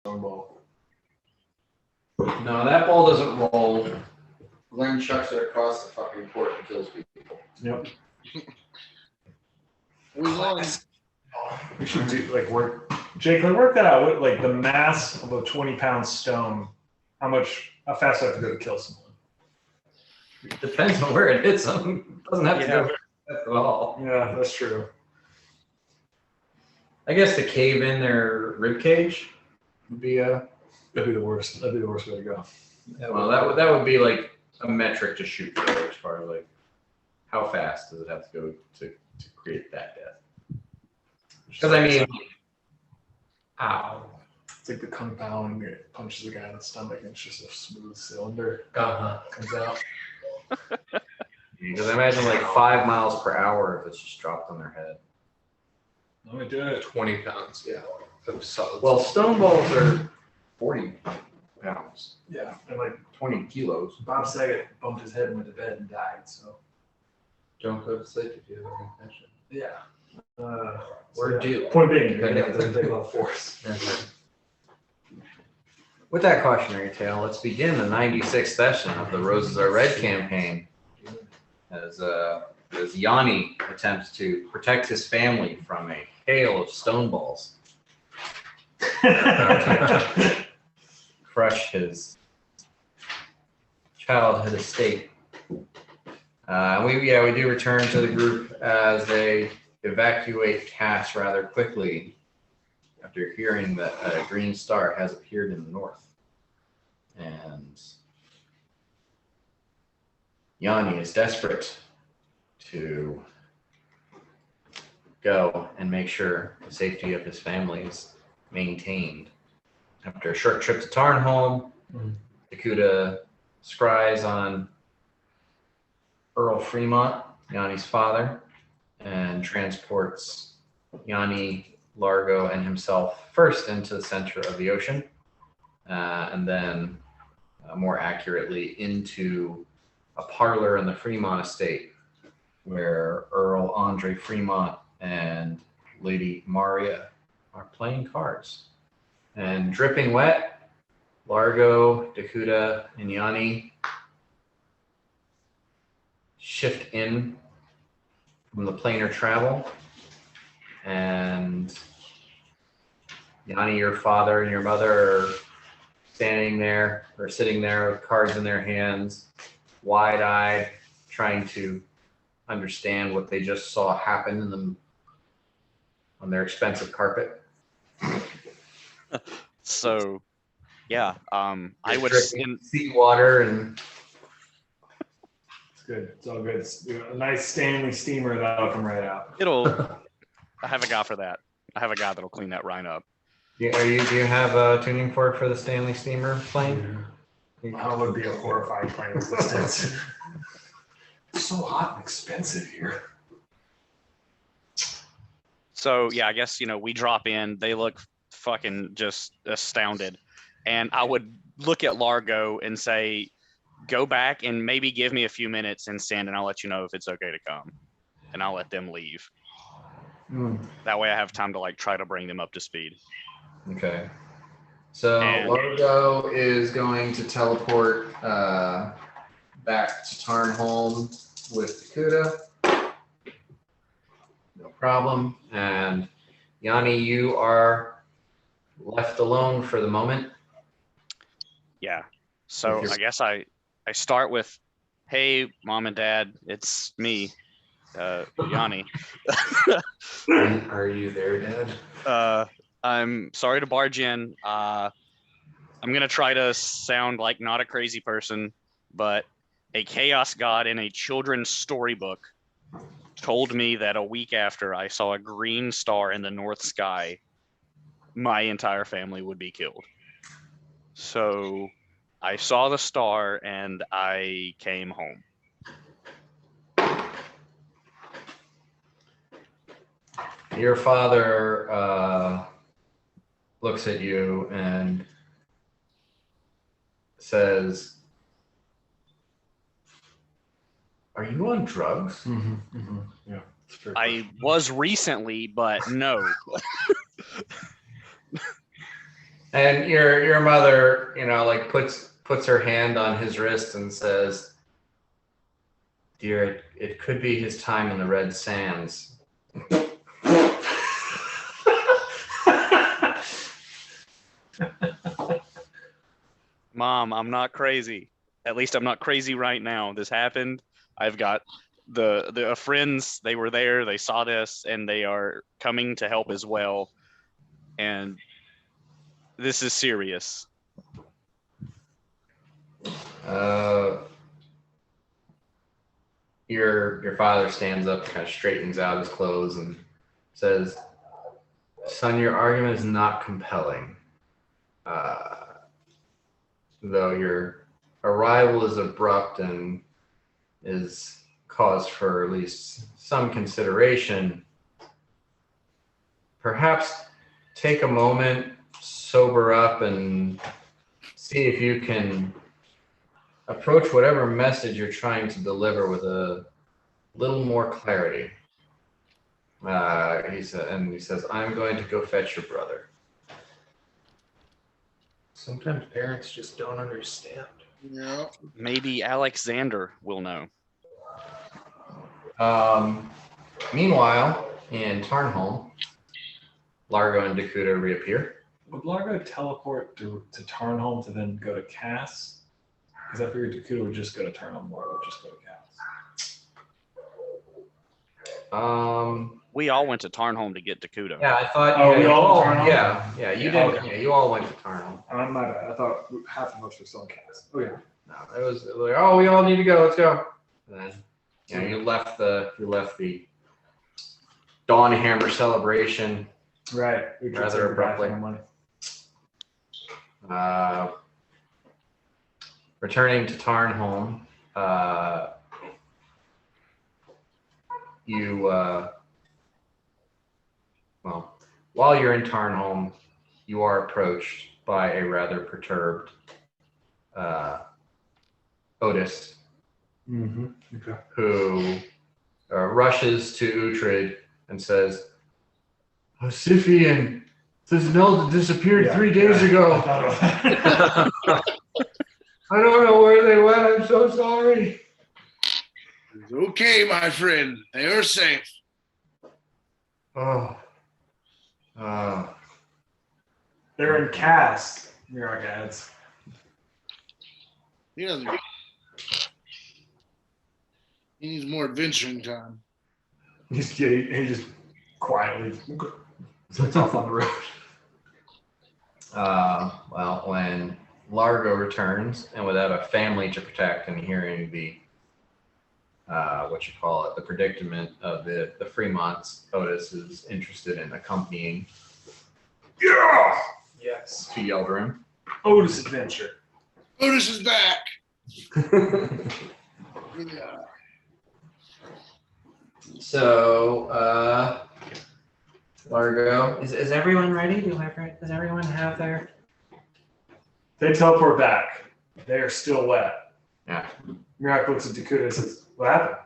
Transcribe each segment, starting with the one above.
stone ball. No, that ball doesn't roll. Glenn chucks it across the fucking court and kills people. Yep. We won. We should do work. Jake, let's work that out. What, like the mass of a 20-pound stone? How fast do I have to go to kill someone? Depends on where it hits them. It doesn't have to go very fast at all. Yeah, that's true. I guess to cave in their rib cage would be that'd be the worst. That'd be the worst way to go. well, that would be like a metric to shoot for, as far as like how fast does it have to go to create that death? Because I mean, ow. It's like the Kung Pao and it punches the guy in the stomach and it's just a smooth cylinder comes out. Because I imagine like 5 miles per hour if it's just dropped on their head. Let me do it. 20 pounds, yeah. Solid. Well, stone balls are 40 pounds, Yeah, and like 20 kilos. Bob Saget bumped his head and went to bed and died. So Don't go to sleep if you have a concussion. yeah. We're due. Point being, it doesn't take a lot of force. With that cautionary tale, let's begin the 96th session of the Roses Are Red campaign as Yanni attempts to protect his family from a hail of stone balls. Crush his childhood estate. We do return to the group as they evacuate Cass rather quickly after hearing that a green star has appeared in the north. And Yanni is desperate to go and make sure the safety of his family is maintained. After a short trip to Tarnholm, Dakuta scries on Earl Fremont, Yanni's father, and transports Yanni, Largo, and himself first into the center of the ocean, and then more accurately into a parlor in the Fremont estate where Earl Andre Fremont and Lady Maria are playing cards. And dripping wet, Largo, Dakuta, and Yanni shift in from the planar travel. And Yanni, your father and your mother are standing there or sitting there with cards in their hands, wide-eyed, trying to understand what they just saw happen in them on their expensive carpet. So, yeah, I would seawater and It's good. It's all good. It's a nice Stanley steamer that'll come right out. I have a guy for that. I have a guy that'll clean that right up. do you have a tuning fork for the Stanley steamer plane? That would be a horrifying plane existence. It's so hot and expensive here. So yeah, I guess we drop in. They look fucking just astounded, and I would look at Largo and say, "Go back and maybe give me a few minutes and stand, and I'll let you know if it's okay to come, and I'll let them leave. That way, I have time to try to bring them up to speed." Okay. So Largo is going to teleport back to Tarnholm with Dakuta. No problem. And Yanni, you are left alone for the moment. Yeah. So I guess I start with, "Hey, Mom and Dad, it's me, Yanni." Are you there, Dad? I'm sorry to barge in. I'm going to try to sound like not a crazy person, but a chaos god in a children's storybook told me that a week after I saw a green star in the north sky, my entire family would be killed. So I saw the star and I came home. Your father looks at you and says, "Are you on drugs?" Yeah, it's true. I was recently, but no. And your mother, like puts her hand on his wrist and says, "Dear, it could be his time in the red sands." Mom, I'm not crazy. At least I'm not crazy right now. This happened. I've got the friends. They were there. They saw this, and they are coming to help as well. And this is serious. Your father stands up, kind of straightens out his clothes, and says, "Son, your argument is not compelling. Though your arrival is abrupt and is cause for at least some consideration, perhaps take a moment, sober up, and see if you can approach whatever message you're trying to deliver with a little more clarity." He says, "I'm going to go fetch your brother." Sometimes parents just don't understand. Yeah. Maybe Alexander will know. Meanwhile, in Tarnholm, Largo and Dakota reappear. Would Largo teleport to Tarnholm to then go to Cass? Because I figured Dakota would just go to Tarnholm, Largo would just go to Cass. We all went to Tarnholm to get Dakota. Yeah, I thought. Oh, we all went to Tarnholm? Yeah, you Yeah, did. okay. Yeah, you all went to Tarnholm. My bad. I thought half of us were still in Cass. Oh yeah. No, it was like, oh, we all need to go. Let's go. And then, you left the Dawnhammer celebration. Right. We Rather just said goodbye abruptly. for my money. Returning to Tarnholm, while you're in Tarnholm, you are approached by a rather perturbed Otis, Okay. who rushes to Uhtred and says, "Siffy and Thesnelda disappeared 3 days ago. I don't know where they went. I'm so sorry." It's okay, my friend. They are safe. Oh. They're in Cass. Mirror ads. He doesn't. He needs more adventuring time. He just quietly sets off on the road. Well, when Largo returns, and without a family to protect, and hearing the the predicament of the Fremonts, Otis is interested in accompanying Yeah. Yes. to Yeldrim. Otis adventure. Otis is back. Yeah. So, Largo, is everyone ready? Does everyone have their? They teleport back. They are still wet. Yeah. Mirak looks at Dakota and says, "What happened?"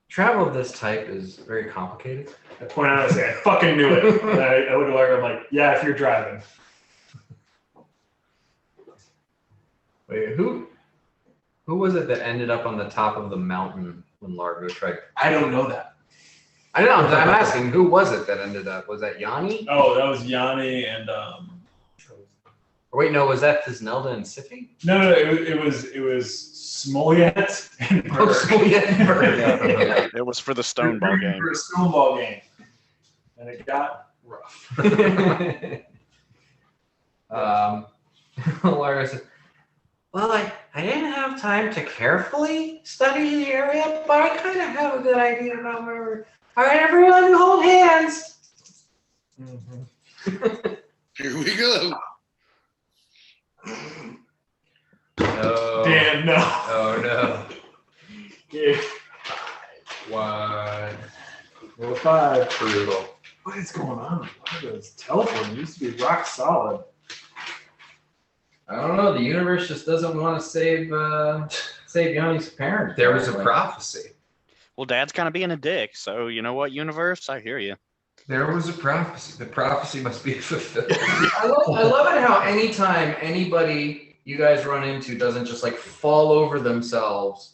Travel of this type is very complicated. I point out and say, "I fucking knew it." And I look at Largo. I'm like, "Yeah, if you're driving." Wait, who was it that ended up on the top of the mountain when Largo tried? I don't know that. I don't know. I'm asking, who was it that ended up? Was that Yanni? Oh, that was Yanni and Or wait, no, was that Tisnelda and Siffy? no, it was Smollett and Berg. Oh, Smollett and Berg. Yeah, it was for the Stoneball game. For a Stoneball game, and it got rough. Largo said, "Well, I didn't have time to carefully study the area, but I kind of have a good idea about where we're. All right, everyone, hold hands." Here we go. No. Damn, no. Oh no. Yeah. 1. Well, 5. Brutal. What is going on? This telephone used to be rock solid. I don't know. The universe just doesn't want to save Yanni's parents. There was a prophecy. Well, Dad's kind of being a dick, so you know what, universe? I hear you. There was a prophecy. The prophecy must be fulfilled. I love it how anytime anybody you guys run into doesn't just like fall over themselves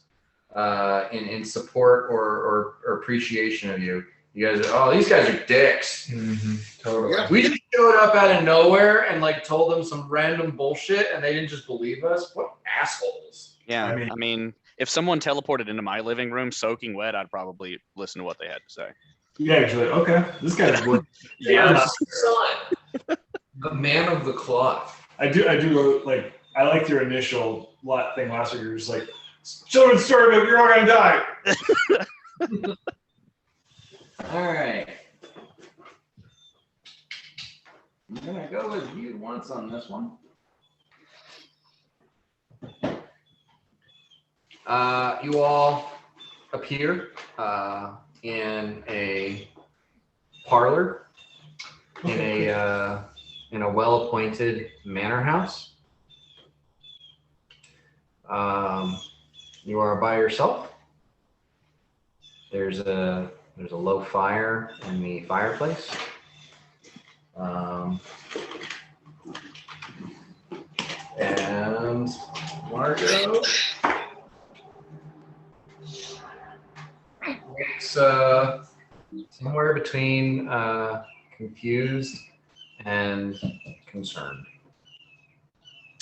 in support or appreciation of you. You guys are, these guys are dicks. Mm-hmm. Totally. Yeah. We just showed up out of nowhere and like told them some random bullshit and they didn't just believe us. What assholes. Yeah, I I mean- mean, if someone teleported into my living room soaking wet, I'd probably listen to what they had to say. Yeah, actually, okay. This guy's good. Yeah, son. The man of the cloth. I do like. I liked your initial thing last week. You're just like, children's story book. You're all gonna die. All right. I'm gonna go with you once on this one. You all appear in a parlor in a well-appointed manor house. You are by yourself. There's a low fire in the fireplace. And Margot looks somewhere between confused and concerned.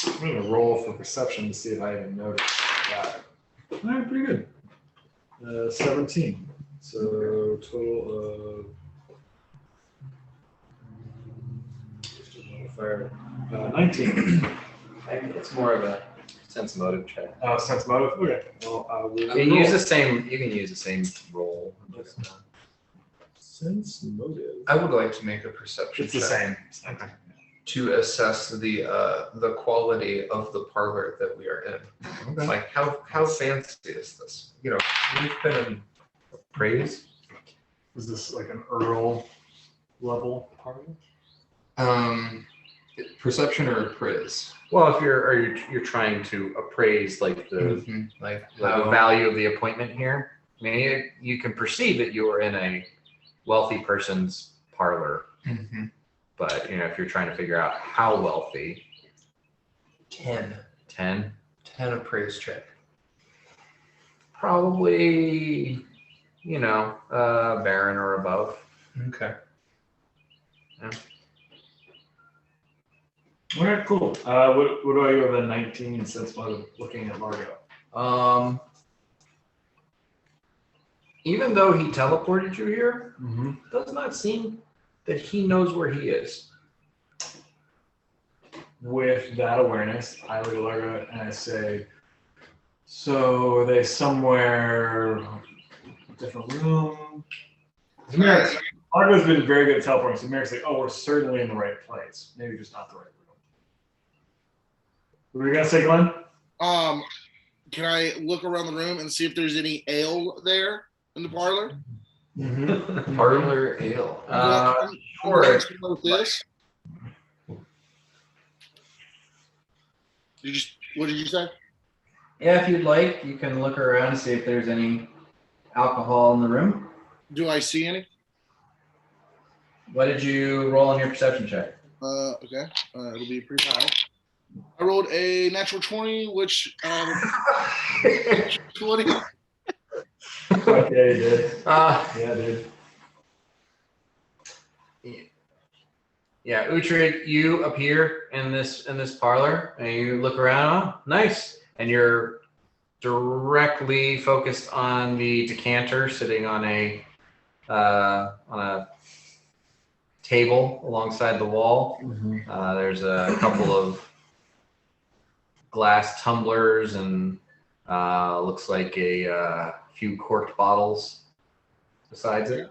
I'm gonna roll for perception to see if I even noticed that. All right, pretty good. 17. So total of fire. 19. It's more of a sense motive check. Sense motive. Okay. Well, I will You can use the same roll. Just, sense motive. I would like to make a perception It's the check same. Okay. to assess the quality of the parlor that we are in. Okay. Like how fancy is this? You know, we've been in praise. Is this like an Earl level parlor? Perception or appraise? Well, if you're trying to appraise like the Like the value of the appointment here, I mean, you can perceive that you are in a wealthy person's parlor, but if you're trying to figure out how wealthy, 10 appraise check. probably, baron or above. Okay. All right, cool. What do I give a 19 sense motive looking at Margot? Even though he teleported you here, Mm-hmm. it does not seem that he knows where he is. With that awareness, I look at Largo and I say, so are they somewhere, different room? Largo's been very good at teleporting, so Merrick's like, we're certainly in the right place. Maybe just not the right room. What were you going to say, Glenn? Can I look around the room and see if there's any ale there in the parlor? Mm-hmm. Parlor ale. Sure. Like this. What did you say? Yeah, if you'd like, you can look around and see if there's any alcohol in the room. Do I see any? What did you roll on your perception check? Okay. It'll be pretty high. I rolled a natural 20, which 20. Yeah, you did. Yeah, dude. Yeah, Uhtred, you appear in this parlor and you look around. Oh, nice. And you're directly focused on the decanter sitting on a table alongside the wall. Mm-hmm. There's a couple of glass tumblers and looks like a few corked bottles besides it.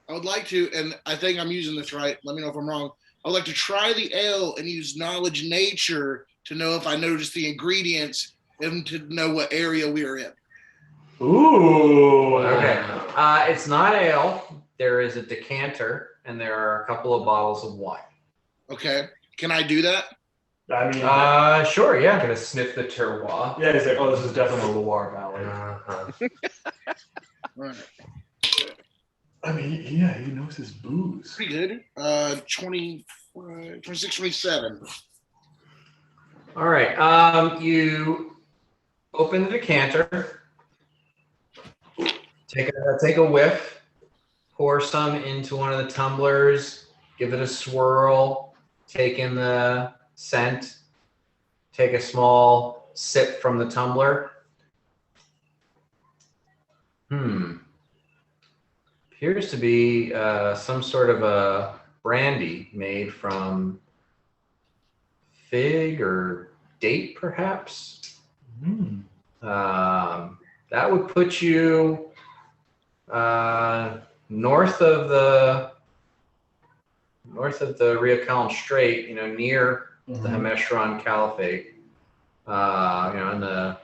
I would like to, and I think I'm using this right. Let me know if I'm wrong. I would like to try the ale and use knowledge nature to know if I notice the ingredients and to know what area we are in. Ooh. Okay. It's not ale. There is a decanter and there are a couple of bottles of wine. Okay. Can I do that? I mean, Sure, yeah. Gonna sniff the terroir. yeah, he's like, this is definitely a Loire Valley. All right. I mean, yeah, he knows his booze. Pretty good. 26, 27. All right. You open the decanter. Take a whiff. Pour some into one of the tumblers. Give it a swirl. Take in the scent. Take a small sip from the tumbler. Appears to be some sort of a brandy made from fig or date, perhaps. That would put you north of the Riakalm Strait, near the Hemeshron Caliphate, in the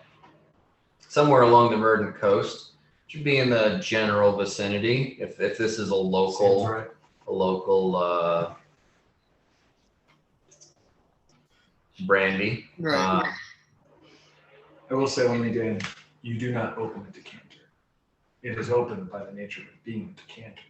somewhere along the Verdant coast. Should be in the general vicinity. If this is a local, Right. Brandy. Right. I will say only again, you do not open a decanter. It is opened by the nature of it being a decanter.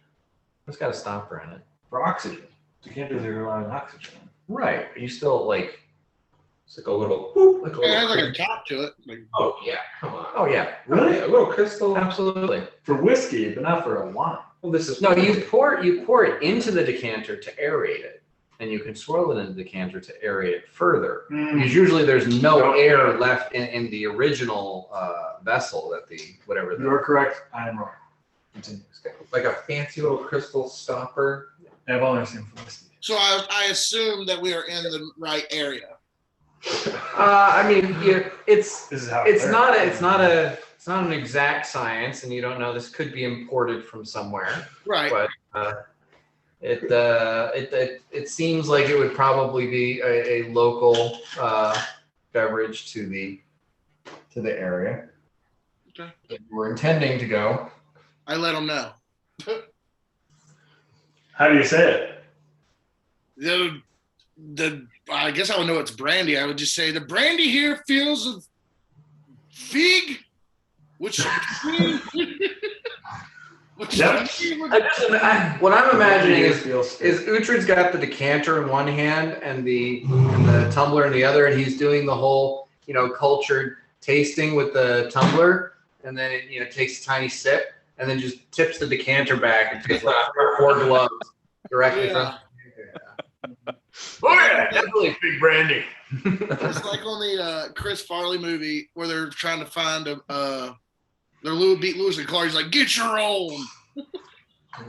It's got a stopper in it. For oxygen. Decanters are relying on oxygen. Right. You still It's like a little boop, like a It has little. like a top to it. Like, Oh yeah, come on. Oh yeah. Really? A little crystal. Absolutely. For whiskey, but not for a wine. Well, this is No, you pour it into the decanter to aerate it, and you can swirl it into the decanter to aerate it further. Because usually there's no air left in the original vessel that You are correct. I am wrong. Continue. like a fancy little crystal stopper. I've only seen for whiskey. so I assume that we are in the right area. I mean, it's This is how it's not an exact science, and you don't know. This could be imported from somewhere, Right. but it seems like it would probably be a local beverage to the area. Okay. That we're intending to go. I let them know. How do you say it? I guess I would know it's brandy. I would just say the brandy here feels of fig, which Yep. What I'm imagining is feels Uhtred's got the decanter in one hand and the tumbler in the other, and he's doing the whole cultured tasting with the tumbler, and then it takes a tiny sip, and then just tips the decanter back and takes like 4 gloves directly from. Oh yeah, definitely big brandy. It's like on the Chris Farley movie where they're trying to find they're beat Lewis and Clark. He's like, get your own. I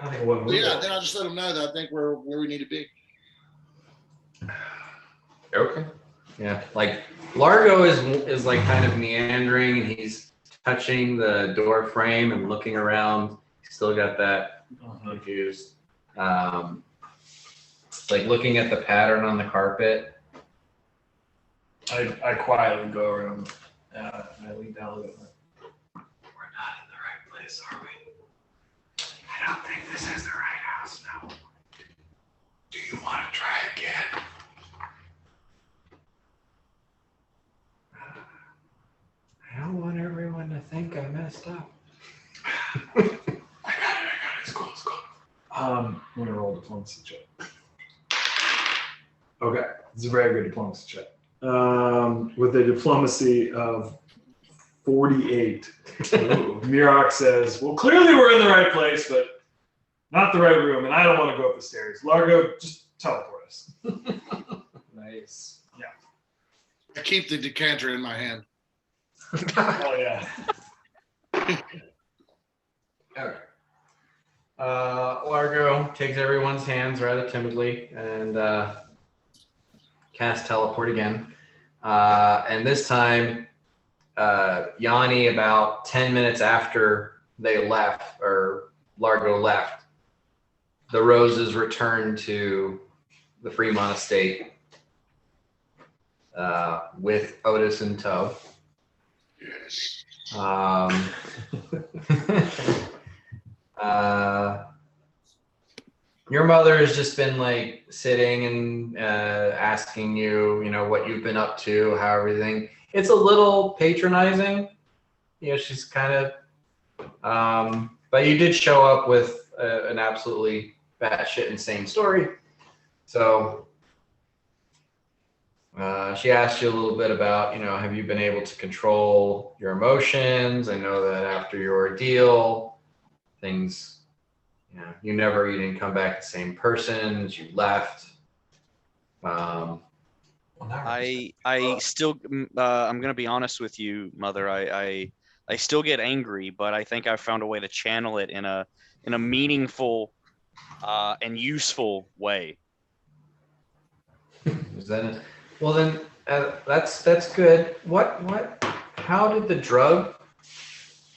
think what So movie? yeah, then I just let them know that I think we're where we need to be. Okay. Yeah, like Largo is like kind of meandering, and he's touching the door frame and looking around. He's still got that confused. Like looking at the pattern on the carpet. I quietly go around and I lean down a little bit. We're not in the right place, are we? I don't think this is the right house now. Do you want to try again? I don't want everyone to think I messed up. I got it. It's cool. I'm gonna roll a diplomacy check. Okay, it's a very good diplomacy check. With a diplomacy of 48, Mirok says, "Well, clearly we're in the right place, but not the right room, and I don't want to go up the stairs. Largo, just teleport us." Nice. I keep the decanter in my hand. Oh yeah. Okay. Largo takes everyone's hands rather timidly and casts teleport again. And this time, Yanni, about 10 minutes after they left, or Largo left, the roses returned to the Fremont estate with Otis in tow. Yes. Your mother has just been like sitting and asking you, what you've been up to, how everything. It's a little patronizing. She's kind of But you did show up with an absolutely batshit insane story. So she asked you a little bit about, have you been able to control your emotions? I know that after your ordeal, things, you didn't come back the same person as you left. I still, I'm gonna be honest with you, Mother. I still get angry, but I think I found a way to channel it in a meaningful and useful way. Is that it? Well then, that's good. What? How did the drug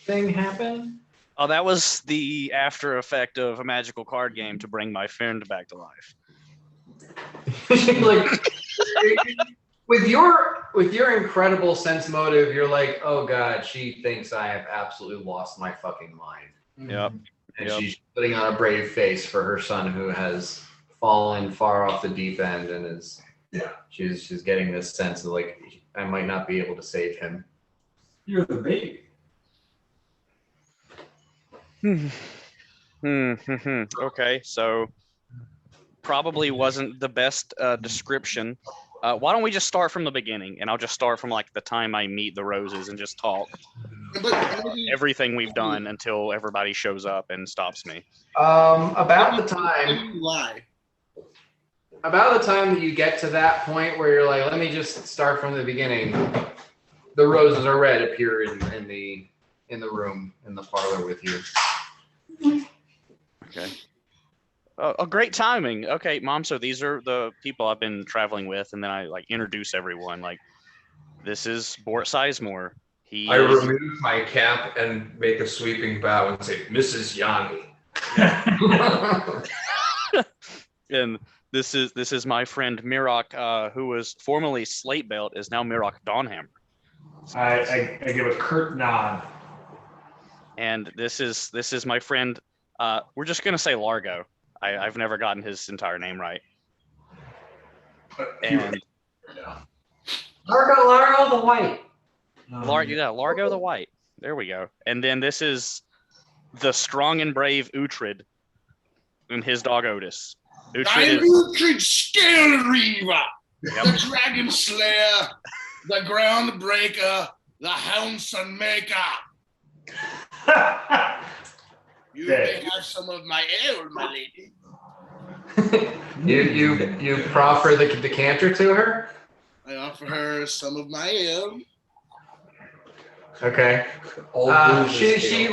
thing happen? Oh, that was the after effect of a magical card game to bring my friend back to life. Like, with your incredible sense motive, you're like, oh god, she thinks I have absolutely lost my fucking mind. Yep. And she's putting on a brave face for her son who has fallen far off the deep end and is she's getting this sense of like, I might not be able to save him. You're the baby. Okay, so probably wasn't the best description. Why don't we just start from the beginning, and I'll just start from like the time I meet the Roses and just talk everything we've done until everybody shows up and stops me. About the time that you get to that point where you're like, let me just start from the beginning, the Roses are red appear in the room in the parlor with you. Okay. Oh, great timing. Okay, Mom. So these are the people I've been traveling with, and then I like introduce everyone. Like, this is Bort Sizemore. I remove my cap and make a sweeping bow and say, Mrs. Yanni. And this is my friend Mirok, who was formerly Slate Belt, is now Mirok Dawnhammer. I give a curt nod. And this is my friend. We're just gonna say Largo. I've never gotten his entire name right. And Largo the White. Largo the White. There we go. And then this is the strong and brave Uhtred and his dog Otis. I am Uhtred Scale Reaver, the Dragon Slayer, the Ground Breaker, the Houndson Maker. You may have some of my ale, my lady. You proffer the decanter to her? I offer her some of my ale. Okay. She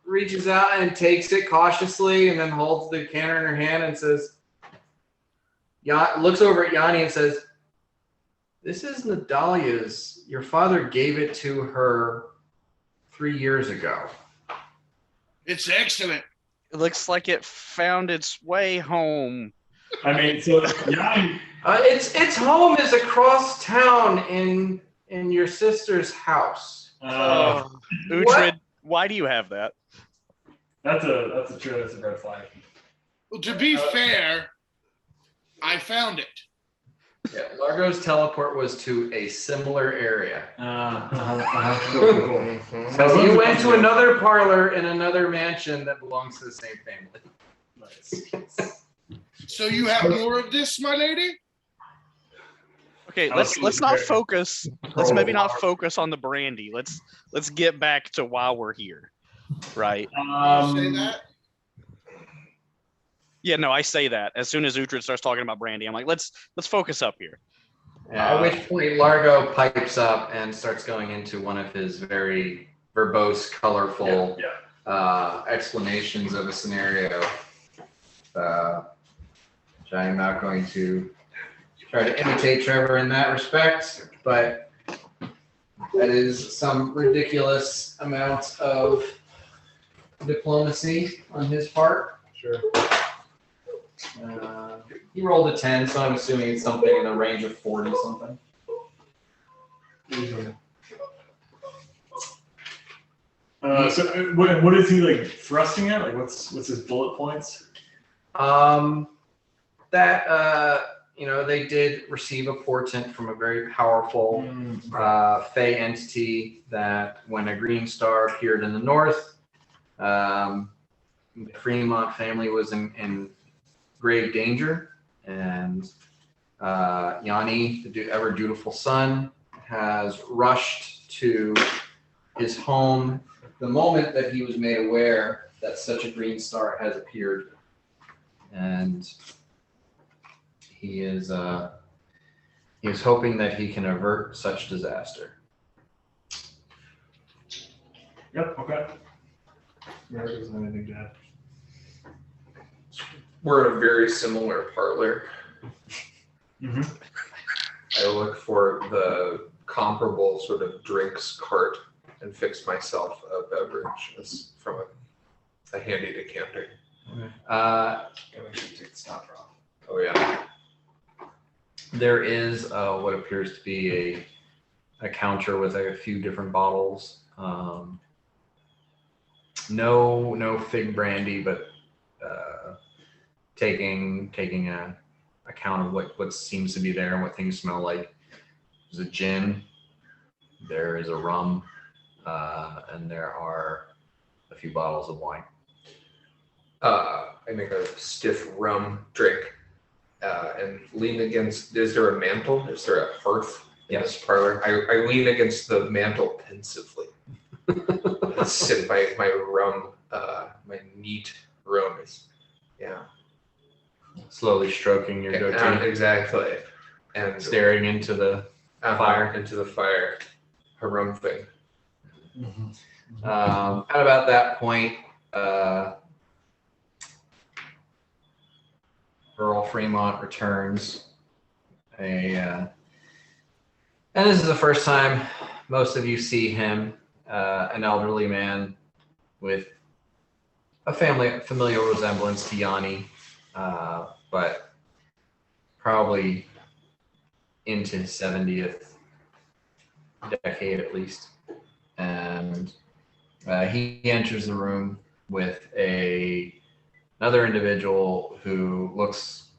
reaches out and takes it cautiously and then holds the decanter in her hand and says, looks over at Yanni and says, this is Nadalia's. Your father gave it to her 3 years ago. It's excellent. It looks like it found its way home. I mean, so Yanni. Its home is across town in your sister's house. Uhtred, why do you have that? That's a red flag. Well, to be fair, I found it. Yeah, Largo's teleport was to a similar area. Cool. So you went to another parlor in another mansion that belongs to the same family. Nice. So you have more of this, my lady? Okay, let's not focus. Let's maybe not focus on the brandy. Let's get back to why we're here, right? You say that? Yeah, no, I say that as soon as Uhtred starts talking about brandy. I'm like, let's focus up here. At which point Largo pipes up and starts going into one of his very verbose, colorful explanations of a scenario. Which I am not going to try to imitate Trevor in that respect, but that is some ridiculous amount of diplomacy on his part. Sure. He rolled a 10, so I'm assuming it's something in the range of 40 something. So what is he like thrusting at? Like what's his bullet points? That they did receive a portent from a very powerful Fey entity that when a green star appeared in the north, the Fremont family was in grave danger, and Yanni, the ever dutiful son, has rushed to his home the moment that he was made aware that such a green star has appeared, and he is hoping that he can avert such disaster. Yep. Okay. Mary doesn't have anything to add. We're in a very similar parlor. Mm-hmm. I look for the comparable sort of drinks cart and fix myself a beverage from a handy decanter. Take the stopper off. Oh yeah. There is what appears to be a counter with a few different bottles. No fig brandy, but taking a account of what seems to be there and what things smell like. There's a gin, there is a rum, and there are a few bottles of wine. I make a stiff rum drink and lean against. Is there a mantle? Is there a hearth in this parlor? I lean against the mantle pensively. Sip my rum, my neat rum is, Slowly stroking your goatee. Exactly. And Staring into the fire. Into the fire. A rum thing. Mm-hmm. At about that point, Earl Fremont returns. And this is the first time most of you see him, an elderly man with a familial resemblance to Yanni, but probably into his 70th decade at least. And he enters the room with another individual who looks,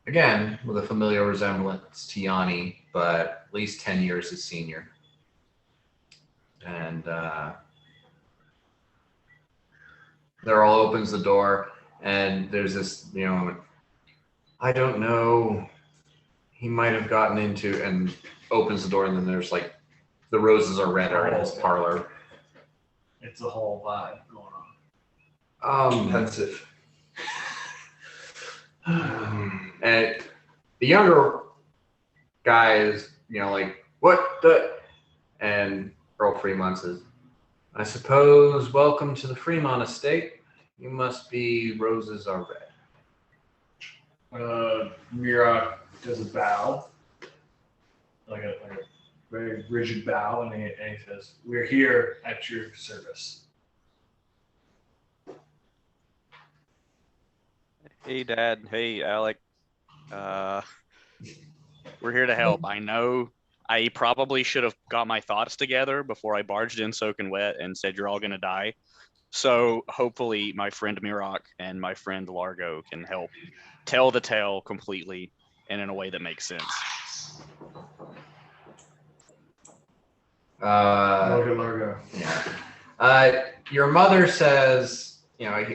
again, with a familiar resemblance to Yanni, but at least 10 years his senior. And Earl opens the door, and there's this, moment. I don't know. He might have gotten into, and opens the door, and then there's like the roses are red in his parlor. It's a whole vibe going on. Pensive. And the younger guy is, like, what the? And Earl Fremont says, I suppose, welcome to the Fremont estate. You must be roses are red. Mira does a bow, like a very rigid bow, and he says, "We're here at your service." Hey, Dad. Hey, Alec. We're here to help. I know I probably should have got my thoughts together before I barged in soaking wet and said you're all going to die. So hopefully my friend Mirak and my friend Largo can help tell the tale completely and in a way that makes sense. Largo. Yeah. Your mother says,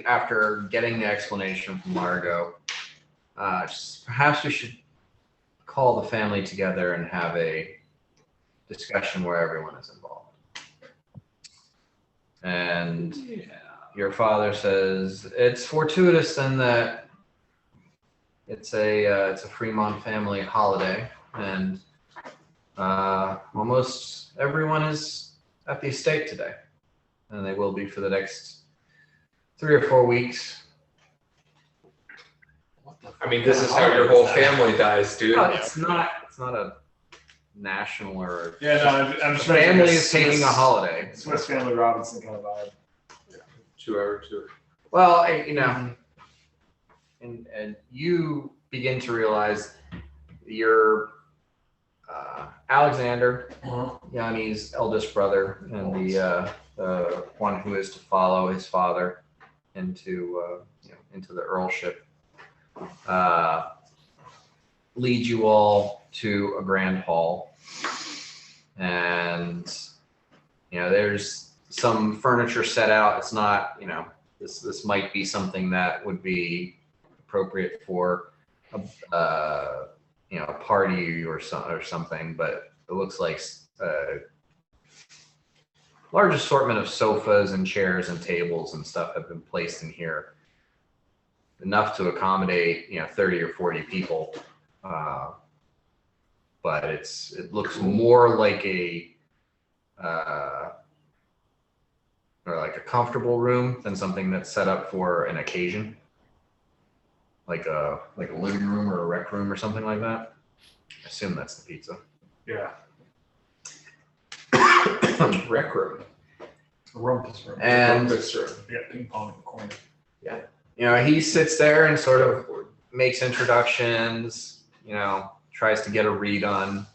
after getting the explanation from Largo, perhaps we should call the family together and have a discussion where everyone is involved. And your father says it's fortuitous then that it's a Fremont family holiday, and almost everyone is at the estate today, and they will be for the next 3 or 4 weeks. I mean, this is how your whole family dies, dude. No, it's not a national or I'm just family is taking a holiday. Swiss Family Robinson kind of vibe. 2 hour tour. Well, and you begin to realize you're Alexander, Yanni's eldest brother, and the one who is to follow his father into the earlship. lead you all to a grand hall, and there's some furniture set out. It's not, this might be something that would be appropriate for a party or something, but it looks like a large assortment of sofas and chairs and tables and stuff have been placed in here, enough to accommodate 30 or 40 people, but it looks more like a comfortable room than something that's set up for an occasion, like a living room or a rec room or something like that. I assume that's the pizza. Yeah. Rec room. A rumpus room. And Rumpus room. Yeah, ping pong in the corner. he sits there and sort of makes introductions, tries to get a read on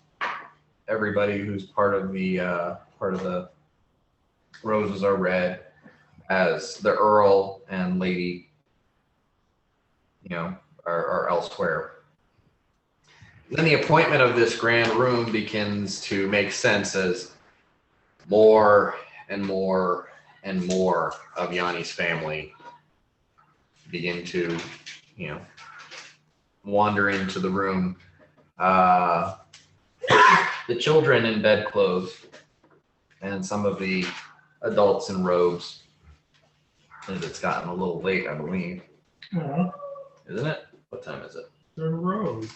everybody who's part of the Roses Are Red, as the Earl and Lady, are elsewhere. Then the appointment of this grand room begins to make sense as more and more and more of Yanni's family begin to, wander into the room. The children in bedclothes and some of the adults in robes. And it's gotten a little late, I believe. Aw, Isn't it? What time is it? they're in rows.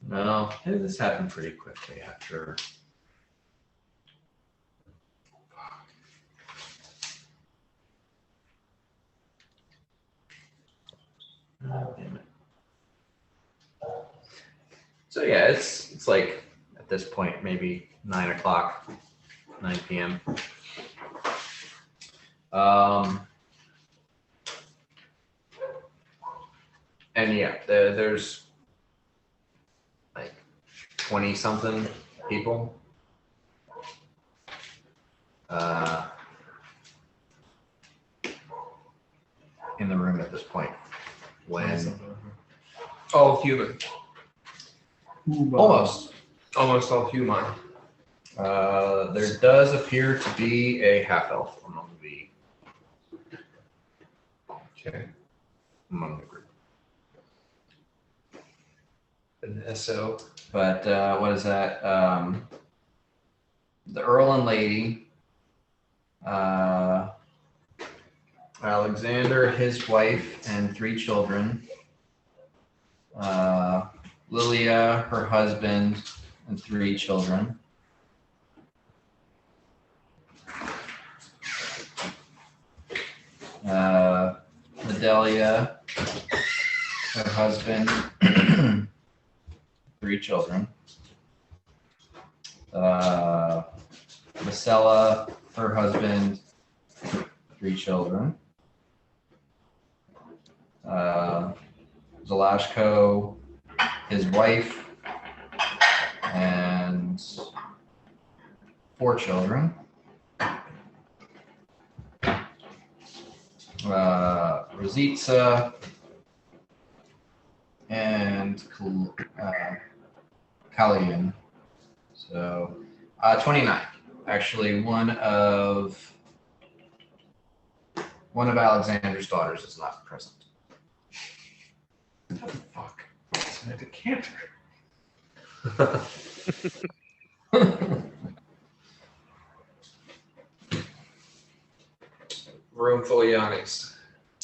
No, this happened pretty quickly after. Oh, damn it. So yeah, it's like at this point maybe 9 o'clock, 9 p.m. And yeah, there's like 20 something people. In the room at this point. When All human. almost. Almost all human. There does appear to be a half elf among the group. An SO. But what is that? The Earl and Lady, Alexander, his wife, and 3 children. Lilia, her husband, and 3 children. Medelia, her husband, 3 children. Marcella, her husband, 3 children. Zalashko, his wife, and 4 children. Rositsa and Kalian. So 29. Actually, one of Alexander's daughters is not present. What the fuck? It's a decanter. Room full of Yannis.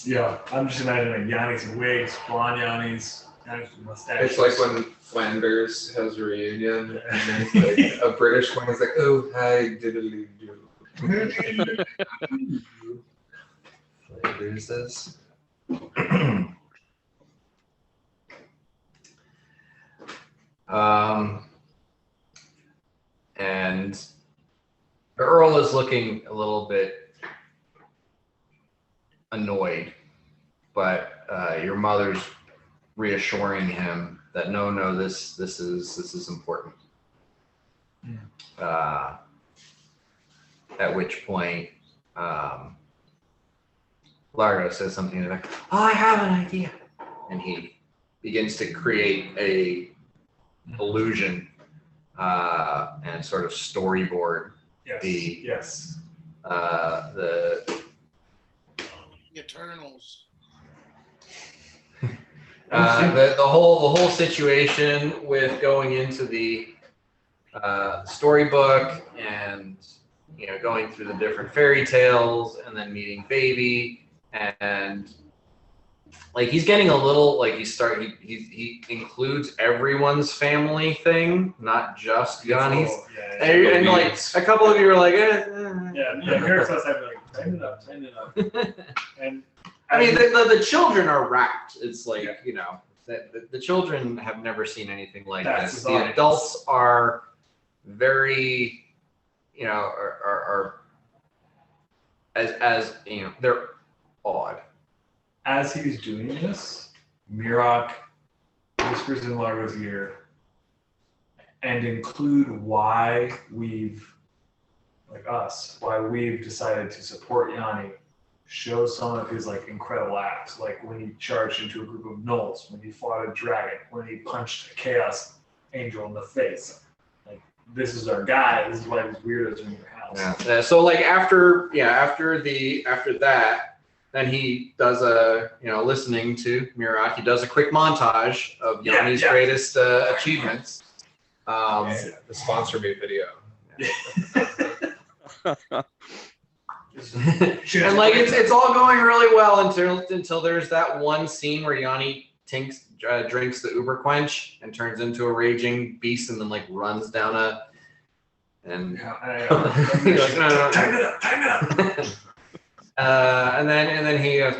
Yeah, I'm just imagining like Yannis with wigs, blonde Yannis, Yannis with mustaches. It's like when Flanders has a reunion and there's like a British one is like, oh, hi, diddly do. Flanders is. And the Earl is looking a little bit annoyed, but your mother's reassuring him that no, this is important. Yeah. At which point, Largo says something like, "Oh, I have an idea," and he begins to create a illusion and sort of storyboard Yes. The- Yes. the Eternals. the whole situation with going into the storybook and going through the different fairy tales and then meeting baby and like he's getting a little like he includes everyone's family thing, not just Yanni's. Yeah. And like a couple of you are like, Yeah. Here's us. I'd be like, tighten it up. And I mean, the children are wrapped. It's like, the children have never seen anything like That's this. his The audience. adults are very, are as they're odd. as he's doing this, Mirok whispers in Largo's ear and include why we've decided to support Yanni. Show some of his like incredible acts, like when he charged into a group of gnolls, when he fought a dragon, when he punched a chaos angel in the face. Like, this is our guy. This is why these weirdos are in your house. Yeah. So like after that, then he does a listening to Mirok. He does a quick montage of Yanni's greatest achievements. The sponsor me video. And like it's all going really well until there's that one scene where Yanni drinks the Uber Quench and turns into a raging beast and then like runs down and he's like, no. Time it up. And then he goes,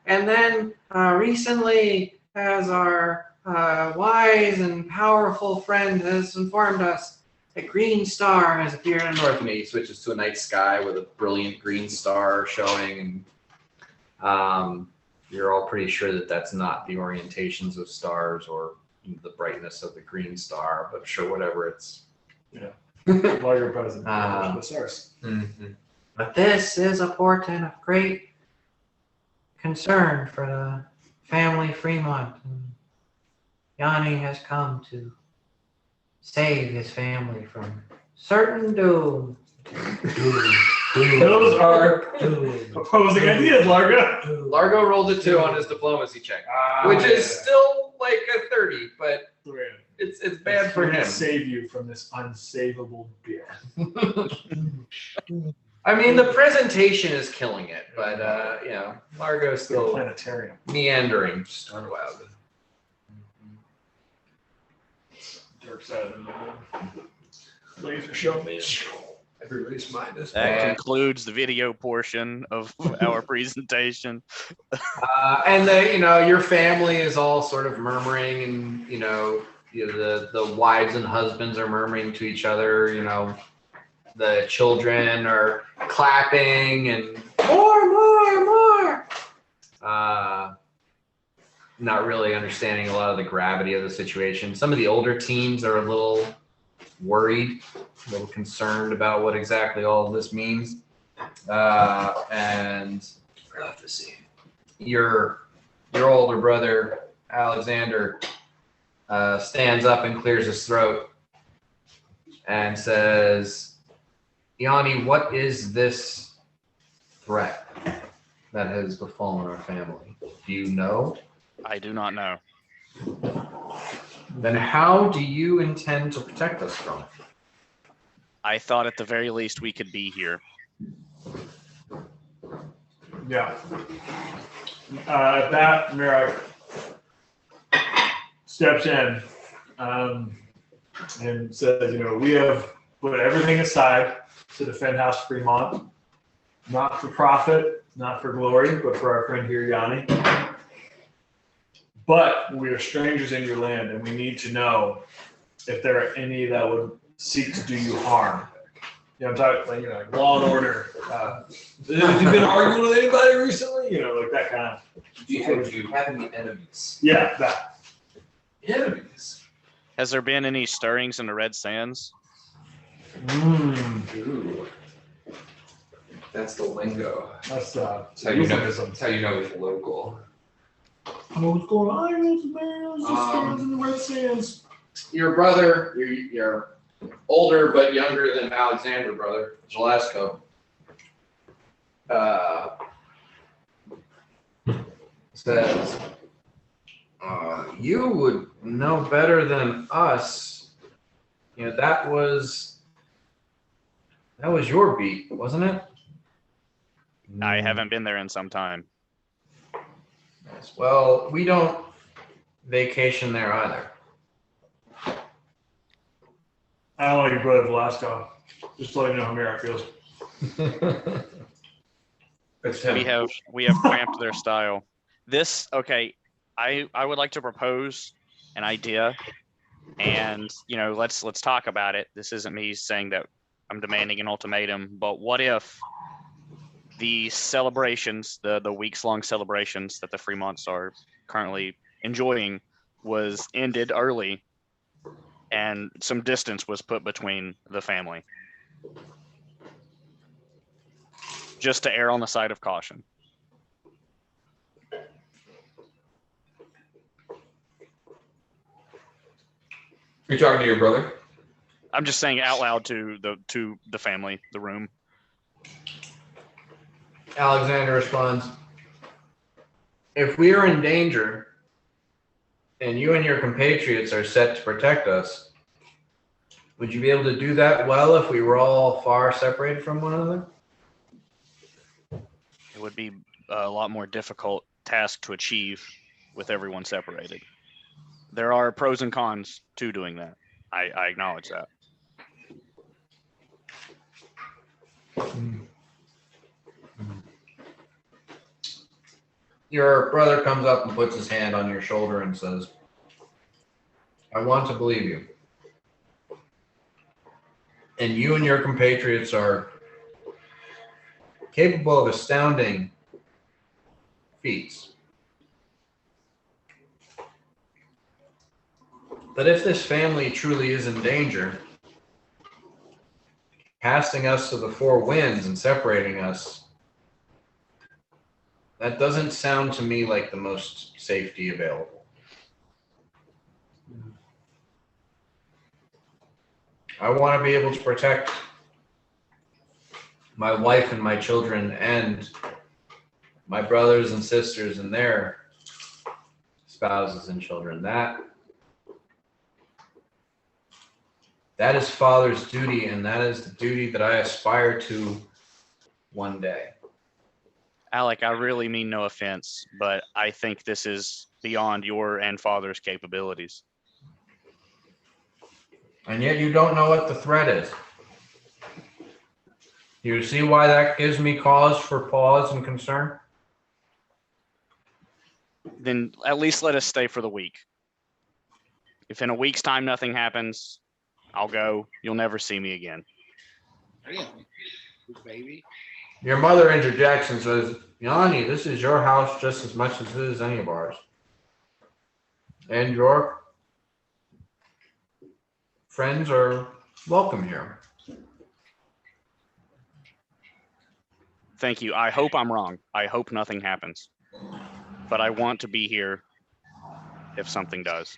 and then recently, as our wise and powerful friend has informed us, a green star has appeared in the north. And he switches to a night sky with a brilliant green star showing, and you're all pretty sure that that's not the orientations of stars or the brightness of the green star, but sure, whatever it's. While you're present, the stars. Mm-hmm. But this is a portent of great concern for the family Fremont. Yanni has come to save his family from certain doom. Those are opposing ideas, Largo. Largo rolled a 2 on his diplomacy check, which is still like a 30, but it's bad for him. Save you from this unsavable beer. I mean, the presentation is killing it, but Largo's still Planetarium. meandering. Starwild. Dark side of the moon. Laser show man. Everybody's mind is. That concludes the video portion of our presentation. And your family is all sort of murmuring, and the wives and husbands are murmuring to each other. The children are clapping and more. Not really understanding a lot of the gravity of the situation. Some of the older teens are a little worried, a little concerned about what exactly all of this means. And Prophecy. your older brother, Alexander, stands up and clears his throat and says, Yanni, what is this threat that has befallen our family? Do you know? I do not know. Then how do you intend to protect us from it? I thought at the very least we could be here. Yeah. At that, Mirok steps in and says, we have put everything aside to defend House Fremont, not for profit, not for glory, but for our friend here, Yanni. But we are strangers in your land, and we need to know if there are any that would seek to do you harm. I'm talking like Law and Order. Have you been arguing with anybody recently? Like that kind of. Do you have any enemies? Yeah, that. Enemies? Has there been any stirrings in the Red Sands? Ooh. That's the lingo. That's That's how you know. That's how you know it's local. Oh, what's going on? I know it's bears. Just stands in the red sands. Your brother, your older but younger than Alexander brother, Velasco, says, you would know better than us. You know, that was your beat, wasn't it? I haven't been there in some time. Yes. Well, we don't vacation there either. I don't like your brother Velasco. Just to let you know how Merrick feels. It's him. We have cramped their style. This okay. I would like to propose an idea, and let's talk about it. This isn't me saying that I'm demanding an ultimatum, but what if the celebrations, the weeks-long celebrations that the Fremonts are currently enjoying, was ended early, and some distance was put between the family, just to err on the side of caution. You're talking to your brother? I'm just saying out loud to the family, the room. Alexander responds, if we are in danger and you and your compatriots are set to protect us, would you be able to do that well if we were all far separated from one another? It would be a lot more difficult task to achieve with everyone separated. There are pros and cons to doing that. I acknowledge that. Your brother comes up and puts his hand on your shoulder and says, I want to believe you. And you and your compatriots are capable of astounding feats. But if this family truly is in danger, casting us to the four winds and separating us, that doesn't sound to me like the most safety available. I want to be able to protect my wife and my children and my brothers and sisters and their spouses and children. That is father's duty, and that is the duty that I aspire to one day. Alec, I really mean no offense, but I think this is beyond your and father's capabilities. And yet you don't know what the threat is. You see why that gives me cause for pause and concern? Then at least let us stay for the week. If in a week's time nothing happens, I'll go. You'll never see me again. Damn, baby. Your mother interjects and says, Yanni, this is your house just as much as it is any of ours. And your friends are welcome here. Thank you. I hope I'm wrong. I hope nothing happens. But I want to be here if something does.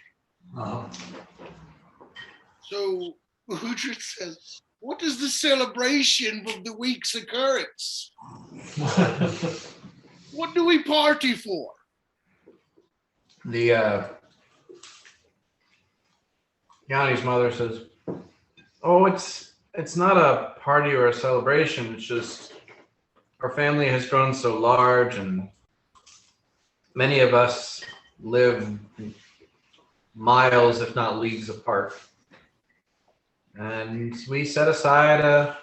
So Udrid says, what is the celebration of the week's occurrence? What do we party for? Yanni's mother says, oh, it's not a party or a celebration. It's just our family has grown so large and many of us live miles, if not leagues apart. And we set aside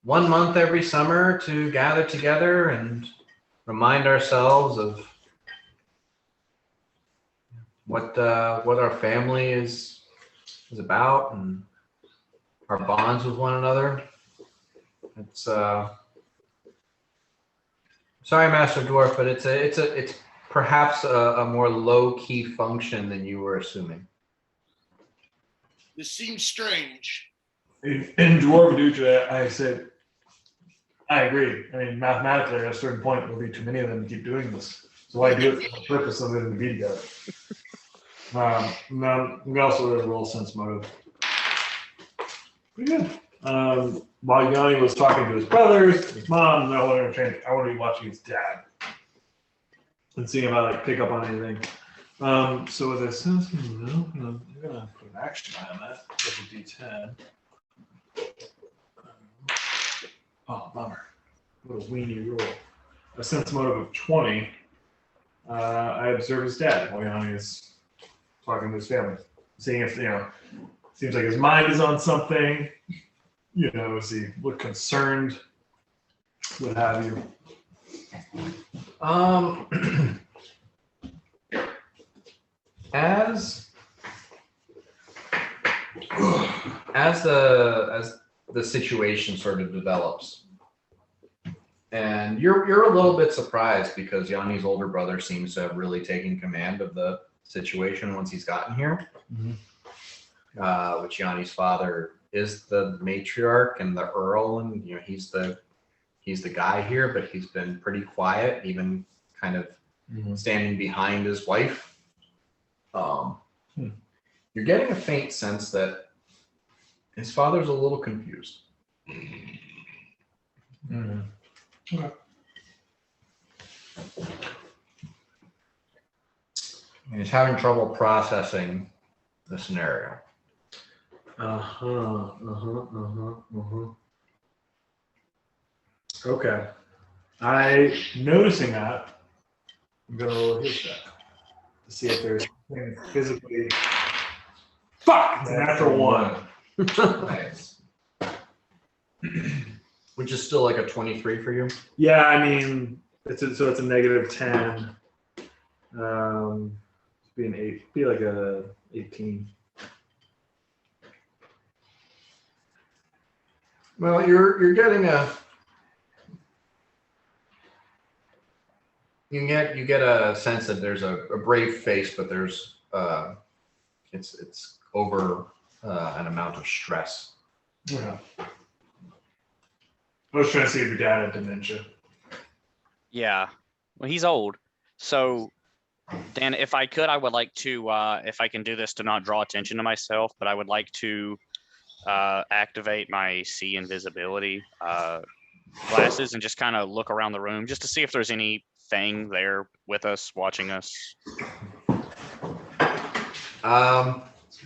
1 month every summer to gather together and remind ourselves of what our family is about and our bonds with one another. It's sorry, Master Dwarf, but it's perhaps a more low-key function than you were assuming. This seems strange. In Dwarvadutra, I said, I agree. I mean, mathematically, at a certain point, there'll be too many of them to keep doing this. So I do it for the purpose of it to be together. No, we also roll sense motive. Pretty good. While Yanni was talking to his brothers, his mom, I want to be watching his dad and seeing if I like pick up on anything. So with a sense, no, I'm gonna put an action on that. With a D10. Oh, bummer. What a weenie roll. A sense motive of 20. I observe his dad while Yanni is talking to his family, seeing if seems like his mind is on something. Does he look concerned? What have you? As the situation sort of develops, and you're a little bit surprised because Yanni's older brother seems to have really taken command of the situation once he's gotten here. Mm-hmm. Which Yanni's father is the matriarch and the earl, and he's the guy here, but he's been pretty quiet, even kind of standing behind his wife. You're getting a faint sense that his father's a little confused. Mm-hmm. Okay. And he's having trouble processing the scenario. Okay. Noticing that, I'm gonna roll his check to see if there's something physically. Fuck! It's a natural one. Nice. Which is still like a 23 for you? Yeah, I mean, it's a -10. Be an 8. Be like a 18. Well, you're getting you get a sense that there's a brave face, but there's it's over an amount of stress. Yeah. I was trying to see if your dad had dementia. Yeah. Well, he's old. So, Dan, if I could, I would like to, if I can do this to not draw attention to myself, but I would like to activate my see invisibility glasses and just kind of look around the room just to see if there's anything there with us, watching us.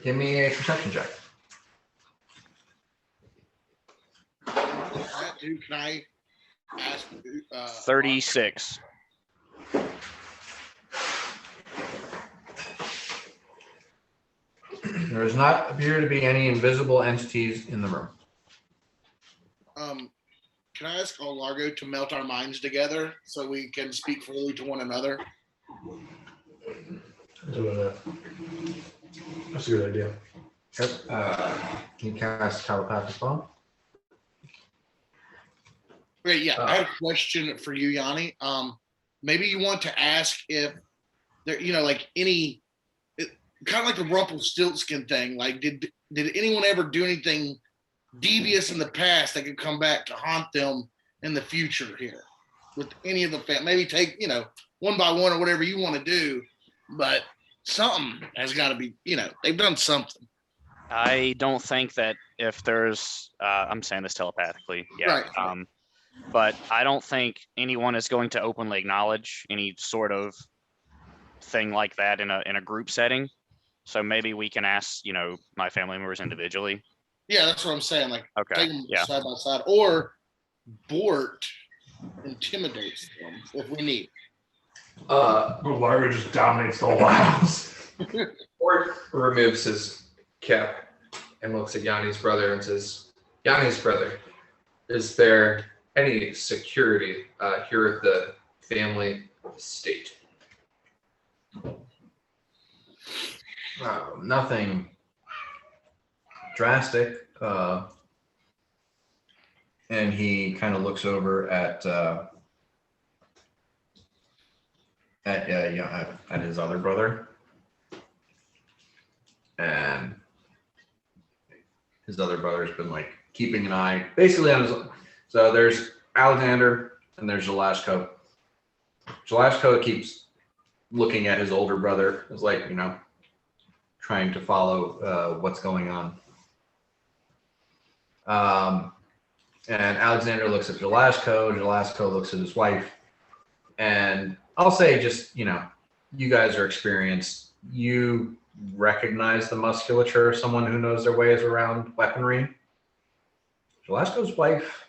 Give me a perception check. Dude, can I ask? 36. There does not appear to be any invisible entities in the room. Can I ask Largo to melt our minds together so we can speak freely to one another? That's a good idea. Yep. Can you cast telepathic spell? Great, yeah. I had a question for you, Yanni. Maybe you want to ask if there, like any, kind of like the Rumpelstiltskin thing. Like, did anyone ever do anything devious in the past that could come back to haunt them in the future here with any of the family? Maybe take, one by one or whatever you want to do, but something has got to be, they've done something. I don't think that if there's, I'm saying this telepathically, yeah. Right. But I don't think anyone is going to openly acknowledge any sort of thing like that in a group setting. So maybe we can ask, my family members individually. Yeah, that's what I'm saying. Like, okay, take them side by side, or Bort intimidates them if we need. Largo just dominates the whole house. Bort removes his cap and looks at Yanni's brother and says, "Yanni's brother, is there any security here at the family estate?" Nothing drastic. And he kind of looks over at his other brother, and his other brother's been like keeping an eye basically on his. So there's Alexander and there's Jelashko. Jelashko keeps looking at his older brother, is like, trying to follow what's going on. And Alexander looks at Velasco. Velasco looks at his wife. And I'll say just, you guys are experienced. You recognize the musculature of someone who knows their ways around weaponry. Velasco's wife,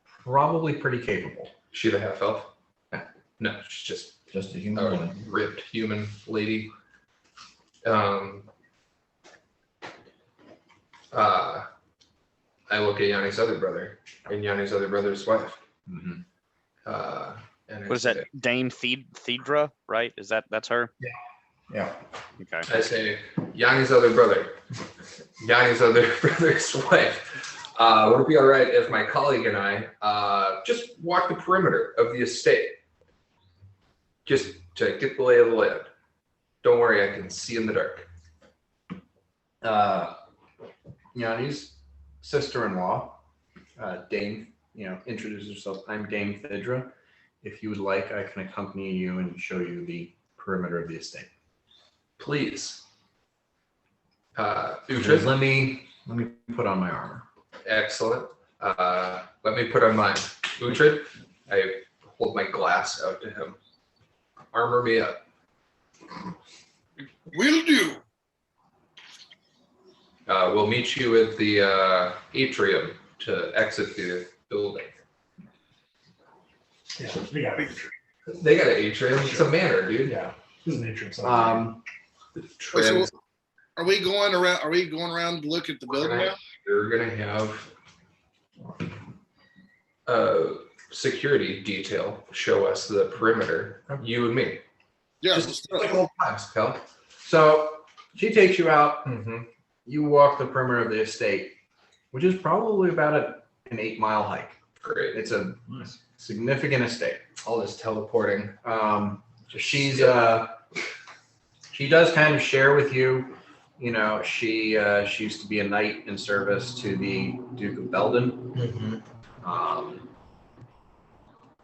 probably pretty capable. She the half elf? Yeah. No, she's Just a human a woman. ripped human lady. I look at Yanni's other brother and Yanni's other brother's wife. Mhm. And What is that? Dame Thedra, right? That's her? Yeah. Okay. I say, Yanni's other brother, Yanni's other brother's wife. Would it be all right if my colleague and I just walk the perimeter of the estate? Just to get the lay of the land. Don't worry, I can see in the dark. Yanni's sister-in-law, Dame, introduces herself. I'm Dame Thedra. If you would like, I can accompany you and show you the perimeter of the estate. Please. Just Uhtred, let me put on my armor. excellent. Let me put on mine. Uhtred, I hold my glass out to him. Armor me up. Will do. We'll meet you at the atrium to exit the building. Yeah, we got it. They got an atrium. It's a manor, dude. Yeah, this is nature of something. Wait, so are we going around? Are we going around to look at the building now? You're gonna have a security detail show us the perimeter. You and me. Yeah. Just like old times, Kel. So she takes you out. Mm-hmm. You walk the perimeter of the estate, which is probably about an 8-mile hike. Great. It's a significant estate. All this teleporting. She does kind of share with you, she used to be a knight in service to the Duke of Belden. Mm-hmm.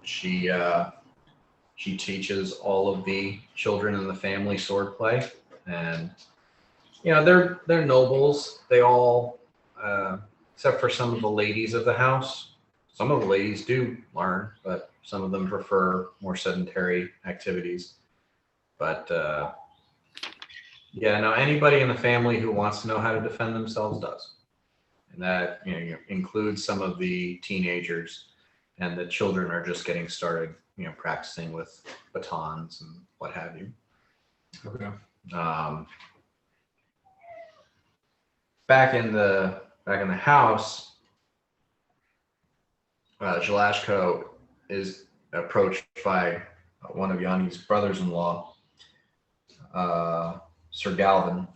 She teaches all of the children in the family swordplay, and they're nobles. They all, except for some of the ladies of the house. Some of the ladies do learn, but some of them prefer more sedentary activities. But anybody in the family who wants to know how to defend themselves does, and that includes some of the teenagers, and the children are just getting started, practicing with batons and what have you. Okay. Back in the house, Zhalashko is approached by one of Yanni's brothers-in-law, Sir Galvin,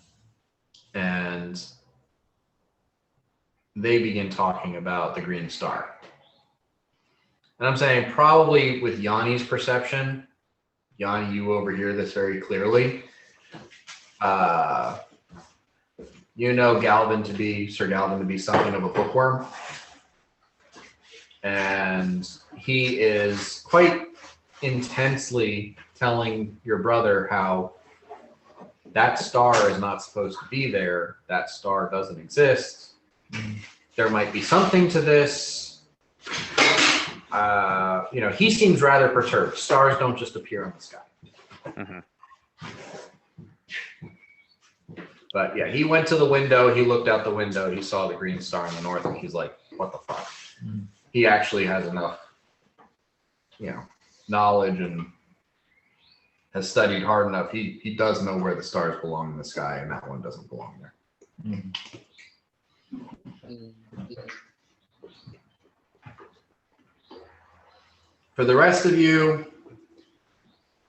and they begin talking about the Green Star. And I'm saying probably with Yanni's perception, Yanni, you overhear this very clearly. Sir Galvin to be something of a bookworm. And he is quite intensely telling your brother how that star is not supposed to be there. That star doesn't exist. There might be something to this. He seems rather perturbed. Stars don't just appear in the sky. Mhm. But yeah, he went to the window. He looked out the window. He saw the green star in the north, and he's like, "What the fuck?" He actually has enough, knowledge and has studied hard enough. He does know where the stars belong in the sky, and that one doesn't belong there. For the rest of you,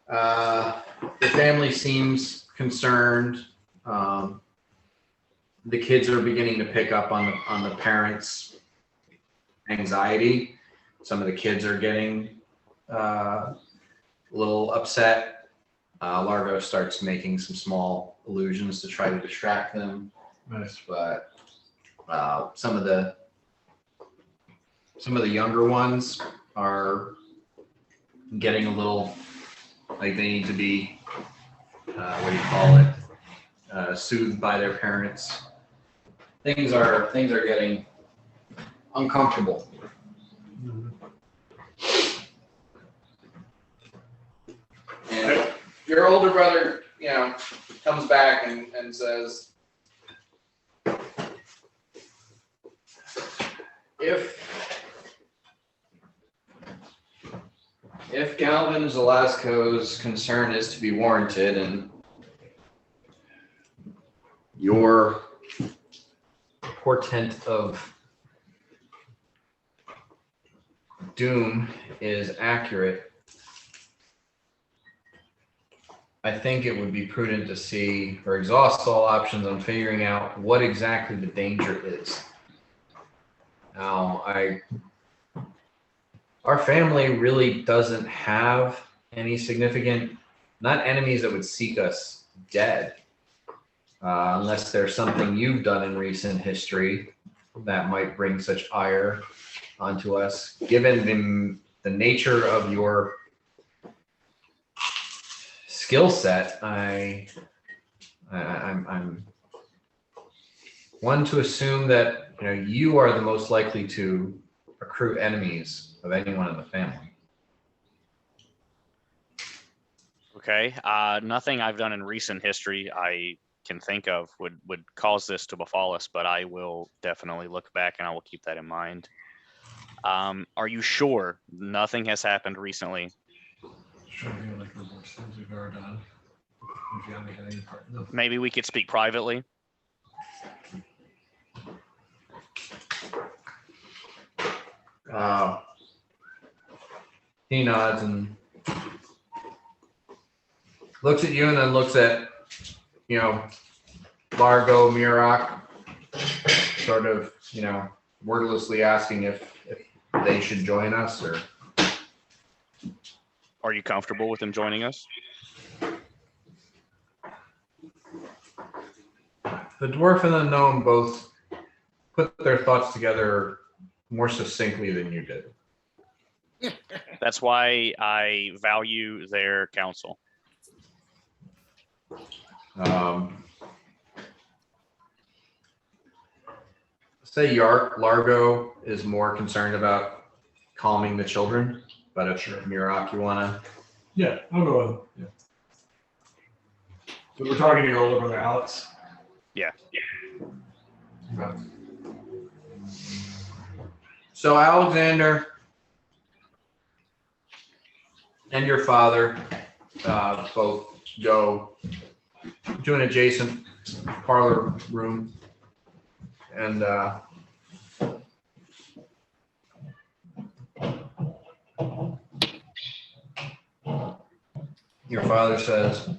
the family seems concerned. The kids are beginning to pick up on the parents' anxiety. Some of the kids are getting a little upset. Largo starts making some small illusions to try to distract them. Nice. But some of the younger ones are getting a little Like they need to be, what do you call it? Soothed by their parents. Things are getting uncomfortable. And your older brother, comes back and says, If Galvin Zelasco's concern is to be warranted and your portent of doom is accurate, I think it would be prudent to see or exhaust all options on figuring out what exactly the danger is. Now, our family really doesn't have any significant, not enemies that would seek us dead, unless there's something you've done in recent history that might bring such ire onto us. Given the nature of your skill set, I'm one to assume that you are the most likely to accrue enemies of anyone in the family. Okay. Nothing I've done in recent history I can think of would cause this to befall us, but I will definitely look back and I will keep that in mind. Are you sure nothing has happened recently? Sure, like the worst things we've ever done. If you haven't had any part in them. Maybe we could speak privately. He nods and looks at you and then looks at, Largo, Muroc, sort of, wordlessly asking if they should join us or. Are you comfortable with them joining us? The dwarf and the gnome both put their thoughts together more succinctly than you did. That's why I value their counsel. Say Largo is more concerned about calming the children, but if Muroc, you wanna. Yeah, I'll go with him. Yeah. So we're talking to your older brother, Alex? Yeah. Okay. So Alexander and your father both go to an adjacent parlor room and your father says,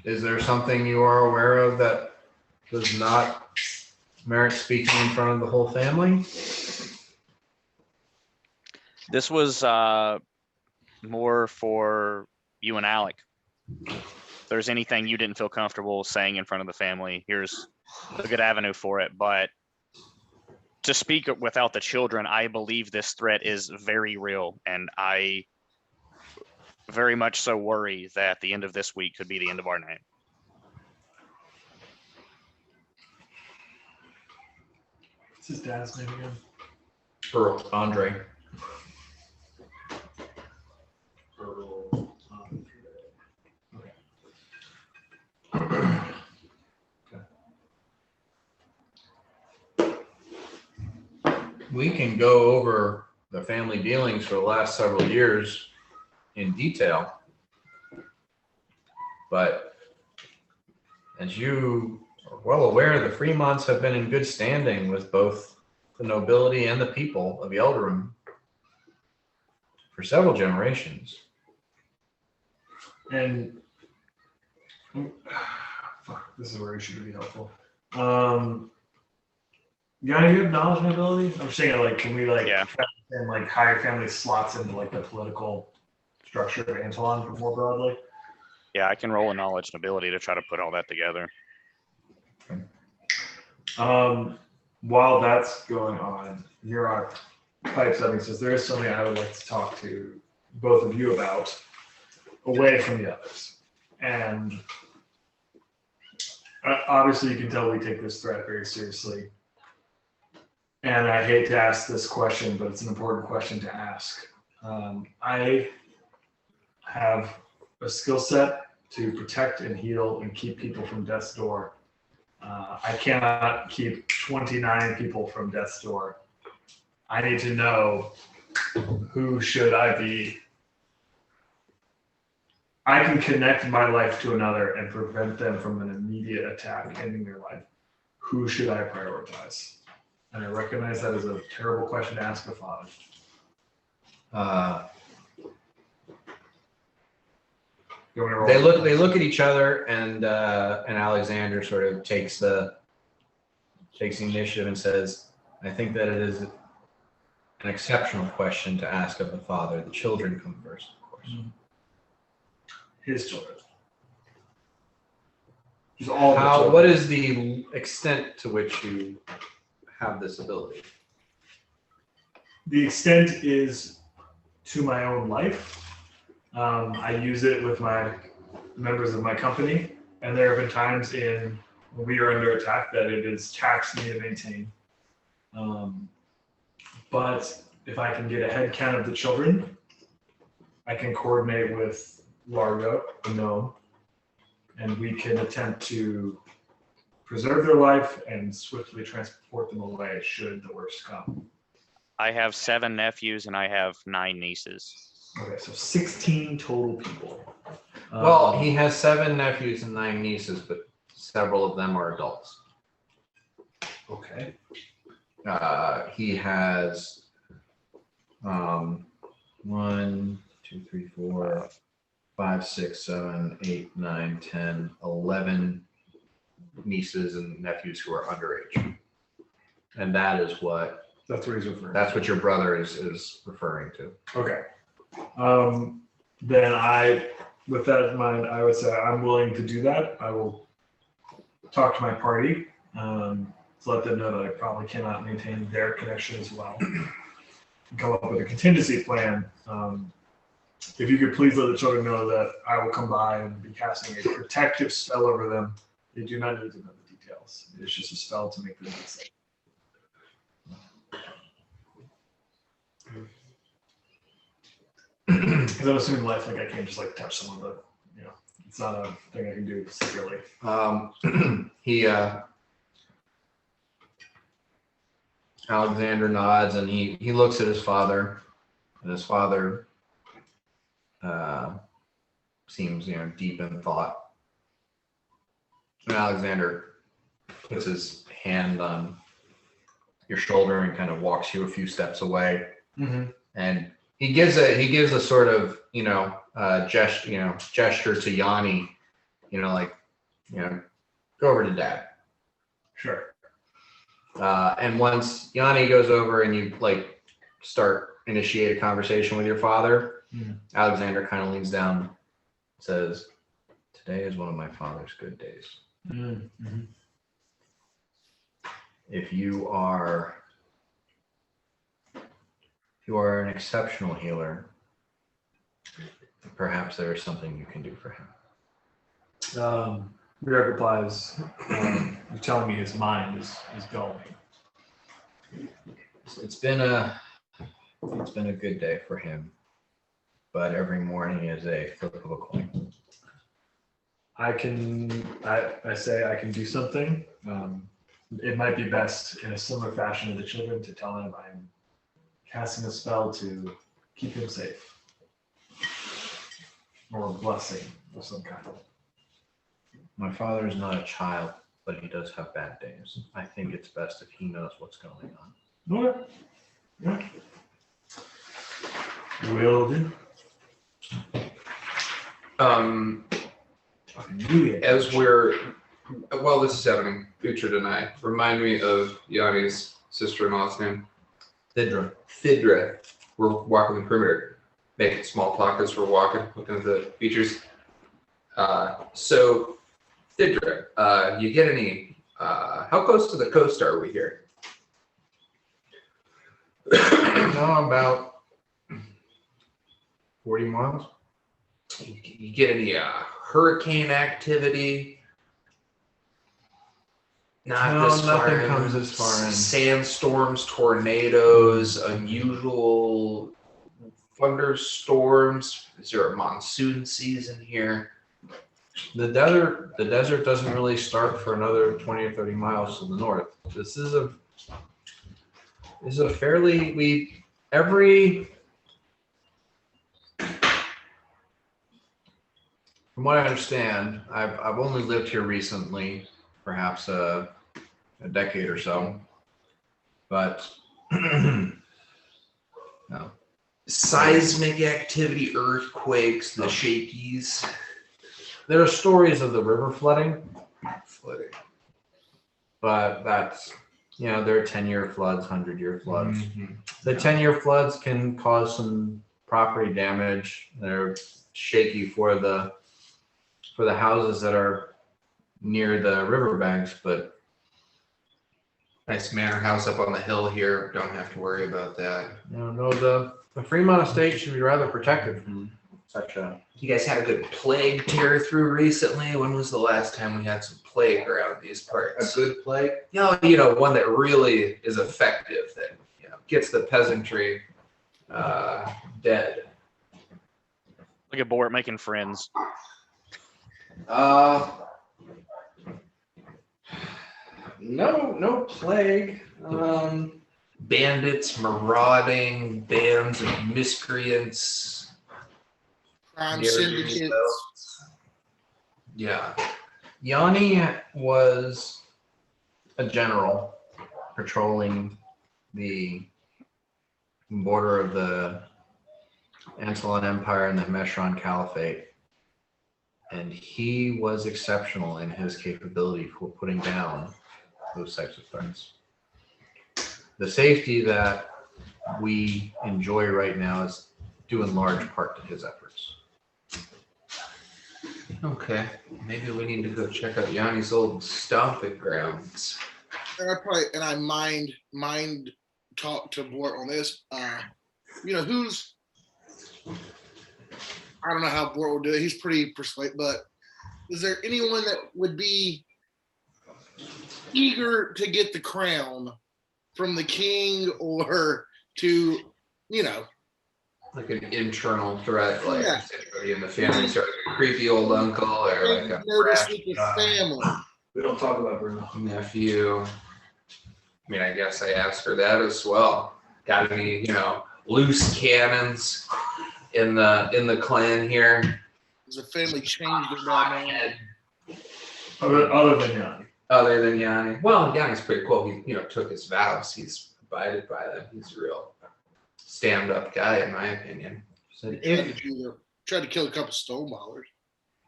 "Is there something you are aware of that does not merit speaking in front of the whole family?" This was more for you and Alec. If there's anything you didn't feel comfortable saying in front of the family, here's a good avenue for it. But to speak without the children, I believe this threat is very real. And I very much so worry that the end of this week could be the end of our name. What's his dad's name again? Earl Andre. Earl. We can go over the family dealings for the last several years in detail, but as you are well aware, the Fremonts have been in good standing with both the nobility and the people of Eldrum for several generations. And fuck, this is where it should be helpful. Yeah, you have knowledge and ability. I'm saying, like, can we try and higher family slots into the political structure of Antelon more broadly? Yeah, I can roll a knowledge and ability to try to put all that together. While that's going on, Muroc pipes up and says, "There is something I would like to talk to both of you about away from the others. And obviously you can tell we take this threat very seriously. And I hate to ask this question, but it's an important question to ask. I have a skill set to protect and heal and keep people from death's door. I cannot keep 29 people from death's door. I need to know who should I be. I can connect my life to another and prevent them from an immediate attack ending their life. Who should I prioritize? And I recognize that is a terrible question to ask a father. They look at each other, and Alexander sort of takes the initiative and says, "I think that it is an exceptional question to ask of the father. The children come first, of course." His children. Just all the children. What is the extent to which you have this ability? The extent is to my own life. I use it with my members of my company, and there have been times when we are under attack that it has taxed me to maintain. But if I can get a head count of the children, I can coordinate with Largo, the gnome, and we can attempt to preserve their life and swiftly transport them away should the worst come. I have 7 nephews and I have 9 nieces. Okay, so 16 total people. Well, he has 7 nephews and 9 nieces, but several of them are adults. Okay. He has 1, 2, 3, 4, 5, 6, 7, 8, 9, 10, 11 nieces and nephews who are underage. And that is what That's what he's referring to. that's what your brother is referring to. Okay. Then with that in mind, I would say I'm willing to do that. I will talk to my party to let them know that I probably cannot maintain their connection as well. And come up with a contingency plan. If you could please let the children know that I will come by and be casting a protective spell over them. They do not need to know the details. It's just a spell to make them safe. Because I'm assuming life, I can't just touch someone, but it's not a thing I can do secretly. Alexander nods and he looks at his father, and his father seems deep in thought. And Alexander puts his hand on your shoulder and kind of walks you a few steps away, and he gives a sort of gesture to Yanni, go over to Dad. Sure. And once Yanni goes over and you initiate a conversation with your father, Alexander kind of leans down and says, "Today is one of my father's good days. If you are an exceptional healer, perhaps there is something you can do for him." Ryuk replies, "You're telling me his mind is going." It's been a good day for him, but every morning is a flip of a coin. I say I can do something. It might be best in a similar fashion to the children to tell him I'm casting a spell to keep him safe, or a blessing of some kind. My father is not a child, but he does have bad days. I think it's best if he knows what's going on. Okay. Yeah. Will do. As this is happening, Uhtred and I, remind me of Yanni's sister-in-law's name. Thidra. We're walking the perimeter, making small talk as we're walking, looking at the features. So, Thidra, you get any? How close to the coast are we here? No, about 40 miles? You get any hurricane activity? Not No, this far nothing in. comes this far in. Sandstorms, tornadoes, unusual thunderstorms. Is there a monsoon season here? The desert doesn't really start for another 20 or 30 miles to the north. This is a fairly from what I understand, I've only lived here recently, perhaps a decade or so, but no. Seismic activity, earthquakes, the shakies. There are stories of the river flooding, Flooding. but that's, there are 10-year floods, 100-year floods. Mhm. The 10-year floods can cause some property damage. They're shaky for the houses that are near the riverbanks, but Nice manor house up on the hill here. Don't have to worry about that. the Fremont estate should be rather protected from such a. You guys had a good plague tear through recently. When was the last time we had some plague around these parts? A good plague? One that really is effective, that gets the peasantry dead. Look at Bort making friends. No plague. Bandits, marauding, bands of miscreants. Crime near syndicates. yourselves. Yeah. Yanni was a general patrolling the border of the Antelon Empire and the Meshron Caliphate. And he was exceptional in his capability for putting down those types of threats. The safety that we enjoy right now is due in large part to his efforts. Okay. Maybe we need to go check out Yanni's old stomping grounds. And I mind talk to Bort on this. Who's, I don't know how Bort will do it. He's pretty persuasive, but is there anyone that would be eager to get the crown from the king, or to, Like an internal threat, like Yeah. anybody in the family, sort of a creepy old uncle or like a notice brash with the family? We don't talk about Bruno. nephew. I mean, I guess I asked her that as well. Got any, loose cannons in the clan here? Does the family change their dynamic? Other than Yanni. Other than Yanni. Well, Yanni's pretty cool. He, took his vows. He's abided by them. He's a real stand-up guy, in my opinion. So Tried to kill a couple stoneballers.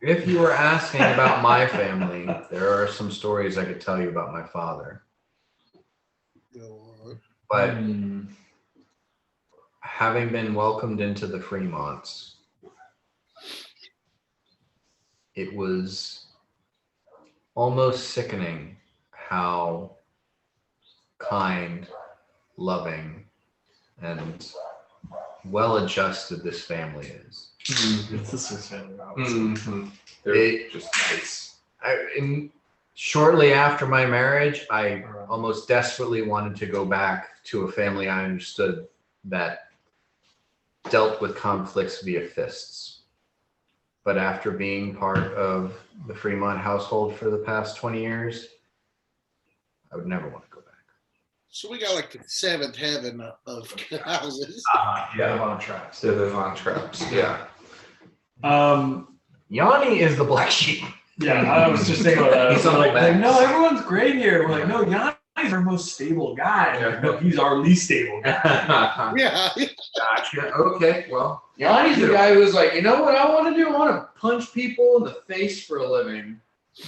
if you were asking about my family, there are some stories I could tell you about my father. But having been welcomed into the Fremonts, it was almost sickening how kind, loving, and well-adjusted this family is. It's the Swiss family. Mm-hmm. They're It- just nice. Shortly after my marriage, I almost desperately wanted to go back to a family I understood that dealt with conflicts via fists. But after being part of the Fremont household for the past 20 years, I would never want to go back. So we got like the seventh heaven of houses. Yeah, on traps. They're the Von Traps. Yeah. Yanni is the black sheep. Yeah, I was just thinking about that. He's He's on the like, back. no, everyone's great here. We're like, no, Yanni's our most stable guy. Yeah. No, he's our least stable guy. Yeah. Gotcha. Okay. Well, Yanni's the guy who's like, you know what I want to do? I want to punch people in the face for a living.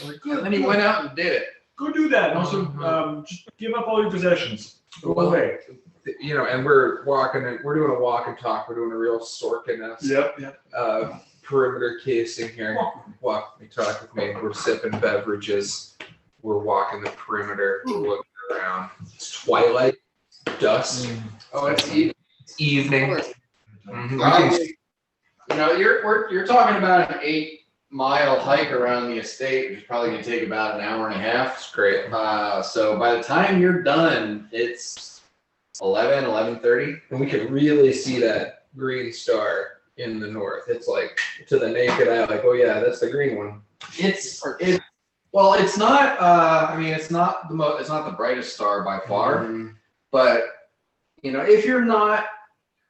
And then he went out and did it. Go do that. And also, just give up all your possessions. Go Well, away. and we're doing a walk and talk. We're doing a real Sorkin-esque Yep. perimeter casing here. Walk with me, talk with me. We're sipping beverages. We're walking the perimeter. We're looking around. It's twilight, dusk. Oh, it's evening. It's evening. Alright. Mhm. you're talking about an 8-mile hike around the estate, which is probably going to take about an hour and a half. It's great. So by the time you're done, it's 11:30. And we can really see that green star in the north. It's like to the naked eye, like, oh yeah, that's the green one. It's not. I mean, it's not the brightest star by far. Mm-hmm. But if you're not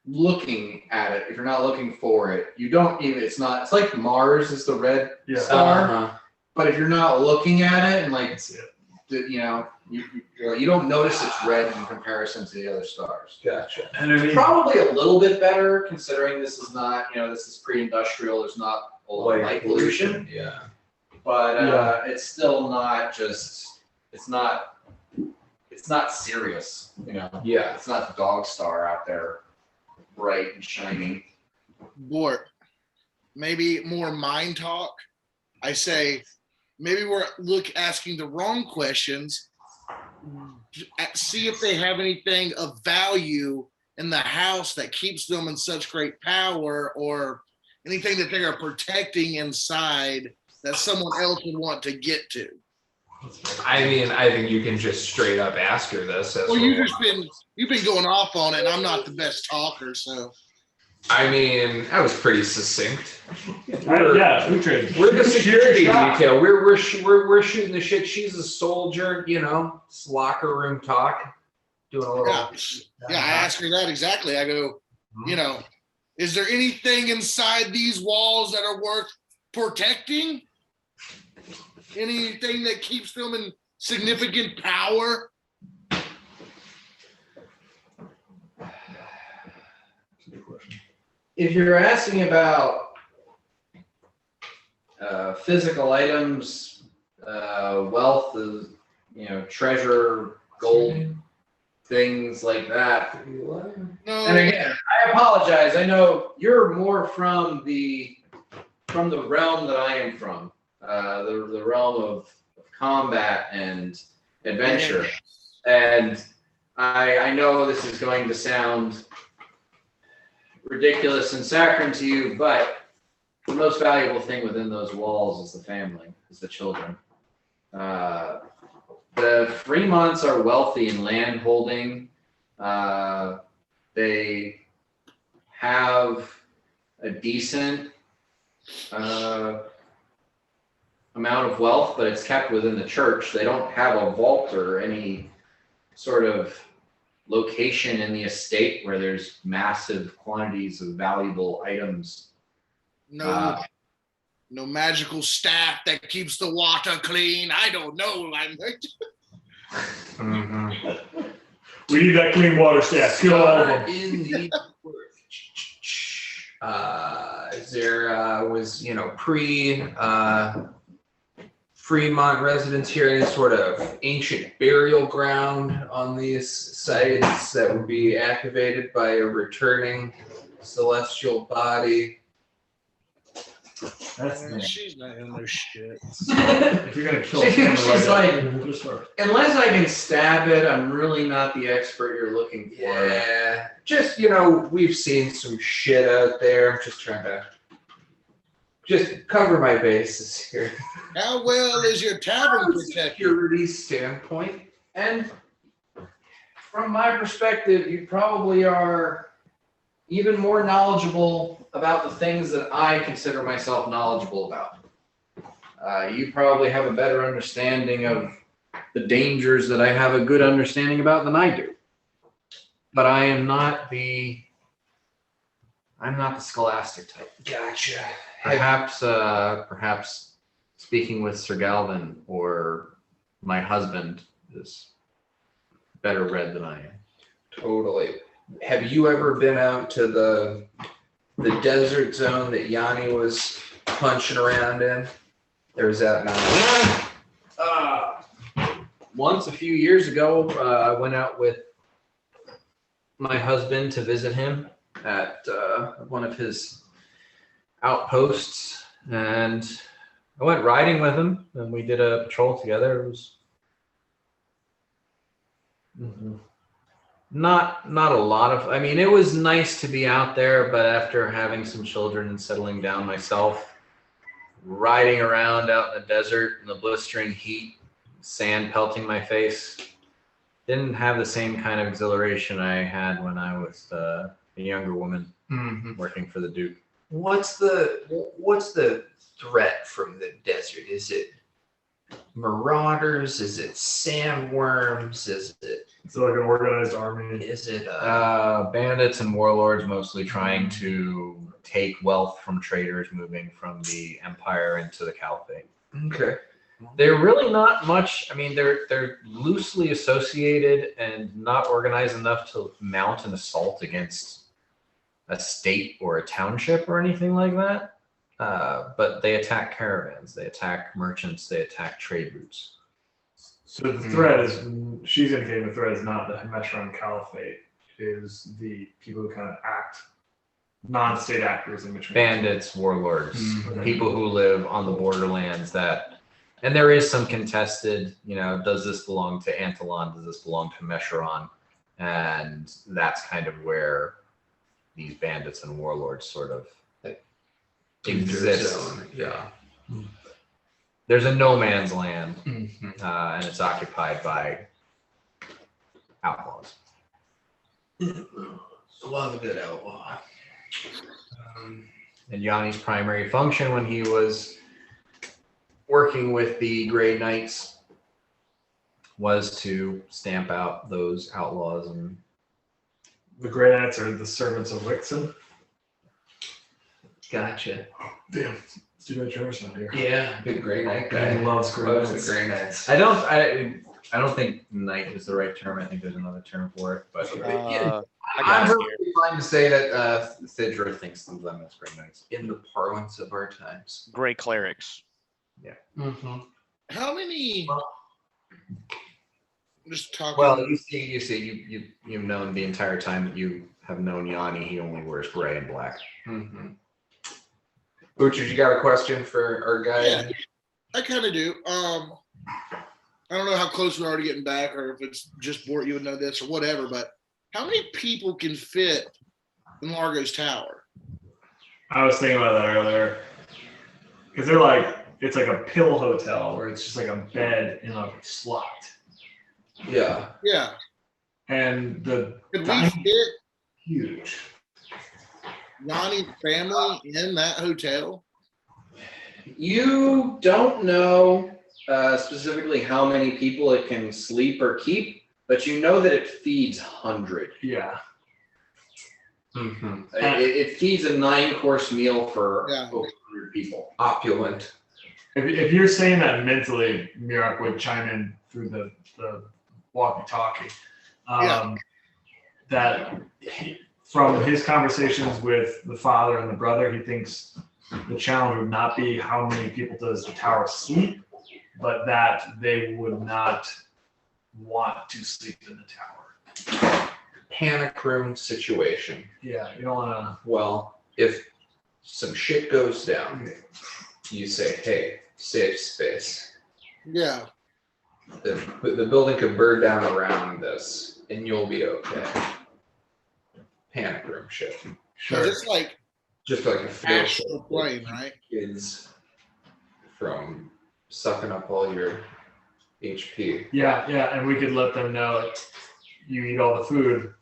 looking at it, if you're not looking for it, you don't even. It's like Mars is the red star. But if you're not looking at it and you don't notice it's red in comparison to the other stars. Gotcha. And I mean, Probably a little bit better considering this is not, this is pre-industrial. There's not a lot of light pollution. Yeah. But it's still not just. It's not serious. Yeah. It's not the dog star out there, bright and shining. Bort, maybe more mind talk. I say, maybe we're asking the wrong questions. See if they have anything of value in the house that keeps them in such great power, or anything that they are protecting inside that someone else would want to get to. I mean, I think you can just straight up ask her this. Well, you've been going off on it. I'm not the best talker, so. I mean, that was pretty succinct. yeah, we trade. We're the security detail. We're shooting the shit. She's a soldier, it's locker room talk. Doing a little. Yeah, I asked her that exactly. I go, is there anything inside these walls that are worth protecting? Anything that keeps them in significant power? If you're asking about physical items, wealth, treasure, gold, things like that. No. And again, I apologize. I know you're more from the realm that I am from, the realm of combat and adventure. And I know this is going to sound ridiculous and saccharine to you, but the most valuable thing within those walls is the family, is the children. The Fremonts are wealthy in land holding. They have a decent amount of wealth, but it's kept within the church. They don't have a vault or any sort of location in the estate where there's massive quantities of valuable items. No magical staff that keeps the water clean. I don't know. We need that clean water staff. Kill all of them. In the there was Fremont residents here any sort of ancient burial ground on these sites that would be activated by a returning celestial body? She's not in no shit. If you're gonna kill She's like, just her. unless I can stab it, I'm really not the expert you're looking for. Yeah, just we've seen some shit out there. I'm just trying to cover my bases here. How well is your tavern From a protected? security standpoint, And from my perspective, you probably are even more knowledgeable about the things that I consider myself knowledgeable about. You probably have a better understanding of the dangers that I have a good understanding about than I do. But I am not the scholastic type. gotcha. Perhaps speaking with Sir Galvin or my husband is better read than I am. Totally. Have you ever been out to the desert zone that Yanni was punching around in? There's that mountain. Once a few years ago, I went out with my husband to visit him at one of his outposts, and I went riding with him, and we did a patrol together. It was Not a lot of. I mean, it was nice to be out there, but after having some children and settling down myself, riding around out in the desert in the blistering heat, sand pelting my face, didn't have the same kind of exhilaration I had when I was a younger woman working for the Duke. What's the threat from the desert? Is it marauders? Is it sandworms? Is it like an organized army. Is it Bandits and warlords mostly trying to take wealth from traders moving from the empire into the caliphate. okay? They're really not much. I mean, they're loosely associated and not organized enough to mount an assault against a state or a township or anything like that. But they attack caravans, they attack merchants, they attack trade routes. So the threat is, she's indicating the threat is not the Hemeshran Caliphate, is the people who kind of act, non-state actors in between. Bandits, warlords, Okay. people who live on the borderlands that, and there is some contested, does this belong to Antolon? Does this belong to Meshran? And that's kind of where these bandits and warlords sort of exist. Zone, yeah. There's a no man's land, Mm-hmm. and it's occupied by outlaws. Love a good outlaw. And Yanni's primary function when he was working with the Grey Knights was to stamp out those outlaws. And The Grey Knights are the servants of Wixen. Gotcha. Damn, it's too bad Trevor's not here. Yeah, big Grey Knight He guy. loves Grey Loves Knights. the Grey Knights. I don't think knight is the right term. I think there's another term for it. But I I'm got it here. perfectly fine to say that Sidra thinks of them as Grey Knights in the parlance of our times. Gray clerics. Mm-hmm. How many? Just talking. well, you've known the entire time that you have known Yanni. He only wears gray and black. Mm-hmm. Butcher, you got a question for our guy? Yeah, I kind of do. I don't know how close we are to getting back, or if it's just Bort, you would know this, or whatever. But how many people can fit in Largo's tower? I was thinking about that earlier. Because they're like, it's like a pill hotel where it's just like a bed in a slot. Yeah. Yeah, And the could we dining fit huge. Yanni's family in that hotel? You don't know specifically how many people it can sleep or keep, but you know that it feeds 100. Yeah. Mm-hmm. It feeds a 9-course meal for Yeah. over 100 people. Opulent. If you're saying that mentally, Mirak would chime in through the walkie-talkie. Yeah. That from his conversations with the father and the brother, he thinks the challenge would not be how many people does the tower sleep, but that they would not want to sleep in the tower. Panic room situation. Yeah, you don't want Well, if some shit goes down, you say, hey, safe space. Yeah, The building could burn down around us, and you'll be okay. Panic room shit. to. so it's like Just like a field astral plane, right? kids from sucking up all your HP. Yeah, and we could let them know like, you eat all the food,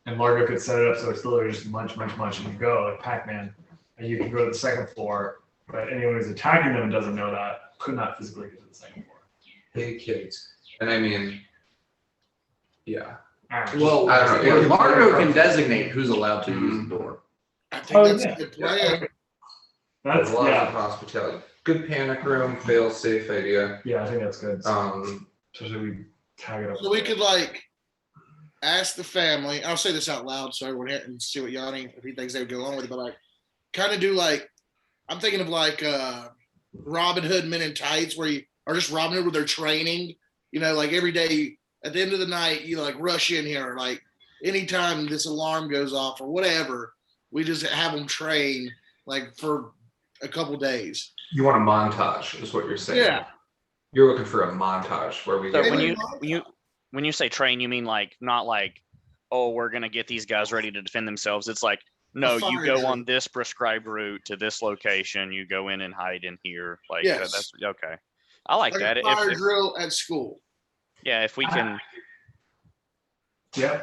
and Largo could set it up so it's literally just munch, and you go like Pac-Man, and you can go to the second floor. But anyone who's attacking them and doesn't know that could not physically get to the second floor. Hey kids. And I mean, yeah. Well, I don't know. Margo can designate who's allowed to use the door. I think Oh, that's yeah. a good plan. That's Lots of yeah, hospitality. Good panic room, fail safe idea. I think that's good. Um, Especially we tag it up. So we could like ask the family. I'll say this out loud so everyone here and see what Yanni, if he thinks they would go along with it. But like, kind of do like, I'm thinking of like Robin Hood Men in Tights, where you are just Robin Hood with their training. You know, like every day at the end of the night, you like rush in here. Like anytime this alarm goes off or whatever, we just have them train like for a couple days. you want a montage, is what you're saying. Yeah. You're looking for a montage where we So get when like, you say train, you mean like not like oh, we're gonna get these guys ready to defend themselves. It's like, no, you fire go drill. on this prescribed route to this location. You go in and hide in here. Like Yes. that's okay. I like that. a fire drill at school. If we can. Yeah.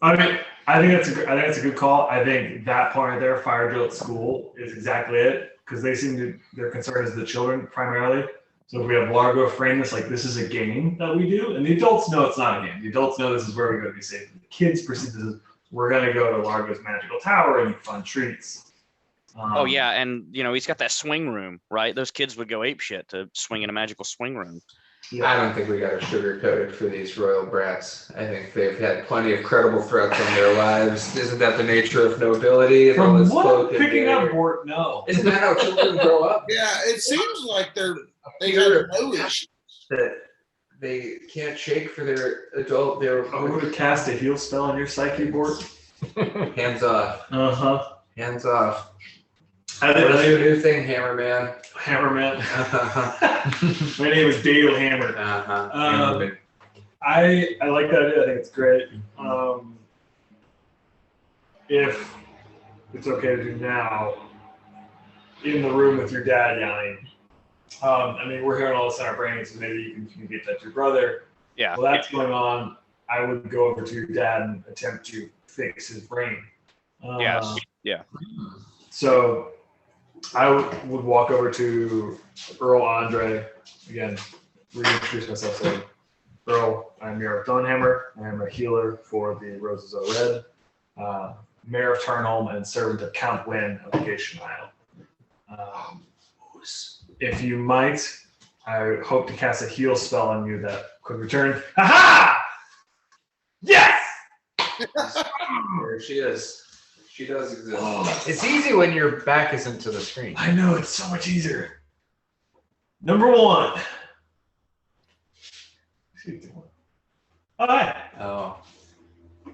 I mean, I think that's a good call. I think that part right there, fire drill at school, is exactly it, because their concern is the children primarily. So if we have Largo frame this like this is a game that we do, and the adults know it's not a game. The adults know this is where we're going to be safe. The kids perceive this as we're going to go to Largo's magical tower and eat fun treats. Oh yeah, and he's got that swing room, right? Those kids would go ape shit to swing in a magical swing room. Yeah. I don't think we got to sugarcoat it for these royal brats. I think they've had plenty of credible threats on their lives. Isn't that the nature of nobility? And all From this what cloak and picking up dagger? Bort, no. Isn't that how children grow up? Yeah, it seems like they Fear have no issue. that they can't shake for their adult. Their I would have cast a heal spell on your psyche, Bort. hands off. Uh-huh. Hands off. I What's your think new thing, Hammerman? Hammerman. uh-huh. My name is Dale Hammer. Hammerman. I like that idea. I think it's great. If it's okay to do now, in the room with your dad yelling. I mean, we're hearing all this in our brains, so maybe you can communicate that to your brother. Yeah. While that's going on, I would go over to your dad and attempt to fix his brain. Yes. Yeah. So I would walk over to Earl Andre, again, reintroduce myself. So, Earl, I'm Mayor of Dawnhammer. I am a healer for the Roses of Red, Mayor of Tarnholm, and servant of Count Wynn of the Gation Isle. If you might, I hope to cast a heal spell on you that could return. Ha-ha! Yes! There she is. She does exist. It's easy when your back isn't to the screen. I know, it's so much easier. Number one. Oh, hi. Oh.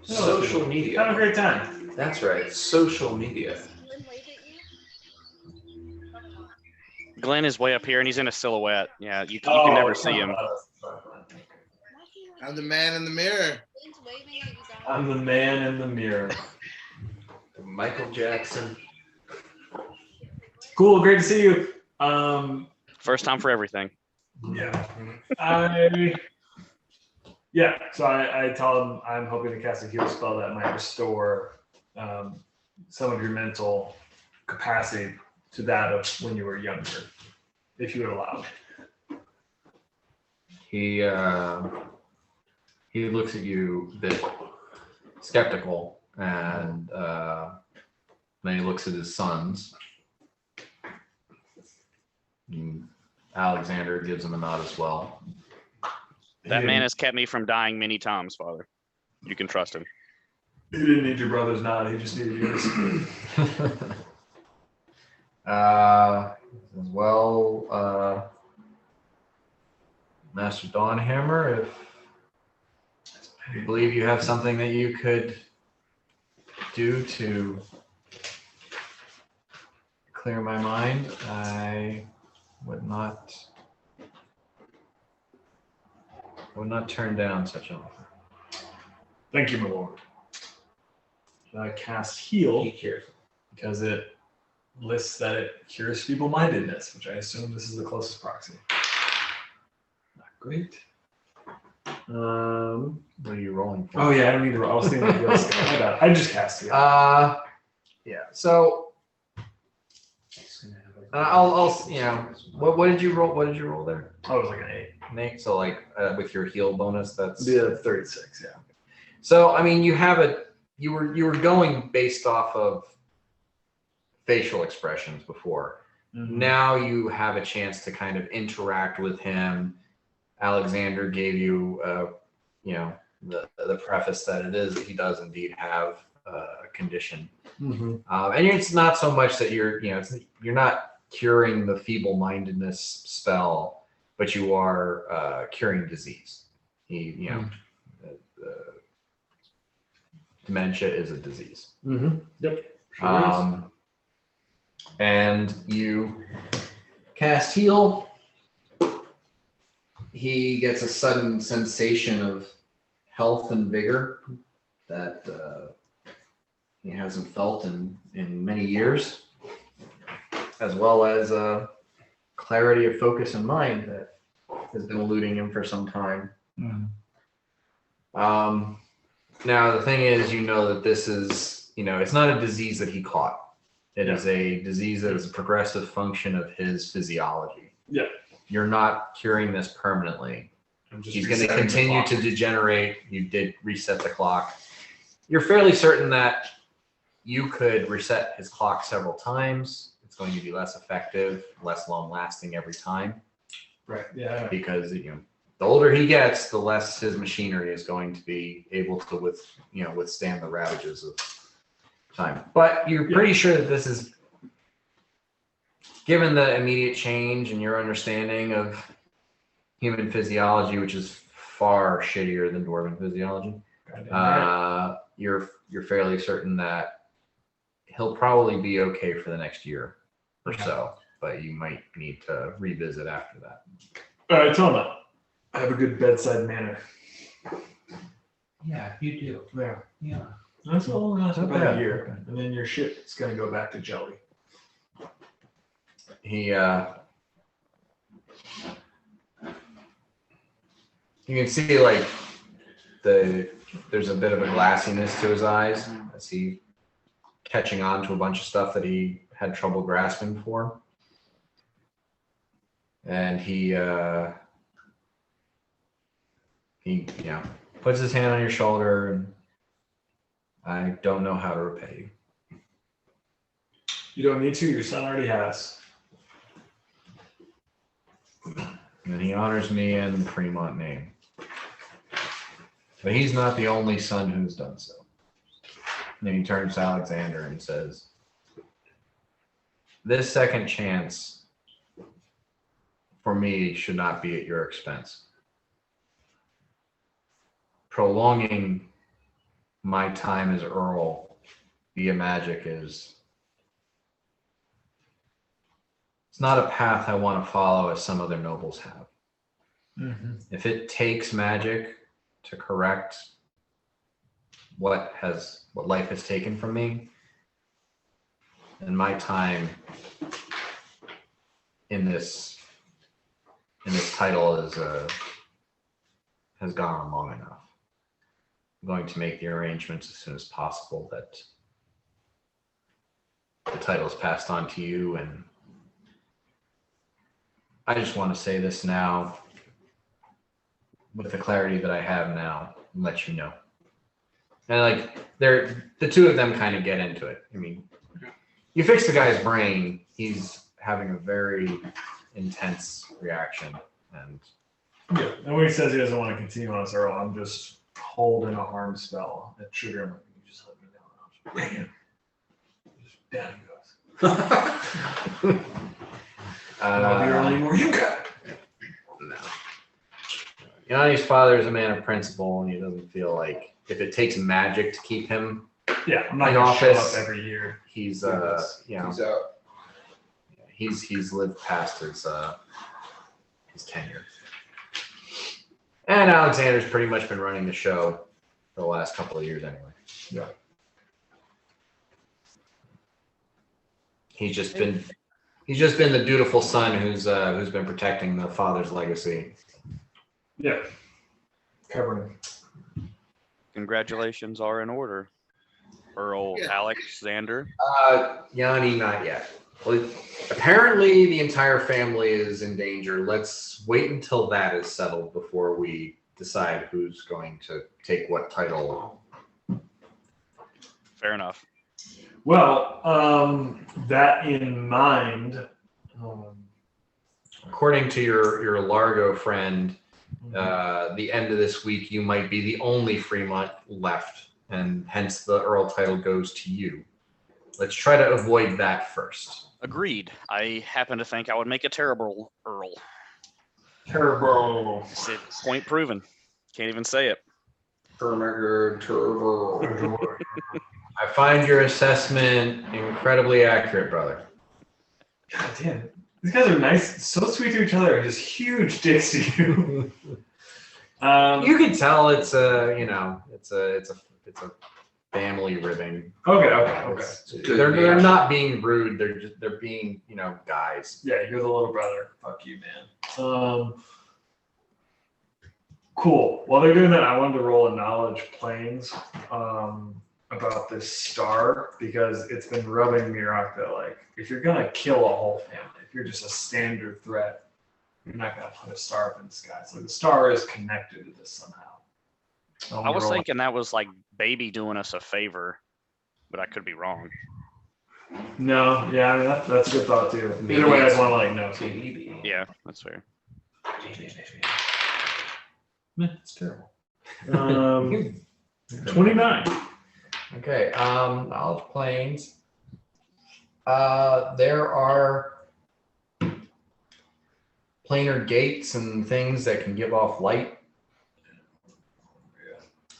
Social media. Have a great time. That's right. Social media. Glenn is way up here and he's in a silhouette. Yeah, you can never see him. I'm the man in the mirror. I'm the man in the mirror. Michael Jackson. Cool, great to see you. First time for everything. Yeah. So I tell him I'm hoping to cast a heal spell that might restore some of your mental capacity to that of when you were younger, if you would allow me. He looks at you a bit skeptical, and then he looks at his sons. And Alexander gives him a nod as well. That man has kept me from dying many times, Father. You can trust him. He didn't need your brother's nod, he just needed yours. As well, Master Dawnhammer, if you believe you have something that you could do to clear my mind, I would not turn down such an offer. Thank you, my lord. I cast heal Be careful. because it lists that it cures feeble-mindedness, which I assume this is the closest proxy. Not great. What are you rolling for? Oh yeah, I don't need to roll. I was thinking of the other stuff. My bad. I just cast heal. Yeah. So I'll what did you roll? What did you roll there, I was like an 8. Nate? So like with your heal bonus, that's Yeah, 36. Yeah. So I mean, you were going based off of facial expressions before. Now you have a chance to kind of interact with him. Alexander gave you, the preface that he does indeed have a condition, and it's not so much that you're not curing the feeble-mindedness spell, but you are curing disease. Dementia is a disease. Yep. Sure And you cast heal. He gets a sudden sensation of health and vigor that he hasn't felt in many years, as well as clarity of focus and mind that has been eluding him for some time. Now, the thing is, that this is, it's not a disease that he caught. It is a disease that is a progressive function of his physiology. Yeah. You're not curing this permanently. He's going to resetting the continue clock. to degenerate. You did reset the clock. You're fairly certain that you could reset his clock several times. It's going to be less effective, less long lasting every time. Right. Yeah. Because the older he gets, the less his machinery is going to be able to withstand the ravages of time. But you're pretty sure that this is, given the immediate change in your understanding of human physiology, which is far shittier than dwarven physiology, you're fairly certain that he'll probably be okay for the next year or so, but you might need to revisit after that. All right, tell him that. I have a good bedside manner. Yeah, you do. Yeah. Yeah. That's all last Not about bad. a year, and then your shit is gonna go back to jelly. He you can see like there's a bit of a glassiness to his eyes as he catching on to a bunch of stuff that he had trouble grasping for. And he puts his hand on your shoulder, and I don't know how to repay you. You don't need to. Your son already has. And he honors me and the Fremont name. But he's not the only son who's done so. And then he turns to Alexander and says, this second chance for me should not be at your expense. Prolonging my time as Earl via magic it's not a path I want to follow as some other nobles have. Mm-hmm. If it takes magic to correct what life has taken from me, and my time in this title has gone on long enough. I'm going to make the arrangements as soon as possible that the title is passed on to you, and I just want to say this now with the clarity that I have now and let you know. And the two of them kind of get into it. I mean, you fix the guy's brain, he's having a very intense reaction. And Yeah. And when he says he doesn't want to continue on as Earl, I'm just holding a harm spell at Sugar. I'm like, you just let me down. Just down he goes. I'll be Earl anymore. You got it. No. Yanni's father is a man of principle, and he doesn't feel like if it takes magic to keep him Yeah, I'm not in gonna show office, up every year. he's He's out. he's lived past his tenure. And Alexander's pretty much been running the show for the last couple of years anyway. Yeah. He's just been the dutiful son who's been protecting the father's legacy. Yeah. Covering. Congratulations are in order, Earl Yeah. Alexander. Yanni, not yet. Well, apparently the entire family is in danger. Let's wait until that is settled before we decide who's going to take what title. Fair enough. Well, that in mind, According to your Largo friend, the end of this week you might be the only Fremont left, and hence the Earl title goes to you. Let's try to avoid that first. Agreed. I happen to think I would make a terrible Earl. Turbo. Point proven. Can't even say it. Turbo. I find your assessment incredibly accurate, brother. God damn. These guys are nice, so sweet to each other, and just huge dicks to you. You can tell it's a a family ribbing. Okay. They're not being rude. They're being guys. Yeah, you're the little brother. Fuck you, man. Cool. While they're doing that, I wanted to roll a knowledge planes about this star because it's been rubbing me wrong that like if you're gonna kill a whole family, if you're just a standard threat, you're not gonna put a star up in the sky. So the star is connected to this somehow. I was thinking that was like baby doing us a favor, but I could be wrong. No, yeah, I mean that's a good thought too. Either way, I just want to like know. Yeah, that's fair. It's terrible. 29. Okay, knowledge planes. There are planar gates and things that can give off light.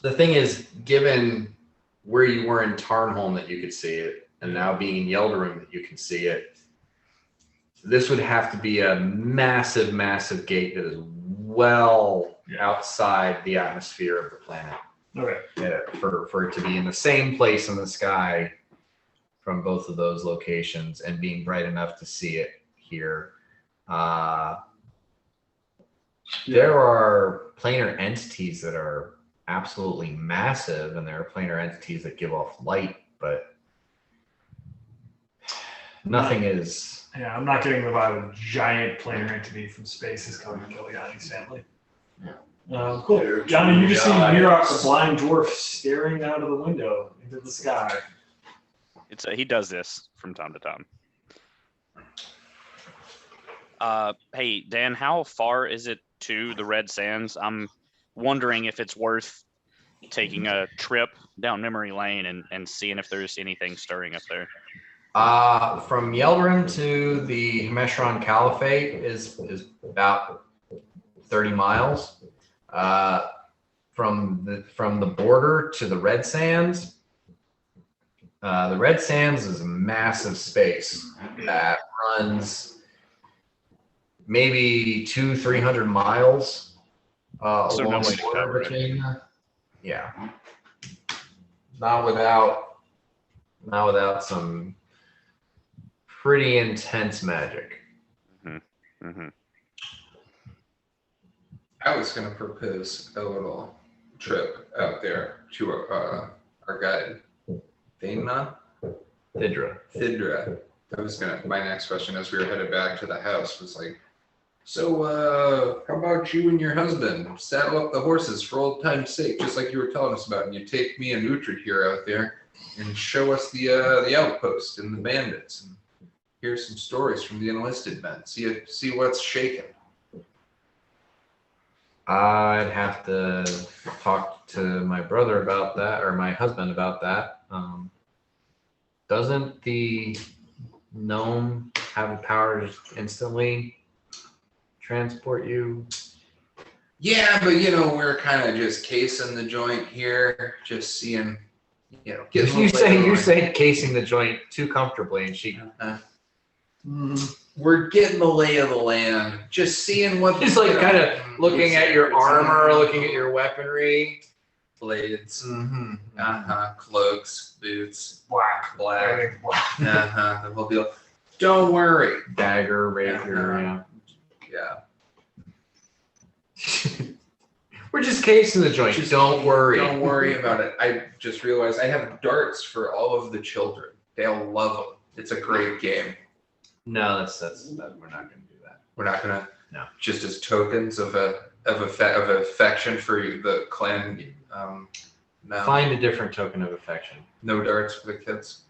The thing is, given where you were in Tarnholm that you could see it, and now being in Yeldarum that you can see it, this would have to be a massive, massive gate that is well outside the atmosphere of the planet. Okay. For it to be in the same place in the sky from both of those locations and being bright enough to see it here. There are planar entities that are absolutely massive, and there are planar entities that give off light, but nothing is. Yeah, I'm not getting the vibe of a giant planar entity from space is coming to kill Yanni's family. Yeah. Cool. Johnny, you just see Mirok, the blind dwarf, staring out of the window into the sky. He does this from time to time. Hey, Dan, how far is it to the Red Sands? I'm wondering if it's worth taking a trip down memory lane and seeing if there's anything stirring up there. From Yeldarum to the Hemeshron Caliphate is about 30 miles. From the border to the Red Sands, the Red Sands is a massive space that runs maybe 200-300 miles So no along way the to border cover it. between. Yeah, not without some pretty intense magic. Mm-hmm. I was going to propose a little trip out there to our guide, Thena? Thidra. My next question as we were headed back to the house was like, so how about you and your husband saddle up the horses for old time's sake, just like you were telling us about, and you take me and Uhtred here out there and show us the outpost and the bandits and hear some stories from the enlisted men. See what's shaking. I'd have to talk to my brother about that, or my husband about that. Doesn't the gnome have the power to instantly transport you? Yeah, but we're kind of just casing the joint here, just seeing, You say casing the joint too comfortably, and she we're getting the lay of the land, just seeing what. she's like kind of looking at your armor, looking at your weaponry. blades, Mm-hmm. cloaks, boots, Black. black, Everything's black. the whole deal. Don't worry. Dagger, rapier, Yeah. We're just casing the joint. Don't worry. Don't worry about it. I just realized I have darts for all of the children. They'll love them. It's a great game. No, that's we're not going to do that. We're not gonna. No. Just as tokens of affection for the clan. No. Find a different token of affection. No darts for the kids.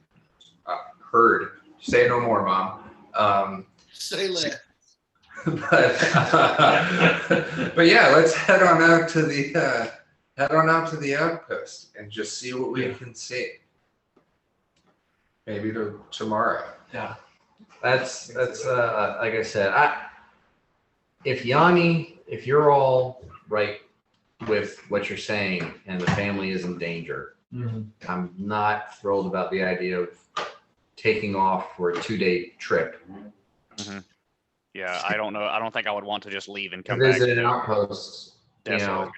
Heard. Say no more, Mom. Say less. But yeah, let's head on out to the outpost and just see what we can see. Maybe tomorrow. Yeah. That's like I said. If you're all right with what you're saying and the family is in danger, I'm not thrilled about the idea of taking off for a 2-day trip. Mm-hmm. Yeah, I don't know. I don't think I would want to just leave and come back. Visit an outpost. Definitely.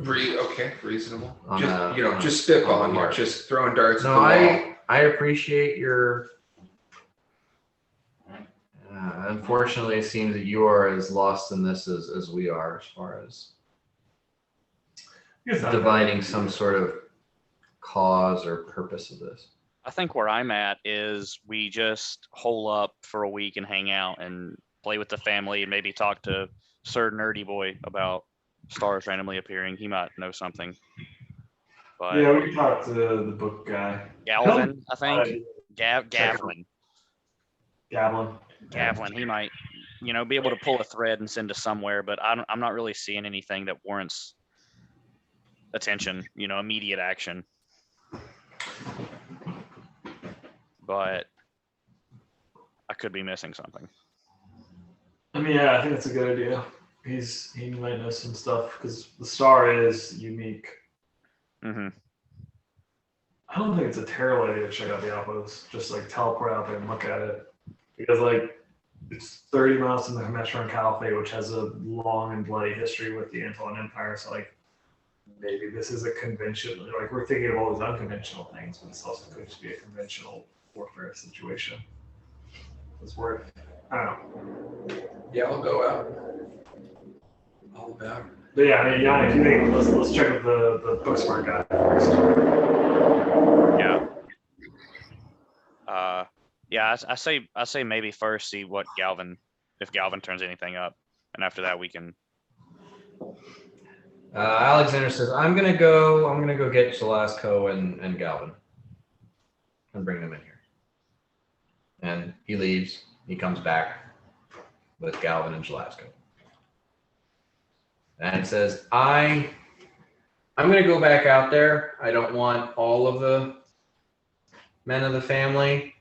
Okay, reasonable. On Just a- you know, on a- just on spitballing a here, mark. just throwing darts No, at the wall. I appreciate your. Unfortunately, it seems that you are as lost in this as we are, as far as It's not dividing bad. some sort of cause or purpose of this. I think where I'm at is we just hole up for a week and hang out and play with the family and maybe talk to Sir Nerdy Boy about stars randomly appearing. He might know something. But Yeah, we can talk to the book guy. Galvin, I think. Check Gavlin. Gavlin. Gavlin, he might, be able to pull a thread and send us somewhere, but I'm not really seeing anything that warrants attention, immediate action. But I could be missing something. I mean, yeah, I think that's a good idea. He might know some stuff because the star is unique. Mm-hmm. I don't think it's a terrible idea to check out the outpost. Just like teleport out there and look at it, because like it's 30 miles from the Metron Caliphate, which has a long and bloody history with the Antlian Empire. So like maybe this is a conventional. Like we're thinking of all these unconventional things, but this also could just be a conventional warfare situation. It's worth. I don't know. Yeah, I'll go out. All about it. But yeah, I mean, Yanni, if you think let's check with the Booksmart guy first. Yeah. Yeah, I say maybe first see what if Galvin turns anything up, and after that we can. Alexander says, "I'm gonna go get Velasco and Galvin, and bring them in here." And he leaves. He comes back with Galvin and Velasco, and says, "I'm gonna go back out there. I don't want all of the men of the family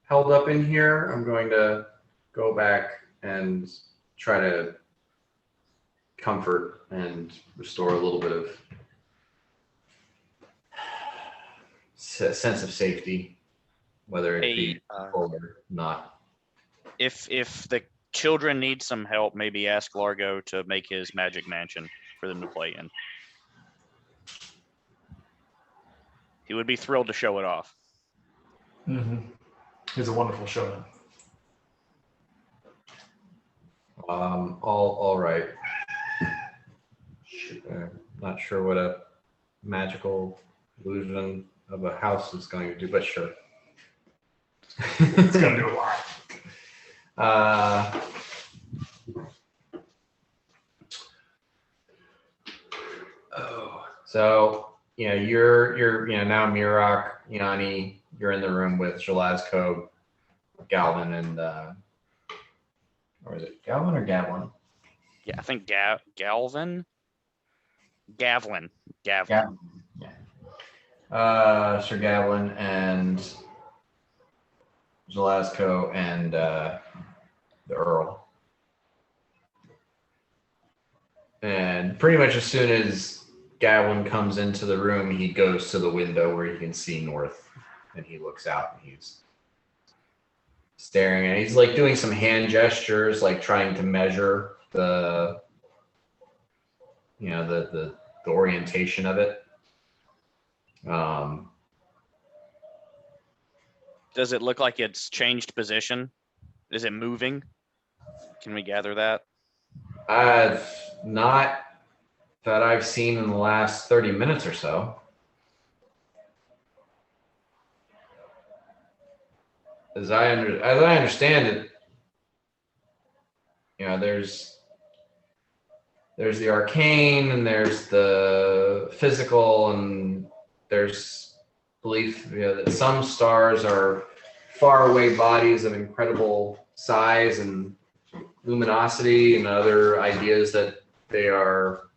held up in here. I'm going to go back and try to comfort and restore a little bit of sense of safety, whether it be cold or not." If the children need some help, maybe ask Largo to make his magic mansion for them to play in. He would be thrilled to show it off. Mm-hmm. He's a wonderful showman. All right. Not sure what a magical illusion of a house is going to do, but sure. It's gonna do a lot. So you're now Mirok, Yanni, you're in the room with Shalazko, Galvin, and or is it Galvin or Gavlin? Yeah, I think Gavlin. Sir Gavlin and Shalazko and the Earl. And pretty much as soon as Gavlin comes into the room, he goes to the window where he can see north, and he looks out and he's staring, and he's like doing some hand gestures, like trying to measure the orientation of it. Does it look like it's changed position? Is it moving? Can we gather that? Not that I've seen in the last 30 minutes or so. As I understand it, there's the arcane and there's the physical, and there's belief that some stars are faraway bodies of incredible size and luminosity, and other ideas that they are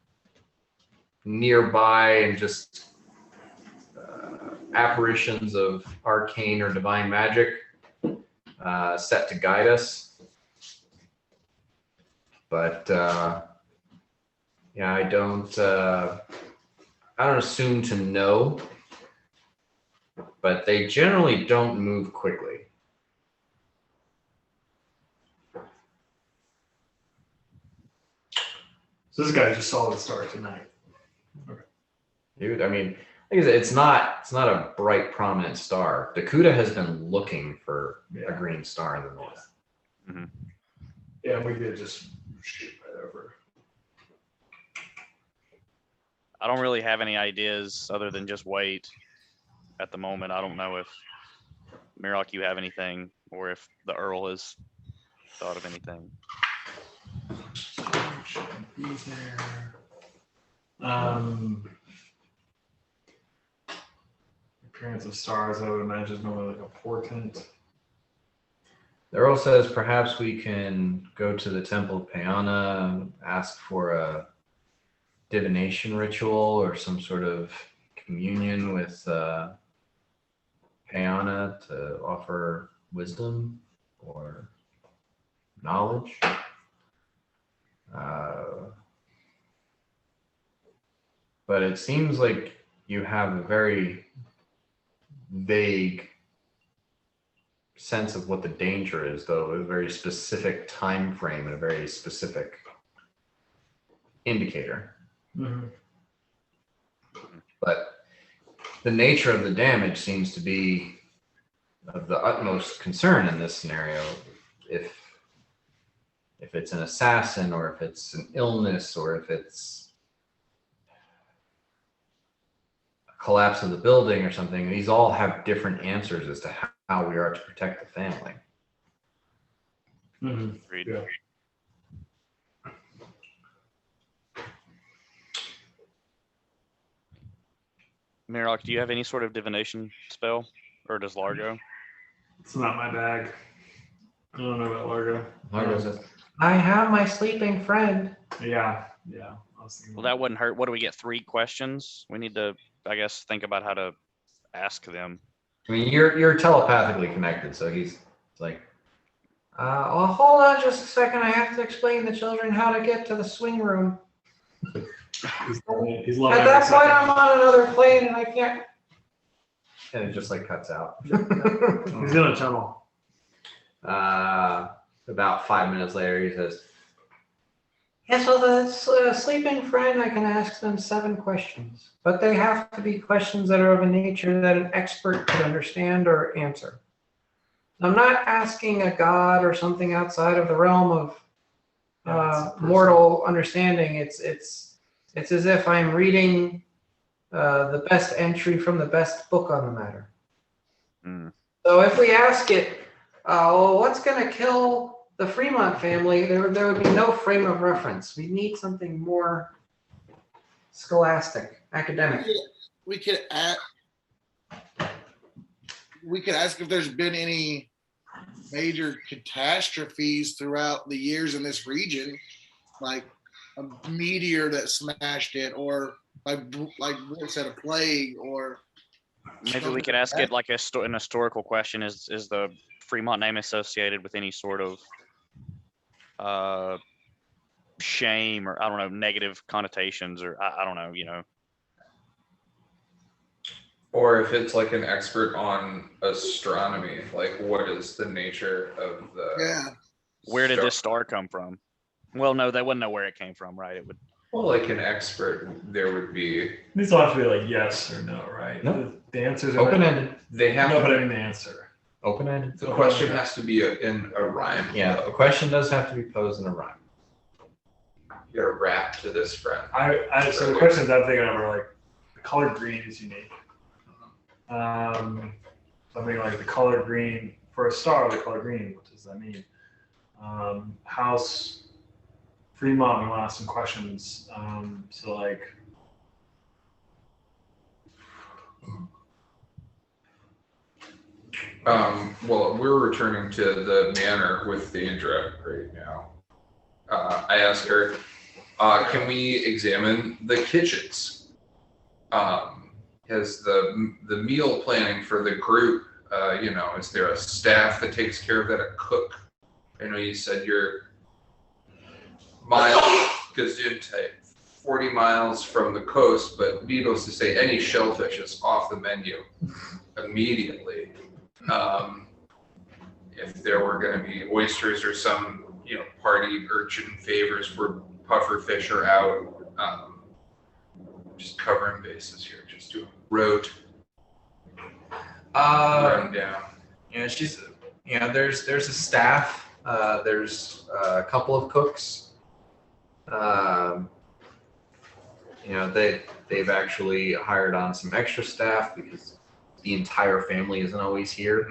nearby and just apparitions of arcane or divine magic set to guide us. But I don't assume to know, but they generally don't move quickly. So this guy just saw the star tonight. Dude, I mean, like I said, it's not a bright, prominent star. Dakuta has been looking for a green star in the north. Mm-hmm. Yeah, we could just shoot right over. I don't really have any ideas other than just wait. At the moment, I don't know if Mirok, you have anything, or if the Earl has thought of anything. Appearance of stars, I would imagine, is normally like a portent. The Earl says perhaps we can go to the Temple of Peana, ask for a divination ritual or some sort of communion with Peana to offer wisdom or knowledge. But it seems like you have a very vague sense of what the danger is, though, a very specific time frame and a very specific indicator. Mm-hmm. But the nature of the damage seems to be of the utmost concern in this scenario. If it's an assassin, or if it's an illness, or if it's a collapse of the building or something, these all have different answers as to how we are to protect the family. Mm-hmm. Agreed. Yeah. Mirok, do you have any sort of divination spell, or does Largo? It's not my bag. I don't know about Largo. Largo says, I have my sleeping friend. Yeah. I was thinking Well, that wouldn't hurt. What do we get? 3 questions? We need to, I guess, think about how to ask them. I mean, you're telepathically connected, so he's like, well, hold on just a second. I have to explain the children how to get to the swing room. he's loving At that every point, second. I'm on another plane and I can't. And it just like cuts out. He's in a tunnel. About 5 minutes later, he says, yes, well, the sleeping friend, I can ask them 7 questions, but they have to be questions that are of a nature that an expert could understand or answer. I'm not asking a god or something outside of the realm of mortal understanding. It's as if I'm reading the best entry from the best book on the matter. Mm. So if we ask it, well, what's going to kill the Fremont family, there would be no frame of reference. We need something more scholastic, academic. We could ask if there's been any major catastrophes throughout the years in this region, like a meteor that smashed it, or like what said, a plague, or Maybe we could ask it like an historical question. Is the Fremont name associated with any sort of shame, or I don't know, negative connotations, or I don't know, Or if it's like an expert on astronomy, like what is the nature of the where did this star come from? Well, no, they wouldn't know where it came from, right? It would. Well, like an expert, there would be. These all have to be like yes or no, right? No. The answers are Open-ended. They have No, to. but I mean the answer. Open-ended. The question has to be in a rhyme. Yeah, a question does have to be posed in a rhyme. You gotta rap to this friend. So the questions I'm thinking of are like the color green is unique. Something like the color green for a star. The color green. What does that mean? House Fremont. We want to ask some questions. So like. Well, we're returning to the manor with Deandra right now. I asked her, can we examine the kitchens? Has the meal planning for the group, is there a staff that takes care of that, a cook? I know you said you're Gesundheit, 40 miles from the coast, but needless to say, any shellfish is off the menu immediately. If there were going to be oysters or some, party urchin favors, we're pufferfish are out. Just covering bases here. Just doing rote rundown. She's. There's a staff. There's a couple of cooks. They've actually hired on some extra staff because the entire family isn't always here.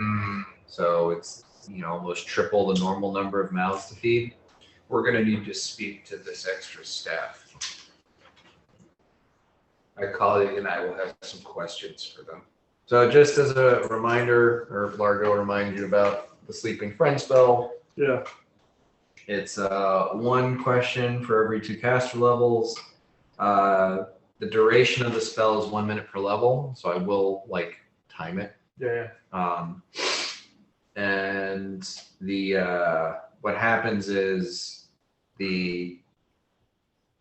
So it's almost triple the normal number of mouths to feed. We're going to need to speak to this extra staff. My colleague and I will have some questions for them. So just as a reminder, or Largo remind you about the sleeping friend spell. Yeah. It's 1 question for every 2 caster levels. The duration of the spell is 1 minute per level, so I will time it. Yeah. And the what happens is the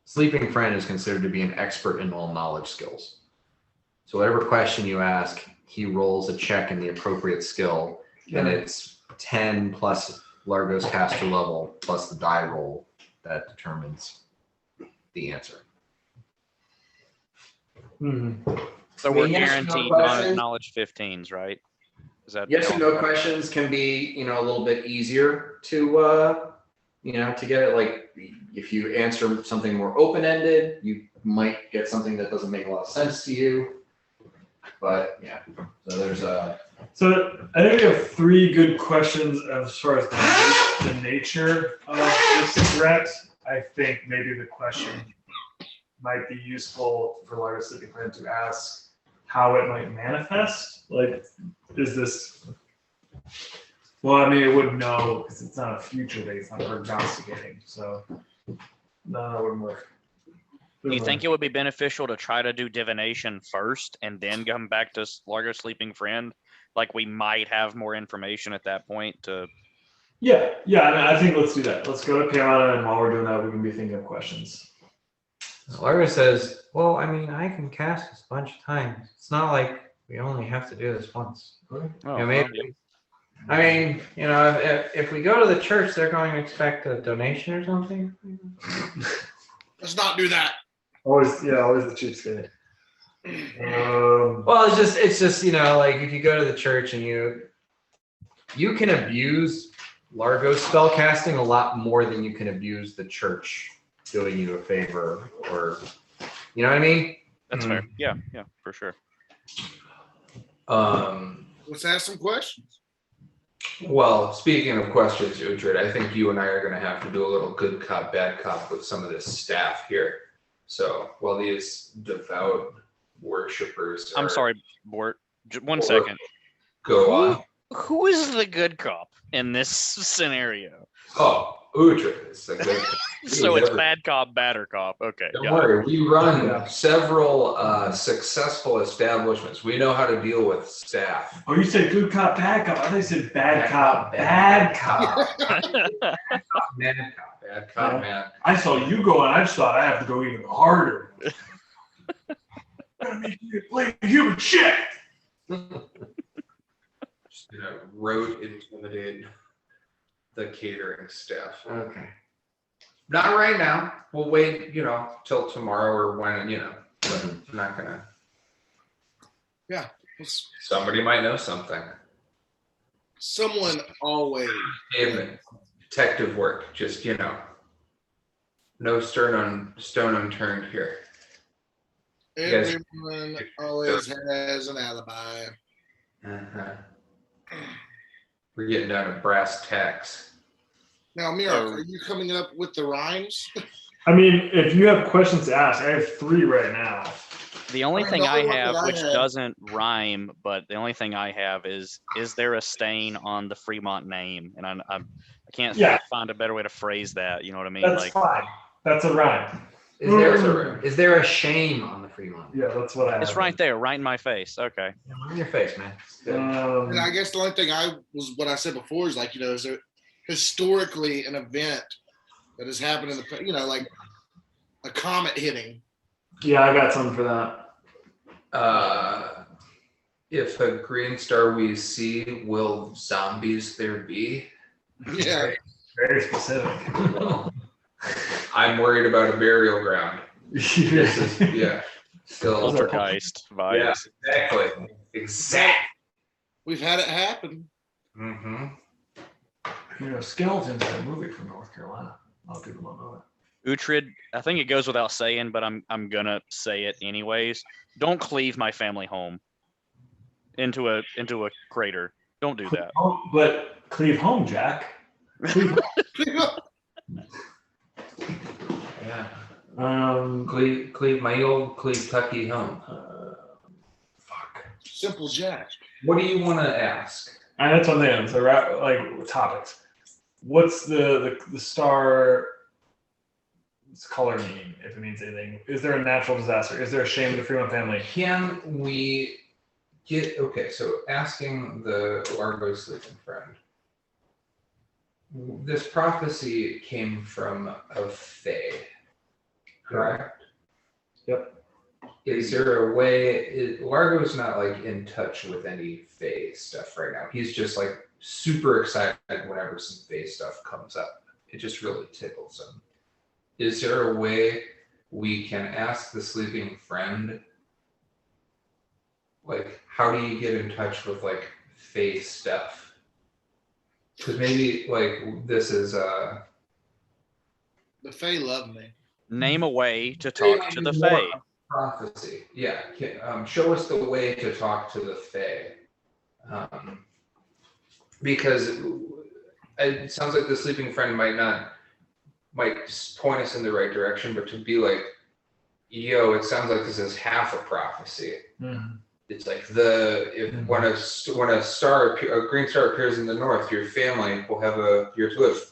sleeping friend is considered to be an expert in all knowledge skills. So whatever question you ask, he rolls a check in the appropriate skill, and it's 10 plus Largo's caster level plus the die roll that determines the answer. So we're Yes, no guaranteed questions? knowledge 15s, right? Is that Yes or no questions can be, a little bit easier to, to get it. Like if you answer something more open-ended, you might get something that doesn't make a lot of sense to you. But yeah, so there's a. So I think we have 3 good questions as far as the nature of this threat. I think maybe the question might be useful for Largo Sleeping Friend to ask how it might manifest. Like, is this? Well, I mean, it wouldn't know because it's not a future base, it's not prognosticating. So no, that wouldn't work. Do you think it would be beneficial to try to do divination first and then come back to Largo Sleeping Friend? Like we might have more information at that point to. Yeah. I think let's do that. Let's go to Piana, and while we're doing that, we can be thinking of questions. Largo says, well, I mean, I can cast this a bunch of times. It's not like we only have to do this once. Oh, Maybe. I mean, if we go to the church, they're going to expect a donation or something. Let's not do that. Always the cheapskate. Well, it's just if you go to the church and you can abuse Largo spell casting a lot more than you can abuse the church doing you a favor, or you know what I mean? That's fair. Yeah, for sure. Let's ask some questions. Well, speaking of questions, Uhtred, I think you and I are going to have to do a little good cop, bad cop with some of this staff here. So while these devout worshippers I'm sorry, Bort. 1 second. Go on. Who is the good cop in this scenario? Oh, Uhtred is the good cop. So it's bad cop, badder cop. Okay. Don't worry, we run several successful establishments. We know how to deal with staff. Oh, you said good cop, bad cop. I thought you said bad cop, bad cop. Bad cop, man. I saw you go, and I just thought I have to go even harder. Gotta make you play human shit. Just rote intimidate the catering staff. Okay. Not right now. We'll wait, till tomorrow or when, but I'm not gonna. Yeah. Somebody might know something. Someone always. Hey, detective work, just, no stone unturned here. Yes. Everyone always has an alibi. We're getting down to brass tacks. Now, Mira, are you coming up with the rhymes? I mean, if you have questions to ask, I have 3 right now. The only thing I have, which have. doesn't rhyme, but the only thing I have is there a stain on the Fremont name? And I can't find a better way to phrase that. You know what I mean? That's fine. That's a rhyme. Is there a shame on the Fremont? Yeah, that's what I have. It's right there, right in my face. Okay. On your face, man. And I guess the only thing what I said before is is there historically an event that has happened in the, like a comet hitting. Yeah, I got something for that. If a green star we see, will zombies there be? Yeah. Very specific. I'm worried about a burial ground. This is, yeah. Still. Poltergeist vibes. Yeah, exactly. Exactly. We've had it happen. Mm-hmm. Skeletons in a movie from North Carolina. A lot of people don't know that. Uhtred, I think it goes without saying, but I'm gonna say it anyways. Don't cleave my family home into a crater. Don't do that. But cleave home, Jack. Cleave Yeah. home. Cleve, my old Cleve-tucky home. Fuck. Simple Jack. What do you want to ask? And that's one thing. So, like topics. What's the star? What's color mean? If it means anything. Is there a natural disaster? Is there a shame to the Freeman family? Can we get so asking the Largo sleeping friend. This prophecy came from a fae, correct? Yep. Is there a way? Largo's not like in touch with any fae stuff right now. He's just like super excited whenever some fae stuff comes up. It just really tickles him. Is there a way we can ask the sleeping friend, like, how do you get in touch with like fae stuff? Because maybe like this is The Fae love me. Name a way to talk to the Fae. prophecy. Yeah, show us the way to talk to the Fae. Because it sounds like the sleeping friend might point us in the right direction, but to be like, yo, it sounds like this is half a prophecy. Mm-hmm. It's like when a green star appears in the north, your family will have years to live ...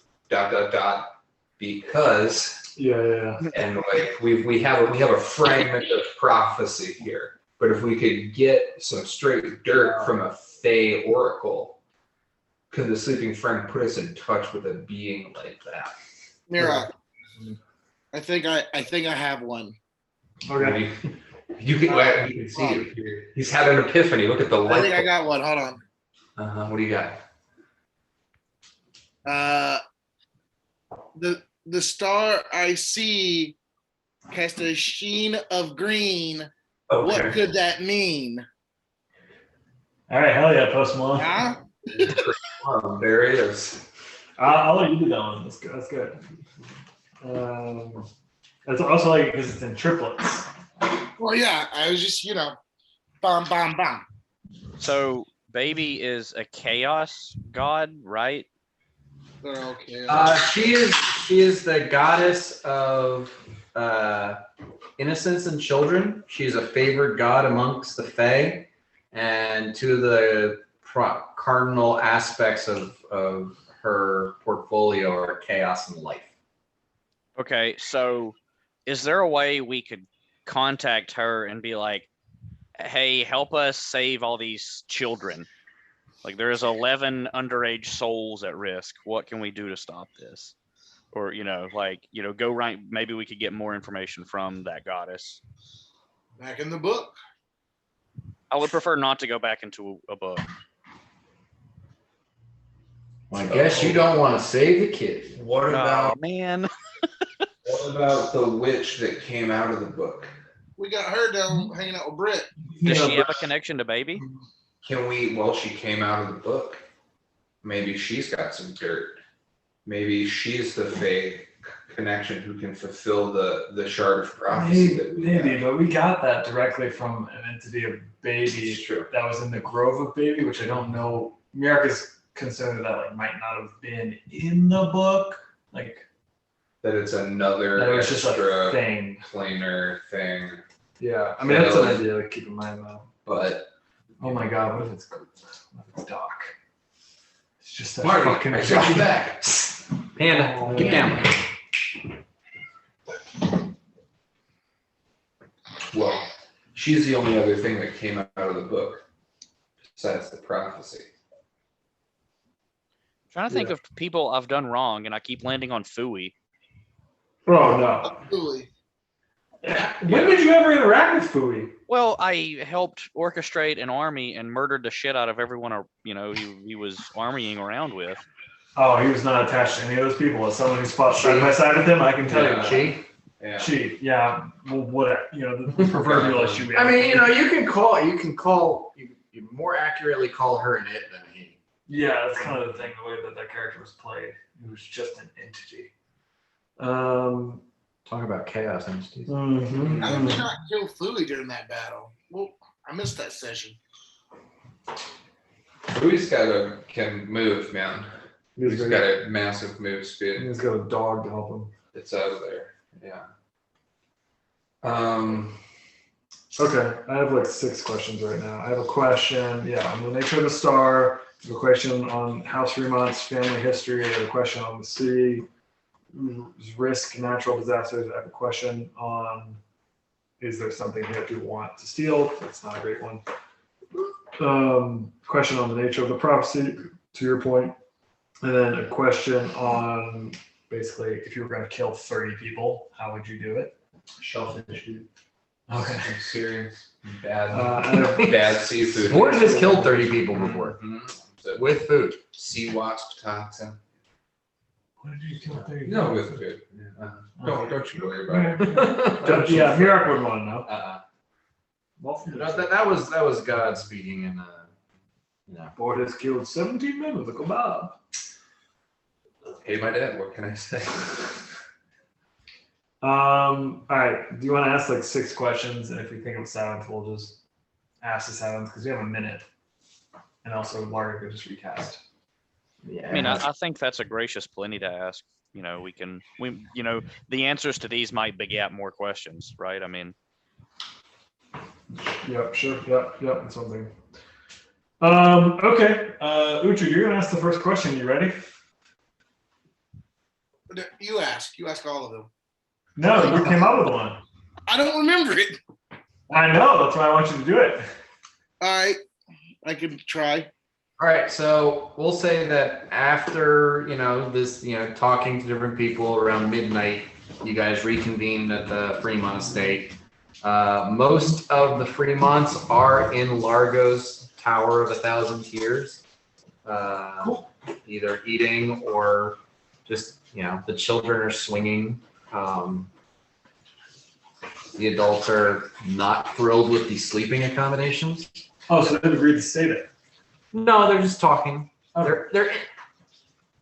because and like we have a fragment of prophecy here. But if we could get some straight dirt from a Fae oracle, could the sleeping friend put us in touch with a being like that? Mira, I think I have one. Okay. You can see it. He's had an epiphany. Look at the light. I think I got one. Hold on. What do you got? The star I see cast a sheen of green. Okay. What could that mean? All right, hell yeah, Post Malone. Huh? There it is. I'll let you do that one. That's good. That's good. That's also like because it's in triplets. Well, yeah, I was just, bam, bam, bam. So baby is a chaos god, right? Okay. She is the goddess of innocence and children. She's a favored god amongst the Fae, and two of the cardinal aspects of her portfolio are chaos and life. Okay, so is there a way we could contact her and be like, hey, help us save all these children? Like there's 11 underage souls at risk. What can we do to stop this? Or, go right. Maybe we could get more information from that goddess. Back in the book. I would prefer not to go back into a book. Well, I guess you don't want to save the kids. What about man? What about the witch that came out of the book? We got her down hanging out with Britt. Does she have a connection to baby? Can we? Well, she came out of the book. Maybe she's got some dirt. Maybe she's the Fae connection who can fulfill the shard of prophecy. Maybe, but we got that directly from an entity of baby that was in the Grove of Baby, which I don't know. America's concerned that might not have been in the book, that it's another that it was just a thing, planar thing. Yeah, I mean that's an idea to keep in mind though. But oh my God, what if it's Doc? It's just that Marty, fucking. I took you back. Panda, get down. Well, she's the only other thing that came out of the book besides the prophecy. I'm trying to think of people I've done wrong, and I keep landing on Fooey. Oh no! Absolutely. When did you ever interact with Fooey? Well, I helped orchestrate an army and murdered the shit out of everyone, he was armying around with. Oh, he was not attached to any of those people. As someone who's fought side by side with them, I can tell you that. She? Yeah. She, yeah. Well, what, the proverbial issue. I mean, you can call, you more accurately call her an it than he. Yeah, that's kind of the thing, the way that character was played. It was just an entity. Talk about chaos entities. Mhm. How did we not kill Fooey during that battle? Well, I missed that session. Louis can move, man. He's got a massive move speed. He's got a dog to help him. It's out of there. Yeah. Okay, I have like 6 questions right now. I have a question, on the nature of the star. I have a question on House Fremont's family history. I have a question on the city risk, natural disasters. I have a question on: is there something that you want to steal? That's not a great one. Question on the nature of the prophecy, to your point, and then a question on basically if you were going to kill 30 people, how would you do it? Shellfish, dude. Okay. Some serious bad, and bad seafood. Ford has killed 30 people before Mhm. with food. Sea wasp toxin. what did you kill 30 No, people? with food. Yeah. Don't you worry about it. Yeah, Mirak would want to know. That was God speaking in Ford has killed 17 men with a kebab. Hey, my dad. What can I say? All right. Do you want to ask like 6 questions? And if we think of 7th, we'll just ask the 7th because we have a minute. And also, Larga could just recast. Yeah. I mean, I think that's a gracious plenty to ask. The answers to these might beget more questions, right? I mean, Yep, sure. Yep, that's something. Okay. Uchu, you're going to ask the first question. You ready? You ask all of them. No, you came up with one. I don't remember it. I know. That's why I want you to do it. All right, I can try. All right, so we'll say that after this, talking to different people around midnight, you guys reconvened at the Fremont estate. Most of the Fremonts are in Largo's Tower of 1,000 Tears, Cool. either eating or just the children are swinging. The adults are not thrilled with the sleeping accommodations. Oh, so they've agreed to stay there. No, they're just talking. Okay. They're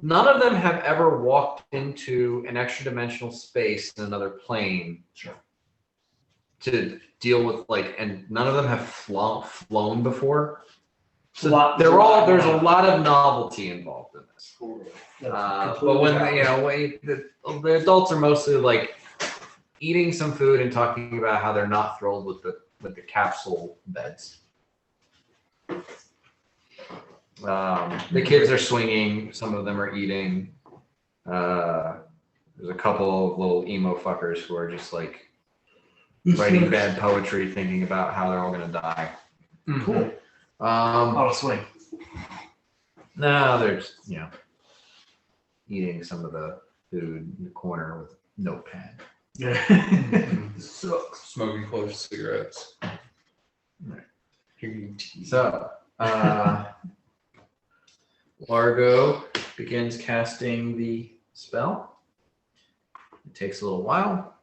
none of them have ever walked into an extra dimensional space in another plane. Sure. To deal with and none of them have flown before. So There's there's a lot of novelty involved in this. But when the adults are mostly eating some food and talking about how they're not thrilled with the capsule beds. The kids are swinging. Some of them are eating. There's a couple of little emo fuckers who are just writing bad poetry, thinking about how they're all gonna die. Cool. Swing. No, they're just eating some of the food in the corner with notepad. Yeah. Sucks. Smoking close cigarettes. Right. Drinking tea. So, Largo begins casting the spell. It takes a little while.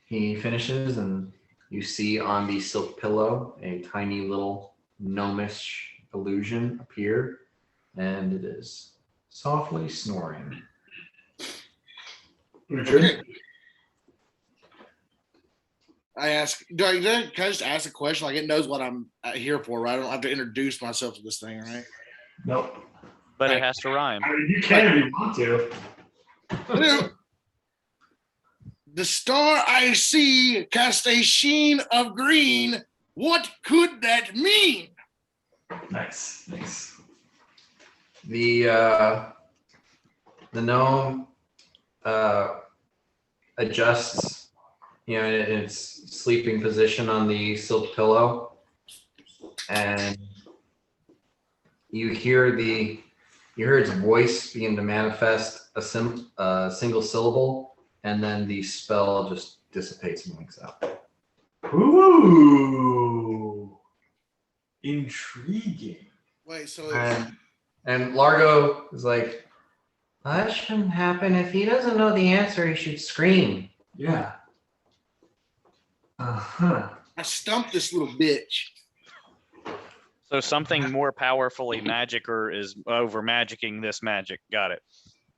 He finishes, and you see on the silk pillow a tiny little gnomish illusion appear, and it is softly snoring. Okay. I ask, can I just ask a question? It knows what I'm here for, right? I don't have to introduce myself to this thing, right? Nope. but it has to rhyme. I mean, you can if you want to. The star I see cast a sheen of green. What could that mean? Nice. The gnome adjusts, in its sleeping position on the silk pillow, and you hear its voice begin to manifest a single syllable, and then the spell just dissipates and winks out. Ooh, intriguing. Wait, so And And Largo is like, that shouldn't happen. If he doesn't know the answer, he should scream. Yeah. Uh-huh. I stumped this little bitch. So something more powerfully magic or is over magicking this magic. Got it.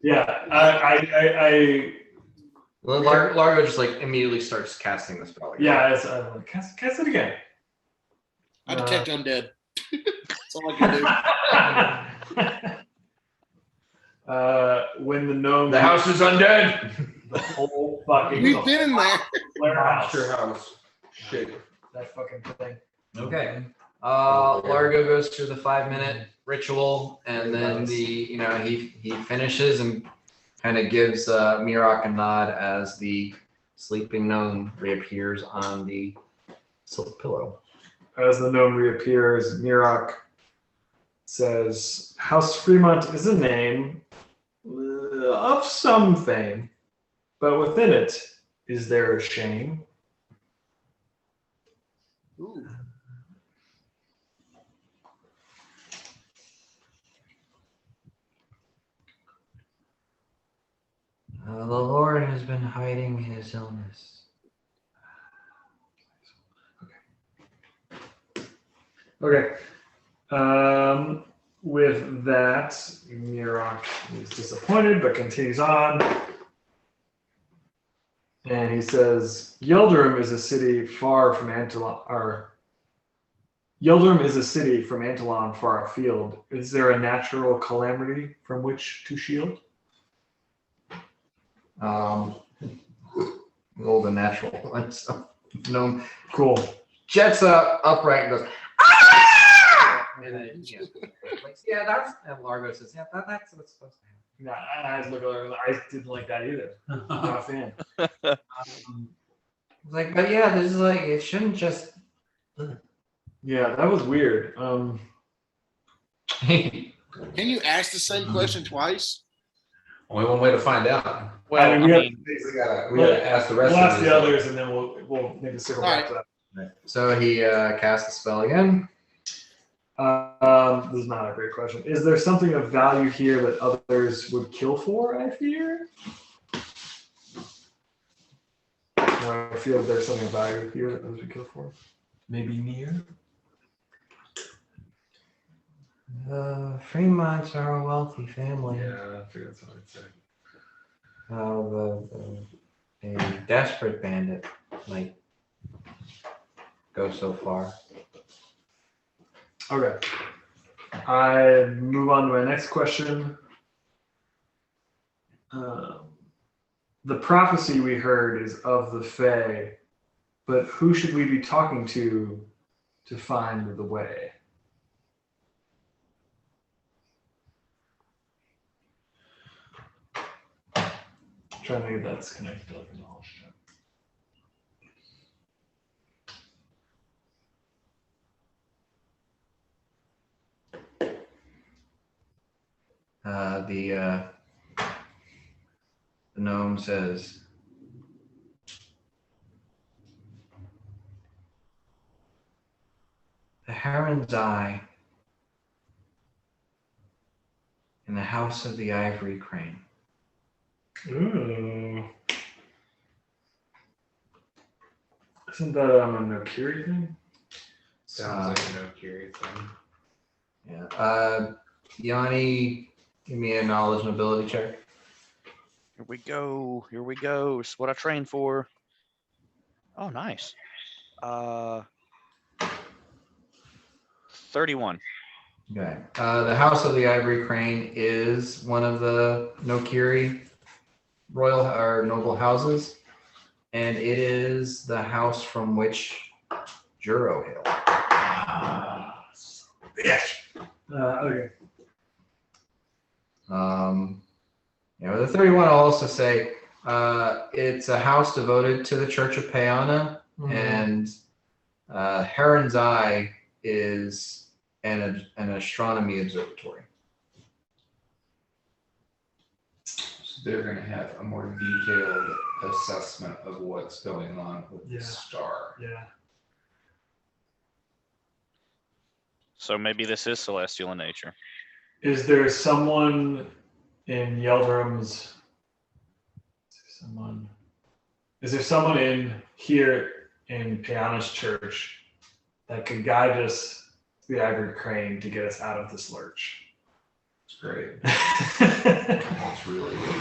Yeah. I Well, Largo just like immediately starts casting the spell. Again. yeah, it's cast it again. I detect undead. That's all I can do. When the gnome The house is undead. the whole fucking We've been in there. Monster house. Shit. That fucking thing. Okay. Largo goes through the 5-minute ritual, and then he finishes and kind of gives Mirok a nod as the sleeping gnome reappears on the silk pillow. As the gnome reappears, Mirok says, House Fremont is a name of some fame, but within it, is there a shame? Ooh. The Lord has been hiding his illness. Okay. With that, Mirok is disappointed but continues on. And he says, Yildirim is a city far from Yildirim is a city from Antolon far afield. Is there a natural calamity from which to shield? All the natural ones. So, gnome Cool. jets up upright and goes, ah! And then, that's, and Largo says, that's what's supposed to happen. Yeah, I look at her, I didn't like that either. I'm not a fan. Like, but yeah, this is like, it shouldn't just. Yeah, that was weird. Can you ask the same question twice? Only one way to find out. Well, I mean, We gotta ask the rest we'll of ask these. the others and then we'll maybe circle back to So he casts the spell again. that. This is not a great question. Is there something of value here that others would kill for, I fear? No, I feel there's something of value here that others would kill for. Maybe near? Fremonts are a wealthy family. Yeah, I figured that's what I'd say. A desperate bandit might go so far. Okay. I move on to my next question. The prophecy we heard is of the Fae, but who should we be talking to find the way? Trying to think if that's connected to like a knowledge check. The gnome says, the heron's eye in the house of the ivory crane. Ooh. Isn't that a Nokiri thing? Sounds like a no curious thing. Yeah. Yanni, give me a knowledge and ability check. Here we go. Here we go. It's what I trained for. Oh, nice. 31. Okay. The House of the Ivory Crane is one of the Nokiri royal or noble houses, and it is the house from which Juro hailed. Yes. Okay. With the 31, I'll also say it's a house devoted to the Church of Peana, and Heron's Eye is an astronomy observatory. So they're going to have a more detailed assessment of what's going on with the star. Yeah. So maybe this is celestial in nature. Is there someone in Yeldrum's? Is there someone in here in Piana's church that could guide us to the Ivory Crane to get us out of this lurch? It's great. That's That's really good.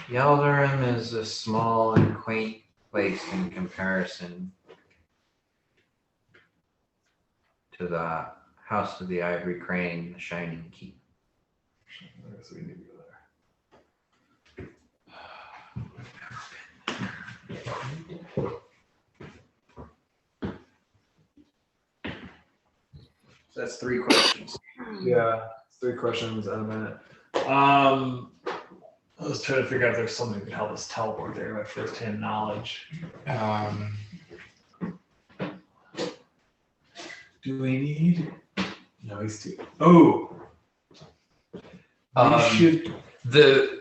Yeldarim is a small and quaint place in comparison to the House of the Ivory Crane, the Shining Keep. we need to go there. So that's 3 questions. Yeah, 3 questions in a minute. Let's try to figure out if there's something that could help us teleport there by first-hand knowledge. Do we need? No, he's too. Oh, we should. The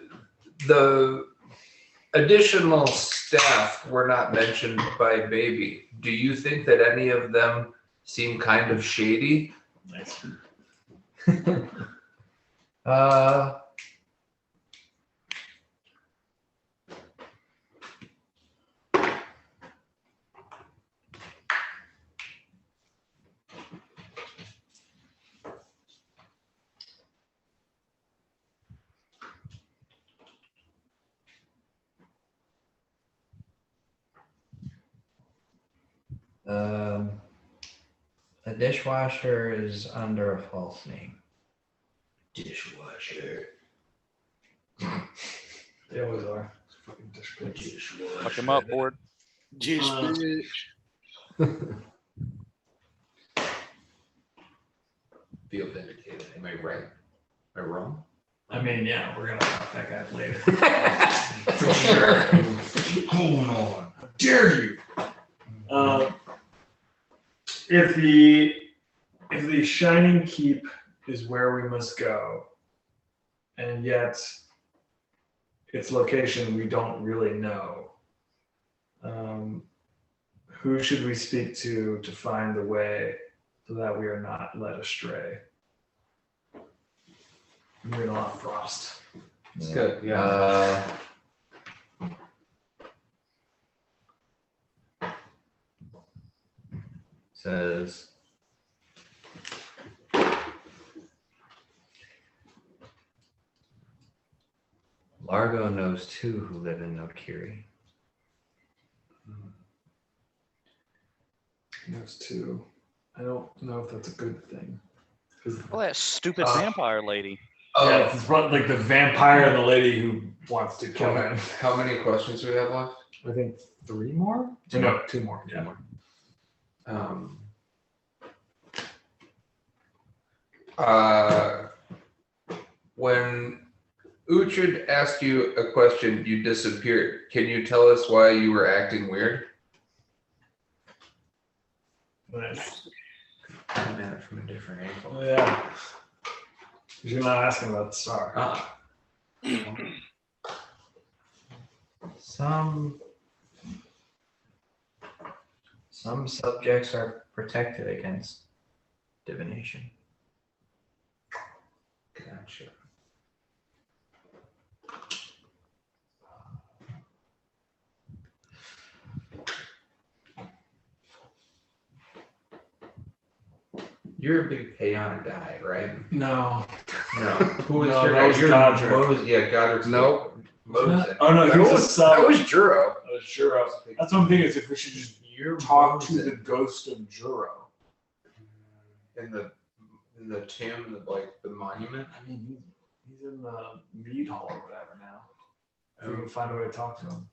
additional staff were not mentioned by Baby. Do you think that any of them seem kind of shady? Nice. A dishwasher is under a false name. Dishwasher. They always are. Fucking dishwasher. Fuck him up, board. Just bitch. Feel vindicated. Am I right? Am I wrong? I mean, yeah, we're gonna talk that guy later. For sure. What's going on? How dare you? If the Shining Keep is where we must go, and yet its location we don't really know, who should we speak to find the way so that we are not led astray? We're getting a lot of frost. It's good. Yeah. Says Largo knows 2 who live in Nokiri. Those 2. I don't know if that's a good thing. Oh, that stupid vampire lady. Yeah, it's like the vampire and the lady who wants to kill him. How many questions do we have left? I think 3 more? Or no, 2 more. Yeah. When Uhtred asked you a question, you disappeared. Can you tell us why you were acting weird? Nice. Come at it from a different angle. Yeah. You're not asking about the star. Ah. Some subjects are protected against divination. Gotcha. You're a big Payon guy, right? No. No. Who was No, your that guy? was You're Godric. Yeah, Godric's Nope. Moses. Oh no, he was a sub. That was Juro. That was Juro. That's one thing is if we should just talk to the ghost of Juro. In the tomb, the monument. I mean, he's in the mead hall or whatever now. If we can find a way to talk to him.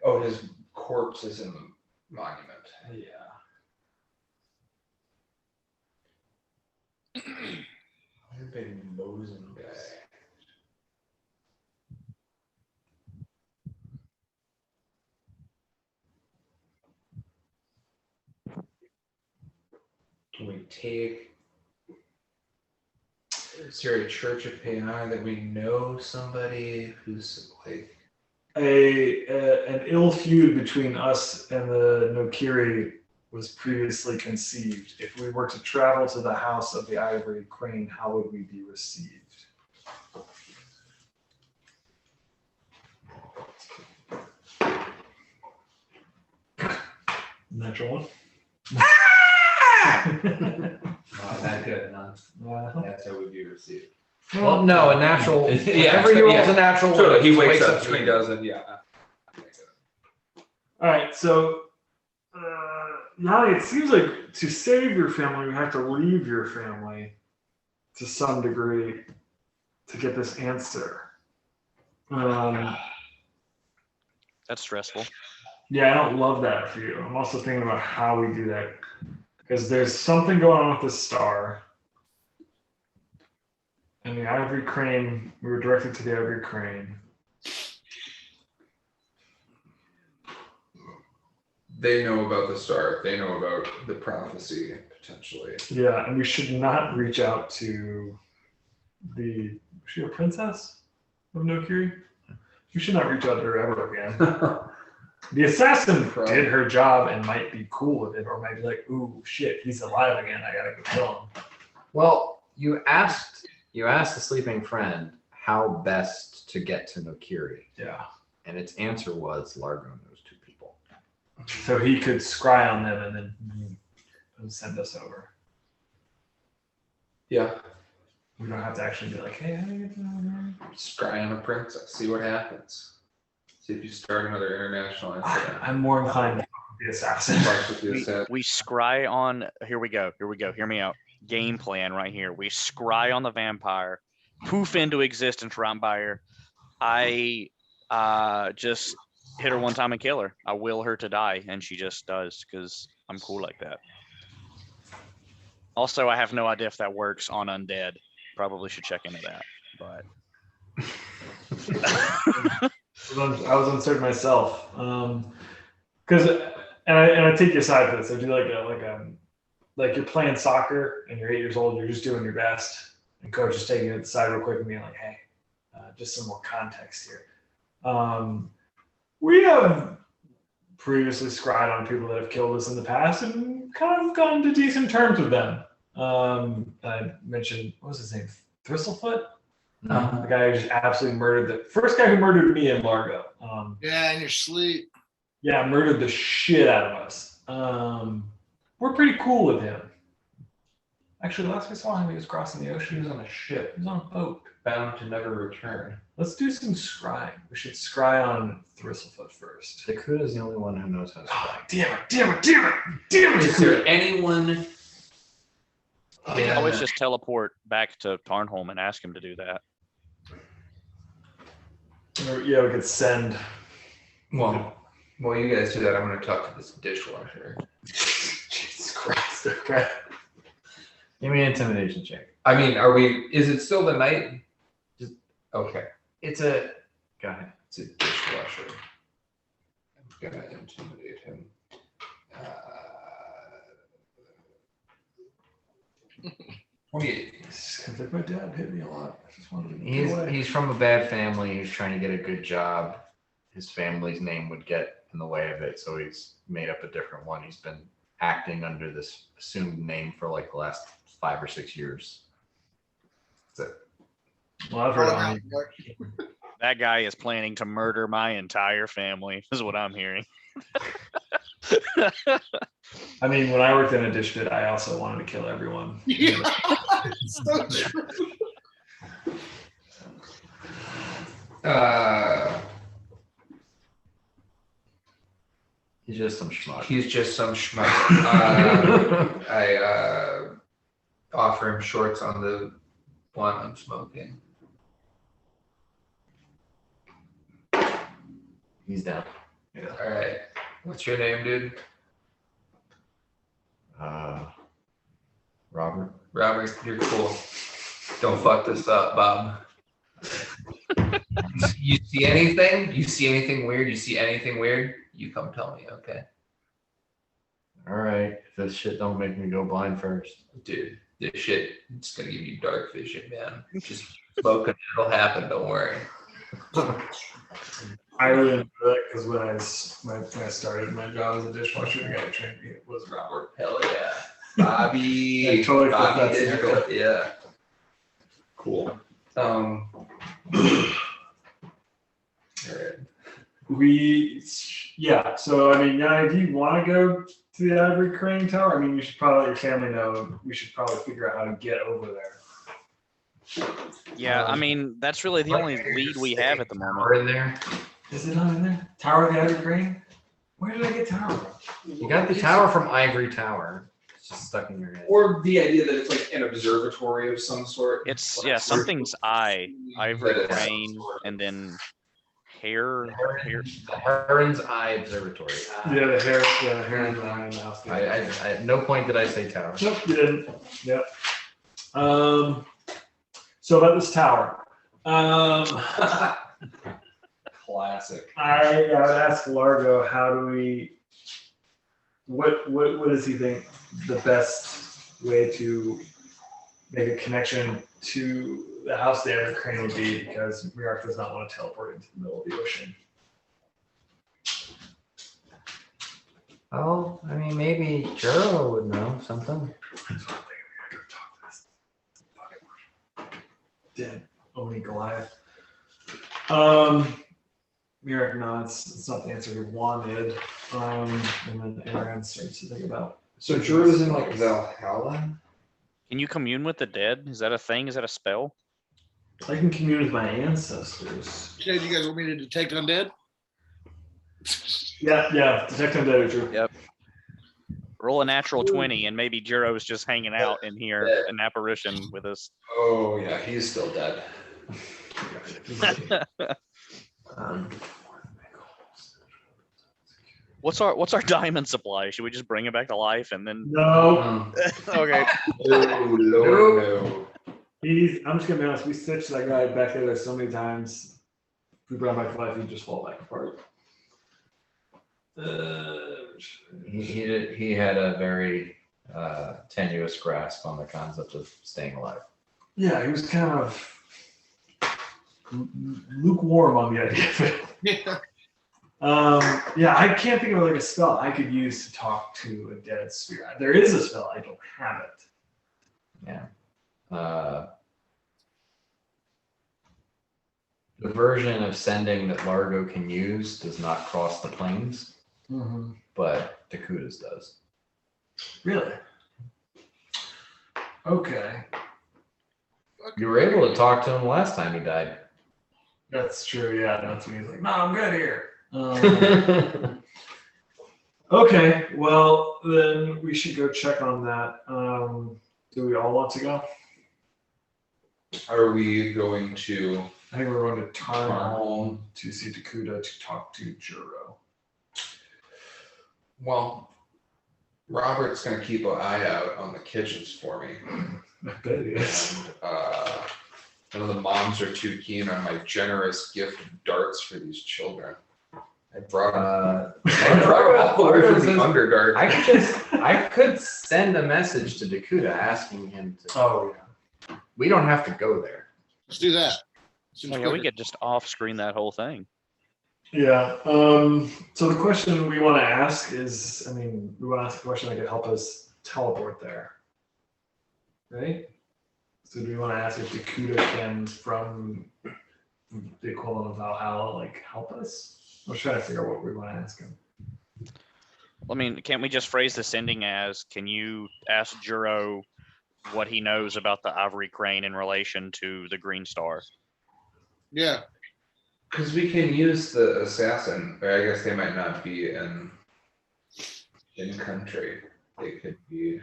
Oh, his corpse is in the monument. Yeah. I'm a big Moses guy. Can we take? Is there a church of Payana that we know somebody who's like? an ill feud between us and the Nokiri was previously conceived. If we were to travel to the house of the Ivory Crane, how would we be received? Natural one. That good, huh? Uh-huh. That's how we'd be received. Well, no, a natural. Yeah, Whenever he rolls yeah. a natural one, Totally. He just wakes up, screaming. he doesn't, yeah. All right, so Yanni, it seems like to save your family, you have to leave your family to some degree to get this answer. That's stressful. Yeah, I don't love that for you. I'm also thinking about how we do that because there's something going on with the star. And the Ivory Crane, we were directed to the Ivory Crane. They know about the star. They know about the prophecy, potentially. Yeah, and we should not reach out to was she a princess of Nokiri? We should not reach out to her ever again. The assassin did her job and might be cool with it, or might be like, ooh, shit, he's alive again. I gotta go kill him. Well, you asked the sleeping friend how best to get to Nokiri, Yeah. and its answer was Largo knows two people. So he could scry on them and then send us over. Yeah. We don't have to actually be like, hey, how do you get to Nokiri? Scry on a princess. See what happens. See if you start another international incident. I'm more inclined to fuck with the assassin. Fuck with the assassin. We scry on. Here we go. Hear me out. Game plan right here. We scry on the vampire, poof into existence right by her. I just hit her one time and kill her. I will her to die, and she just does because I'm cool like that. Also, I have no idea if that works on undead. Probably should check into that, but. I was uncertain myself, because and I take your side for this. I do like you're playing soccer and you're 8 years old. You're just doing your best, and coach is taking it aside real quick and being like, "Hey, just some more context here." We have previously scried on people that have killed us in the past and kind of gotten to decent terms with them. I mentioned, what was his name? Thistlefoot? The guy who just absolutely murdered the first guy who murdered me in Largo. Yeah, in your sleep. Yeah, murdered the shit out of us. We're pretty cool with him. Actually, the last we saw him, he was crossing the ocean. He was on a ship. He was on a boat. Bound to never return. Let's do some scrying. We should scry on Thistlefoot first. Dakuda is the only one who knows how to Oh, scry. damn it, Is there anyone? We can always just teleport back to Tarnholm and ask him to do that. Yeah, we could send. Well, while you guys do that, I'm going to talk to this dishwasher. Jesus Christ. Okay. Give me an intimidation check. I mean, is it still the night? Okay. It's a. Go ahead. It's a dishwasher. I'm going to intimidate him. 28. Seems like my dad hit me a lot. I just wanted to get away. He's from a bad family. He's trying to get a good job. His family's name would get in the way of it, so he's made up a different one. He's been acting under this assumed name for like the last 5 or 6 years. That's it. Well, I've heard on That guy is planning to murder my entire family, is what I'm hearing. I mean, when I worked in a dish pit, I also wanted to kill everyone. Yeah, so true. He's just some schmuck. He's just some schmuck. I offer him shorts on the blunt I'm smoking. He's down. Yeah. All right. What's your name, dude? Robert. Robert, you're cool. Don't fuck this up, Bob. You see anything? You see anything weird? You see anything weird? You come tell me, okay? All right. If this shit don't make me go blind first. Dude, this shit, it's gonna give you dark vision, man. Just smoking, it'll happen, don't worry. I really enjoy it because when I started my job as a dishwasher, the guy who trained me was Robert. Hell yeah. Bobby. I totally flipped Bobby that Digital. scenario. Yeah. Cool. All right. So I mean, yeah, if you want to go to the Ivory Crane Tower, I mean, you should probably let your family know. We should probably figure out how to get over there. Yeah, I mean, that's really the only lead we have at the moment. Tower in there. Is it not in there? Tower of the Ivory Crane? Where did I get tower from? You got the tower from Ivory Tower. It's just stuck in your head. Or the idea that it's like an observatory of some sort. It's something's Ivory That is- Crane, and then hair. The Heron's Eye Observatory. Yeah, the hair in the eye in the house. I at no point did I say tower. Nope, you didn't. Yep. So about this tower. Classic. I would ask Largo, how do we? What does he think the best way to make a connection to the house the Ivory Crane would be? Because Mirok does not want to teleport into the middle of the ocean. Oh, I mean, maybe Juro would know something. Dead Oni Goliath. Mirok nods. It's not the answer he wanted. And then Aaron starts to think about. So Druid's in like Valhalla? Can you commune with the dead? Is that a thing? Is that a spell? I can commune with my ancestors. Okay, do you guys want me to detect undead? Yeah. Detect undead, Drew. Yep. Roll a natural 20, and maybe Jiro's just hanging out in here, an apparition with us. Oh yeah, he's still dead. What's our diamond supply? Should we just bring it back to life and then? No. Okay. Oh, Lord, no. I'm just gonna be honest. We stitched that guy back there so many times. If we brought him back to life, he'd just fall back apart. He had a very tenuous grasp on the concept of staying alive. Yeah, he was kind of lukewarm on the idea of it. Yeah. I can't think of like a spell I could use to talk to a dead spirit. There is a spell, I don't have it. Yeah. The version of sending that Largo can use does not cross the planes, but Dakuta's does. Really? Okay, You were able to talk to him last time he died. that's true. Yeah, that's when he's like, "No, I'm good here." Okay, well then we should go check on that. Do we all want to go? Are we going to? I think we're going to Tarn home to see Dakuta to talk to Juro. Well, Robert's going to keep an eye out on the kitchens for me. I bet he is. And none of the moms are too keen on my generous gift of darts for these children. I brought them. I brought them all the way from the Underdark. I could send a message to Dakuta asking him to. Oh yeah. We don't have to go there. Let's do that. Seems Oh, yeah, we quicker. could just off-screen that whole thing. Yeah. So the question we want to ask is, we want to ask a question that could help us teleport there, right? So do we want to ask if Dakuta can, from the equivalent of Valhalla, like help us? We're trying to figure out what we want to ask him. Can't we just phrase the sending as, can you ask Juro what he knows about the Ivory Crane in relation to the Green Star? Yeah. Because we can use the assassin, or I guess they might not be in country. They could be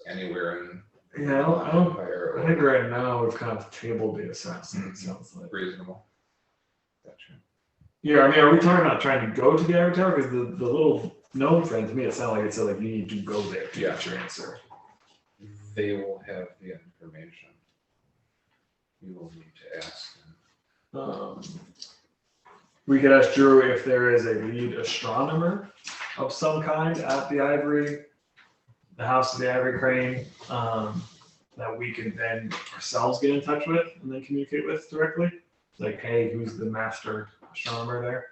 anywhere in Yeah, I don't. Empire I think right now we've kind of tabled the assassin. It sounds like. reasonable. Gotcha. Yeah, are we talking about trying to go to the Ivory Tower? Because the little gnome friend, to me, it sounded like it said like you need to go there to get your answer. They will have the information. You will need to ask them. We could ask Drew if there is a lead astronomer of some kind at the house of the Ivory Crane, that we can then ourselves get in touch with and then communicate with directly. Like, hey, who's the master astronomer there?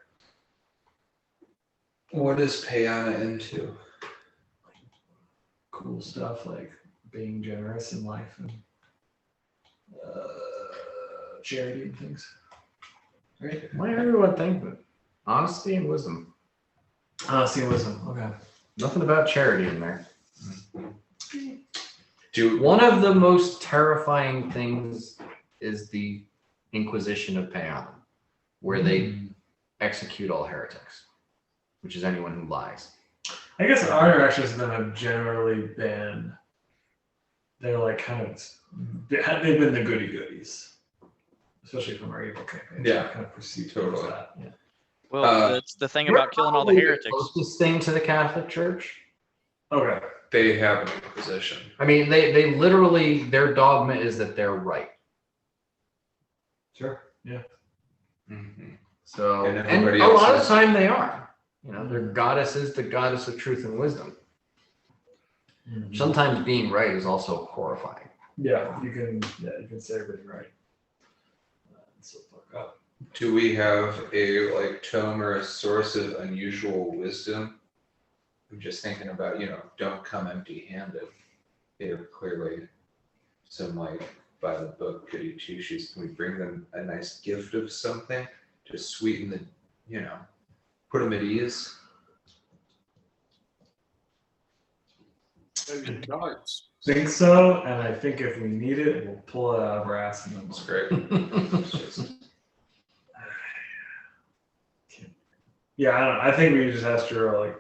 What is Payana into? Cool stuff like being generous in life and charity and things. Right? What everyone think, but honesty and wisdom. Honesty and wisdom. Okay. Nothing about charity in there. One One of the most terrifying things is the Inquisition of Payan, where they execute all heretics, which is anyone who lies. I guess our interactions with them have generally been, they're like kind of, they've been the goody goodies, especially from our evil campaign. Yeah, kind of perceived totally. that. Yeah. Well, that's the thing about killing all the heretics. Closest thing to the Catholic Church. Okay. They have an Inquisition. I mean, they literally, their dogma is that they're right. Sure. Yeah. Mm-hmm. So, And and everybody a else lot of is- time they are. You know, their goddess is the goddess of truth and wisdom. Sometimes being right is also horrifying. Yeah, you can say everything right. So fuck up. Do we have a like tome or a source of unusual wisdom? I'm just thinking about, don't come empty-handed. They are clearly some like by the book goody two shoes. Can we bring them a nice gift of something to sweeten the, put them at ease? Maybe some darts. Think so, and I think if we need it, we'll pull it out of our ass and then That's great. It's just, Yeah, I don't know. I think we just asked her like,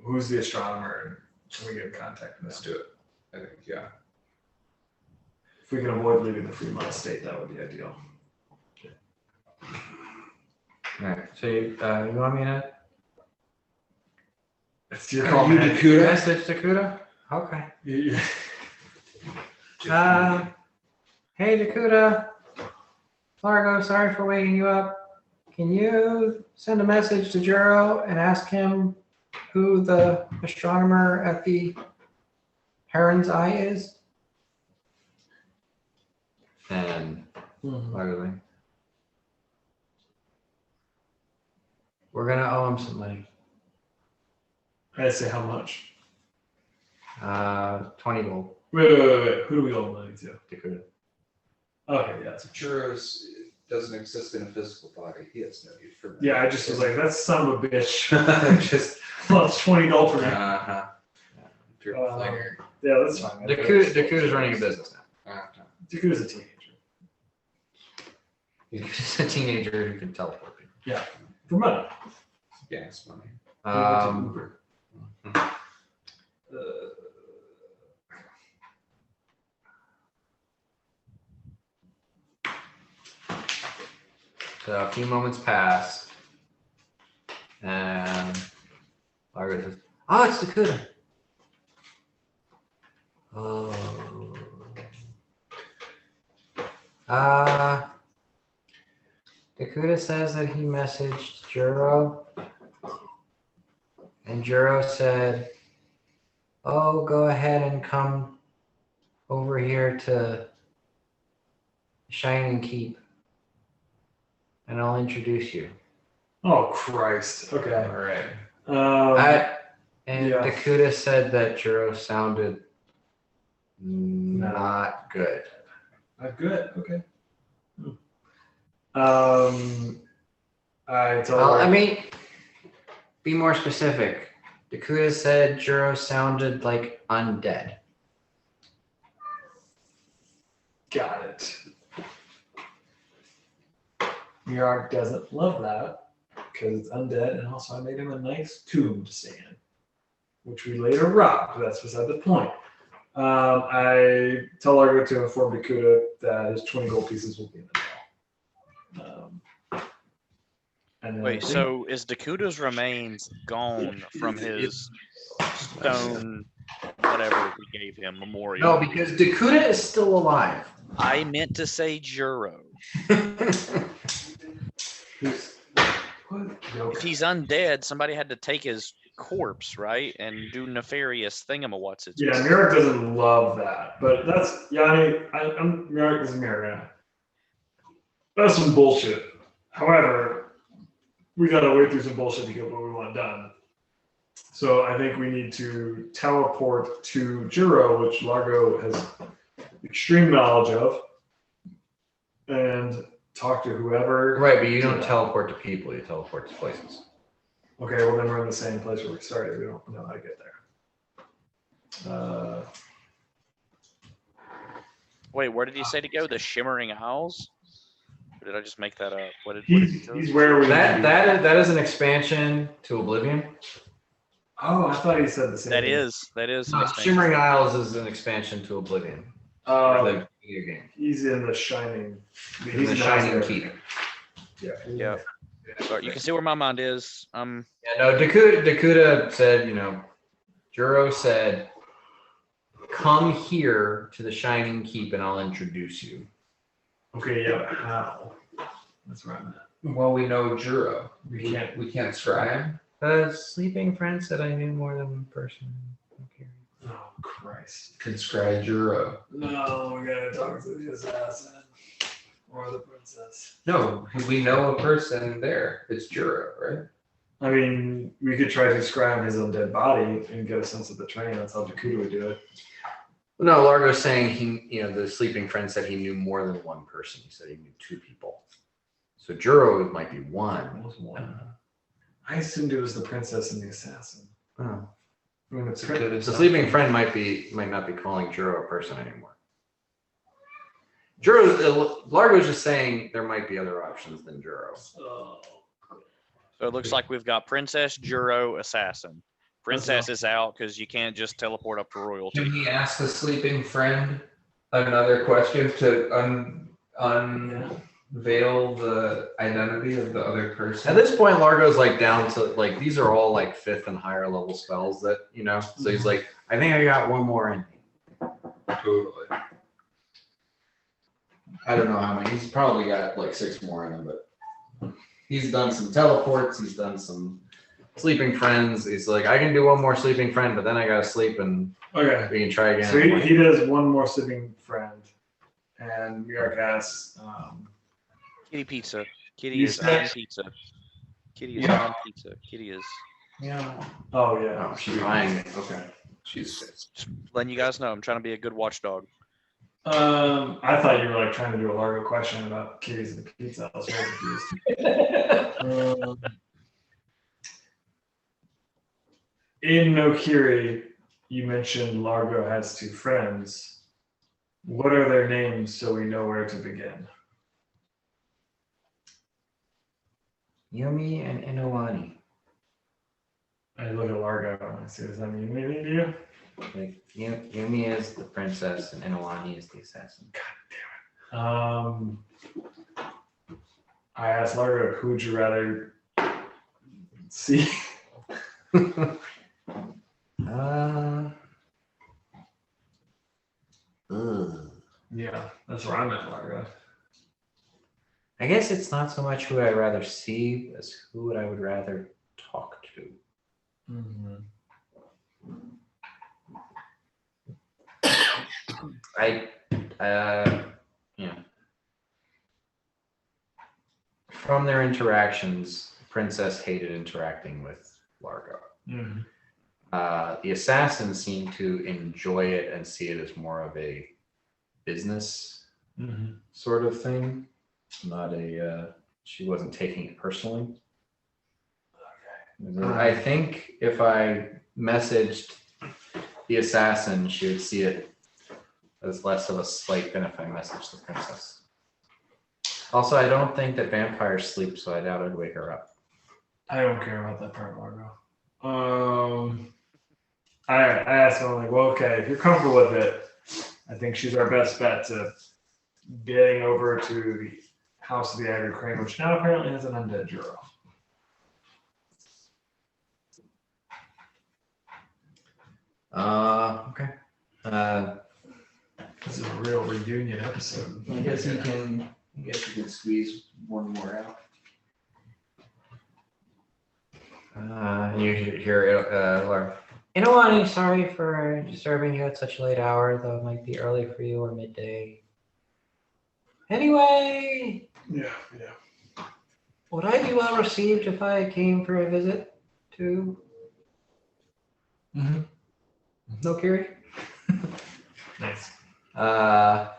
who's the astronomer, and can we get in contact with let's them? do it. I think, yeah. If we can avoid leaving the Fremont state, that would be ideal. All right. So you want me to It's your Are call, you man. Dakota? message Dakota? Okay. You- Hey Dakota. Largo, sorry for waking you up. Can you send a message to Juro and ask him who the astronomer at the Heron's Eye is? And Largo's like, we're gonna owe him some money. I say how much? 20 gold. Wait. Who do we owe money to? Dakota. Okay, yeah. Juros doesn't exist in a physical body. He has no use for that. Yeah, I just was like, that son of a bitch. just Well, it's $20 for me. uh-huh. Yeah, that's fine. Dakota's running a business now. Dakota's a teenager. He's a teenager who can teleport. For money. Gas money. Uber. So a few moments pass, and Largo says, "Oh, it's Dakota." Oh. Dakota says that he messaged Juro, and Juro said, "Oh, go ahead and come over here to Shining Keep, and I'll introduce you." Oh, Christ. Okay. All right. And Yeah. Dakota said that Juro sounded not good. Good. Okay. I told Well, her. I mean, be more specific. Dakota said Juro sounded like undead. Got it. Mirag doesn't love that because it's undead, and also I made him a nice tomb to stay in, which we later robbed, but that's beside the point. I tell Largo to inform Dakota that his 20 gold pieces will be in the mail. And then I Wait, think- so is Dakota's remains gone from his stone, whatever we gave him, memorial? No, because Dakota is still alive. I meant to say Juro. What? If he's undead, somebody had to take his corpse, right, and do nefarious thingamawhat's. Yeah, Mirag doesn't love that, but that's I'm Mirag is Mirag. That's some bullshit. However, we gotta wait through some bullshit to get what we want done. So I think we need to teleport to Juro, which Largo has extreme knowledge of, and talk to whoever. Right, but you don't teleport to people, you teleport to places. Okay, well then we're in the same place where we started. We don't know how to get there. Wait, where did he say to go? The Shimmering Isles? Or did I just make that up? What did he tell us? He's where we. That is an expansion to Oblivion. Oh, I thought he said the same. That thing. is. No, Shimmering Isles is an expansion to Oblivion. The video game. He's in the Shining. In the Shining Keep. Yeah. So you can see where my mind is. Yeah, no, Dakuda said, Juro said, come here to the Shining Keep and I'll introduce you. Okay, yeah, but how? That's where I'm at. Well, we know Juro. We can't. We can't scry. The sleeping friend said I knew more than one person. Okay. Oh Christ! Can scry Juro. No, we gotta talk to the assassin or the princess. No, we know a person there. It's Juro, right? I mean, we could try to scry his own dead body and get a sense of the train. That's how Dakuda would do it. No, Largo's saying the sleeping friend said he knew more than one person. He said he knew two people. So Juro might be one. I assumed it was the princess and the assassin. Oh. I mean, it's The sleeping friend might not be calling Juro a person anymore. Largo's just saying there might be other options than Juro. Oh. So it looks like we've got Princess, Juro, Assassin. Princess is out because you can't just teleport up to royalty. Can he ask the sleeping friend another question to unveil the identity of the other person? At this point, Largo's down to these are all 5th and higher level spells that So he's like, I think I got one more in me. Totally. I don't know how many. He's probably got 6 more in him, but he's done some teleports. He's done some sleeping friends. He's like, I can do one more sleeping friend, but then I gotta sleep and Okay. we can try again. So he does one more sleeping friend, and Mirek asks, Kitty pizza. Kitty You is said- on pizza. Kitty is Yeah. on pizza. Kitty is. "Oh yeah, Oh, she's buying it. Okay. She's Just letting you guys know, I'm trying to be a good watchdog. I thought you were trying to do a Largo question about kitties and pizza. I was very confused. In Nokiri, you mentioned Largo has 2 friends. What are their names so we know where to begin? Yumi and Inowani. I look at Largo and I say, does that mean anything to you? Yumi is the princess and Inowani is the assassin. I asked Largo, who would you rather see? Yeah, that's where I'm at, Largo. I guess it's not so much who I'd rather see as who I would rather talk to. Mm-hmm. From their interactions, Princess hated interacting with Largo. Mm-hmm. The assassins seem to enjoy it and see it as more of a business sort of thing. Not she wasn't taking it personally. Okay. I think if I messaged the assassin, she would see it as less of a slight than if I messaged the princess. Also, I don't think that vampires sleep, so I doubt I'd wake her up. I don't care about that part, Largo. I asked him, well, okay, if you're comfortable with it, I think she's our best bet to getting over to the House of the Ivory Crane, which now apparently has an undead Juro. Okay. This is a real reunion episode. I guess you can squeeze one more out. You hear Laura. Inowani, sorry for disturbing you at such a late hour, though it might be early for you or midday. Anyway. Yeah. Would I be well received if I came for a visit to Mm-hmm. Nokiri? Nice. Oh.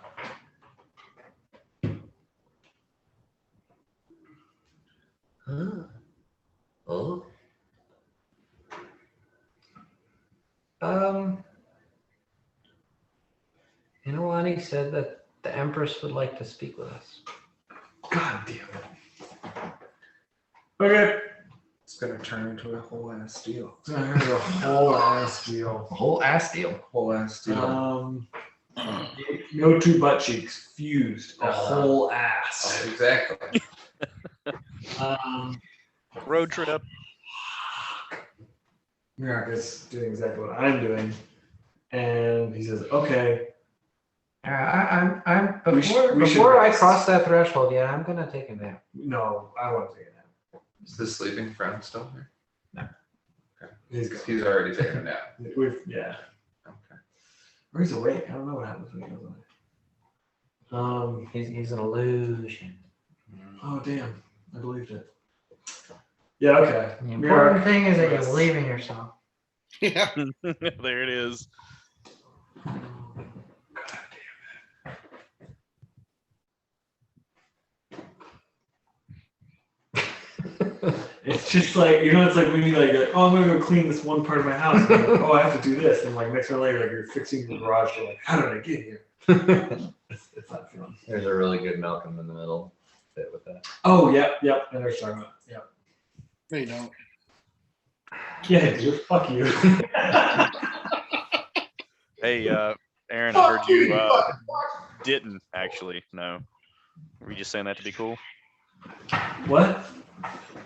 Inuani said that the Empress would like to speak with us. God damn it. Okay. It's gonna turn into a whole ass deal. So here's a whole ass deal. A whole ass deal. Whole ass deal. No two butt cheeks, fused. A whole ass. Exactly. Road trip. Mirak is doing exactly what I'm doing. And he says, okay. I'm We should before I rest. cross that threshold, yeah, I'm gonna take a nap. No, I want to take a nap. Is the sleeping friend still here? He's gone. He's already taken a nap. Yeah. Okay. Or he's awake. I don't know what happens when he goes awake. He's an illusion. Oh, damn. I believed it. Yeah, okay. The important thing is that you rest. believe in yourself. Yeah. There it is. It's just like, it's like when you like, oh, I'm gonna go clean this one part of my house. And you're like, oh, I have to do this. And like next minute later, like you're fixing your garage. You're like, how did I get here? It's not fun. There's a really good Malcolm in the Middle fit with that. Oh, yep. I know what you're talking about. Yep. No, you don't. Yeah, dude. Fuck you. Hey, Aaron, I heard you didn't actually know. Were you just saying that to be cool? What?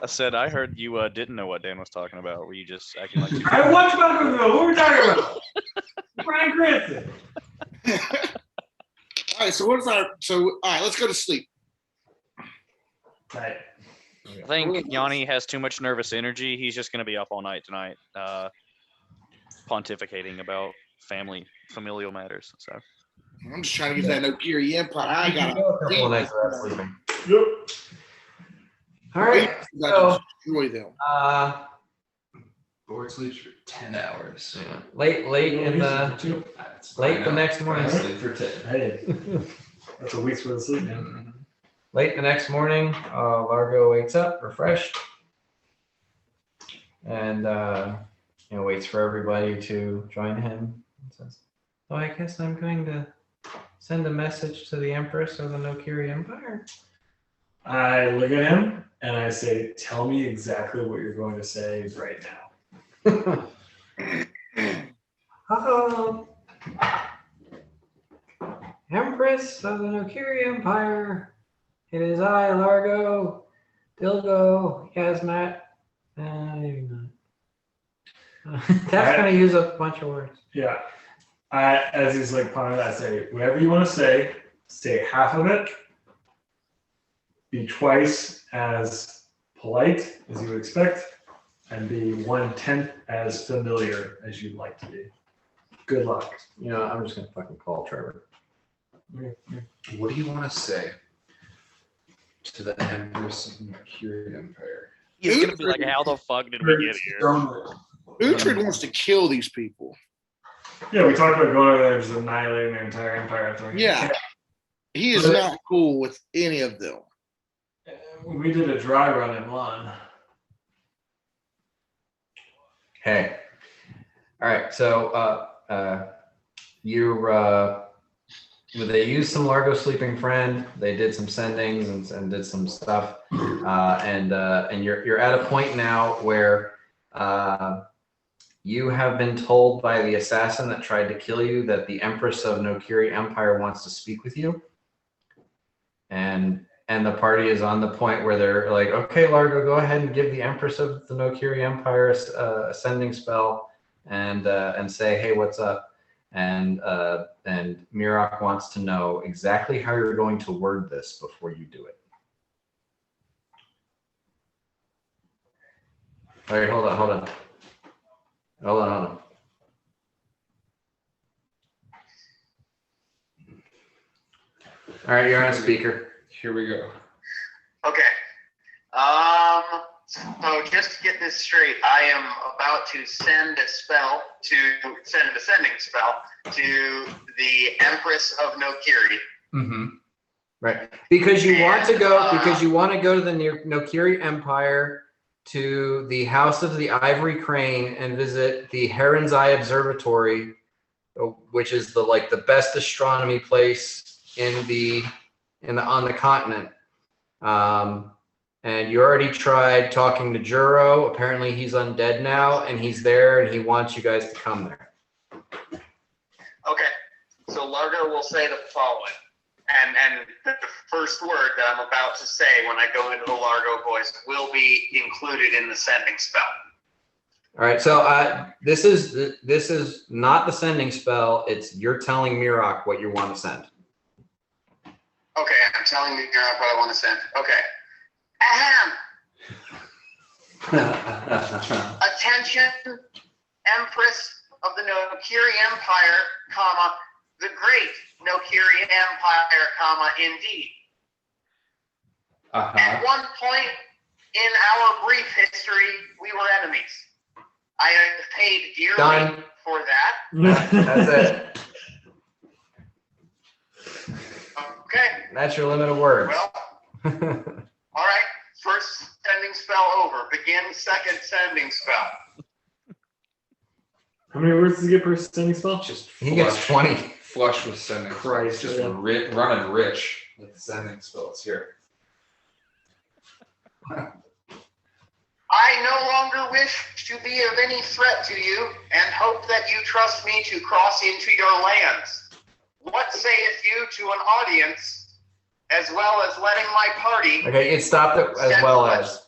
I said I heard you didn't know what Dan was talking about. Were you just acting like you I watched Malcolm in the Middle. What were we talking about? Bryan Cranston. All right, so what's our all right, let's go to sleep. Right. I think Yanni has too much nervous energy. He's just going to be up all night tonight, pontificating about familial matters. So I'm just trying to get that Nokiri Empire. I got a couple of nights without sleeping. Yep. All right. to destroy them. Board sleeps for 10 hours. Yeah. Late in the late the next morning. I sleep for 10. Hey, that's a week's worth of sleep, man. Late the next morning, Largo wakes up refreshed, and waits for everybody to join him. And says, "So I guess I'm going to send a message to the Empress of the Nokiri Empire." I look at him and I say, tell me exactly what you're going to say right now. Empress of the Nokiri Empire, it is I, Largo, Dilgo, Yasmat, maybe not. That's going to use a bunch of words. Yeah. As he's like pondering, I say, whatever you want to say half of it. Be twice as polite as you would expect, and be 1/10 as familiar as you'd like to be. Good luck. I'm just going to fucking call Trevor. What do you want to say to the Empress of the Mercury Empire? he's going to be like, "How the fuck did we get here?" Uhtred wants to kill these people. Yeah, we talked about going over there and just annihilating their entire empire. After Yeah. He is not cool with any of them. We did a dry run in Lon. Hey. All right. So they used some Largo Sleeping Friend. They did some sendings and did some stuff. And you're at a point now where you have been told by the assassin that tried to kill you that the Empress of Nokiri Empire wants to speak with you. And the party is on the point where they're like, okay, Largo, go ahead and give the Empress of the Nokiri Empire a sending spell and say, hey, what's up? And Mirak wants to know exactly how you're going to word this before you do it. All right, hold on. All right, you're on speaker. Here we go. Okay. So just to get this straight, I am about to send a descending spell to the Empress of Nokiri. Mm-hmm. Right. Because you want to go to the Nokiri Empire, to the House of the Ivory Crane, and visit the Heron's Eye Observatory, which is the best astronomy place on the continent. And you already tried talking to Juro. Apparently he's undead now, and he's there, and he wants you guys to come there. Okay, so Largo will say the following, and the first word that I'm about to say when I go into the Largo voice will be included in the sending spell. All right, so this is not the sending spell. It's you're telling Mirok what you want to send. Okay, I'm telling Mirok what I want to send. Okay. Ahem. Attention, Empress of the Nokiri Empire, comma, the great Nokiri Empire, indeed. At one point in our brief history, we were enemies. I have paid dearly Done. for that. That's it. Okay. That's your limit of words. Well, all right. First sending spell over. Begin second sending spell. How many words does he get per sending spell? Just He gets 20. Flush with sending. Christ, Just yeah. running rich with sending spells here. I no longer wish to be of any threat to you, and hope that you trust me to cross into your lands. What saith you to an audience, as well as letting my party... Okay, it stopped it as well as.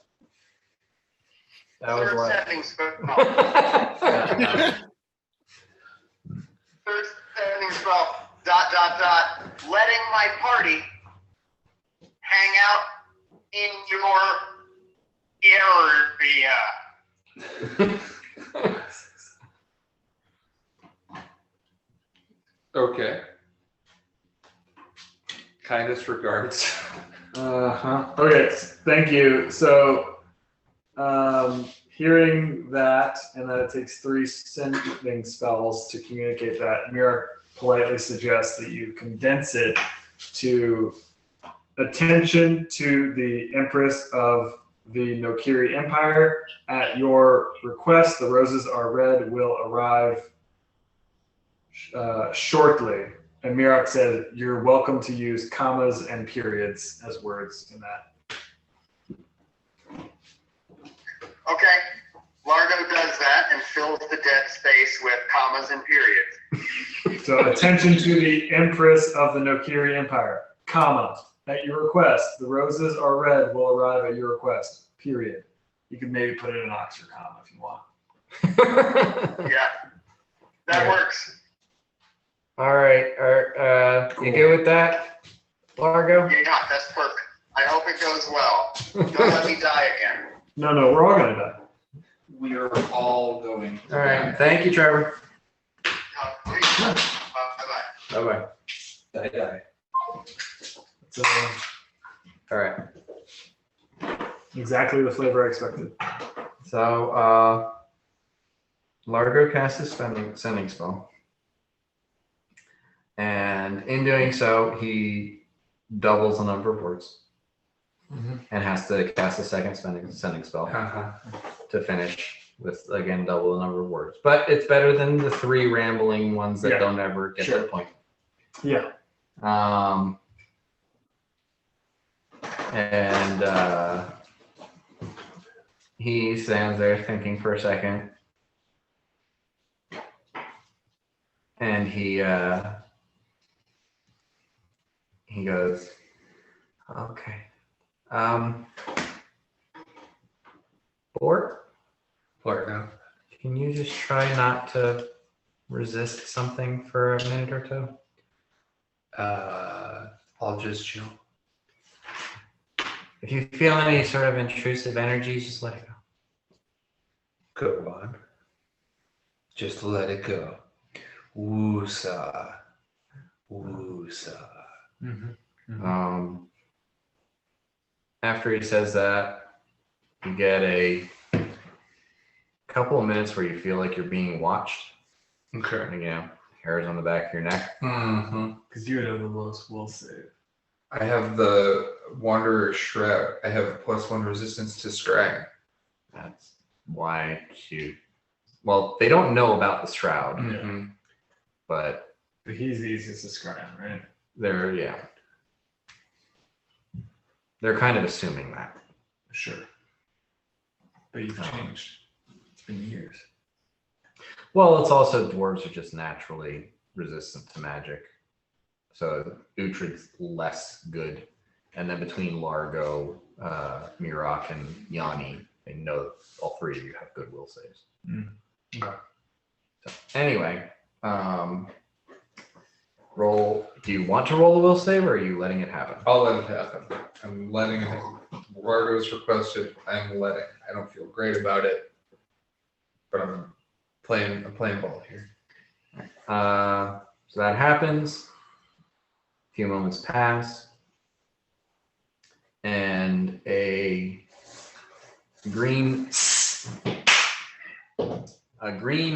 That was Third what. sending spell. Third sending spell, ... letting my party hang out in your area. Okay. Kindest regards. Okay, thank you. So, hearing that, and that it takes 3 sending spells to communicate that, Mirok politely suggests that you condense it to attention to the Empress of the Nokiri Empire. At your request, the roses are red, will arrive shortly. And Mirok said, you're welcome to use commas and periods as words in that. Okay, Largo does that and fills the dead space with commas and periods. So attention to the Empress of the Nokiri Empire, comma. At your request, the roses are red, will arrive at your request, period. You could maybe put it in Oxford comma if you want. Yeah, that works. All right. You good with that, Largo? Yeah, that's perfect. I hope it goes well. Don't let me die again. No, we're all gonna die. We are all going. All right. Thank you, Trevor. Bye-bye. Bye-bye. Die. So, All right. exactly the flavor I expected. So, Largo casts his sending spell. And in doing so, he doubles the number of words and has to cast a second sending spell to finish with, again, double the number of words. But it's better than the 3 rambling ones that don't ever get to the point. Yeah. And he stands there thinking for a second. And he goes, okay. Bort, now. can you just try not to resist something for a minute or two? I'll just chill. If you feel any sort of intrusive energy, just let it go. Go on. Just let it go. Woosa. After he says that, You get a couple of minutes where you feel like you're being watched. Okay. You know, hairs on the back of your neck. Mm-hmm. Because you would have the lowest will save. I have the Wanderer Shroud. I have +1 resistance to scrying. That's why well, they don't know about the shroud, Mm-hmm. but He's the easiest to scry on, right? they're kind of assuming that. Sure. But you've changed. It's been years. Well, it's also dwarves are just naturally resistant to magic. So Uhtred's less good. And then between Largo, Mirok, and Yanni, they know all three of you have good will saves. Okay. So anyway, roll. Do you want to roll a will save, or are you letting it happen? I'll let it happen. I'm letting it. Largo's requested. I'm letting. I don't feel great about it, but I'm playing ball here. So that happens. A few moments pass, and a green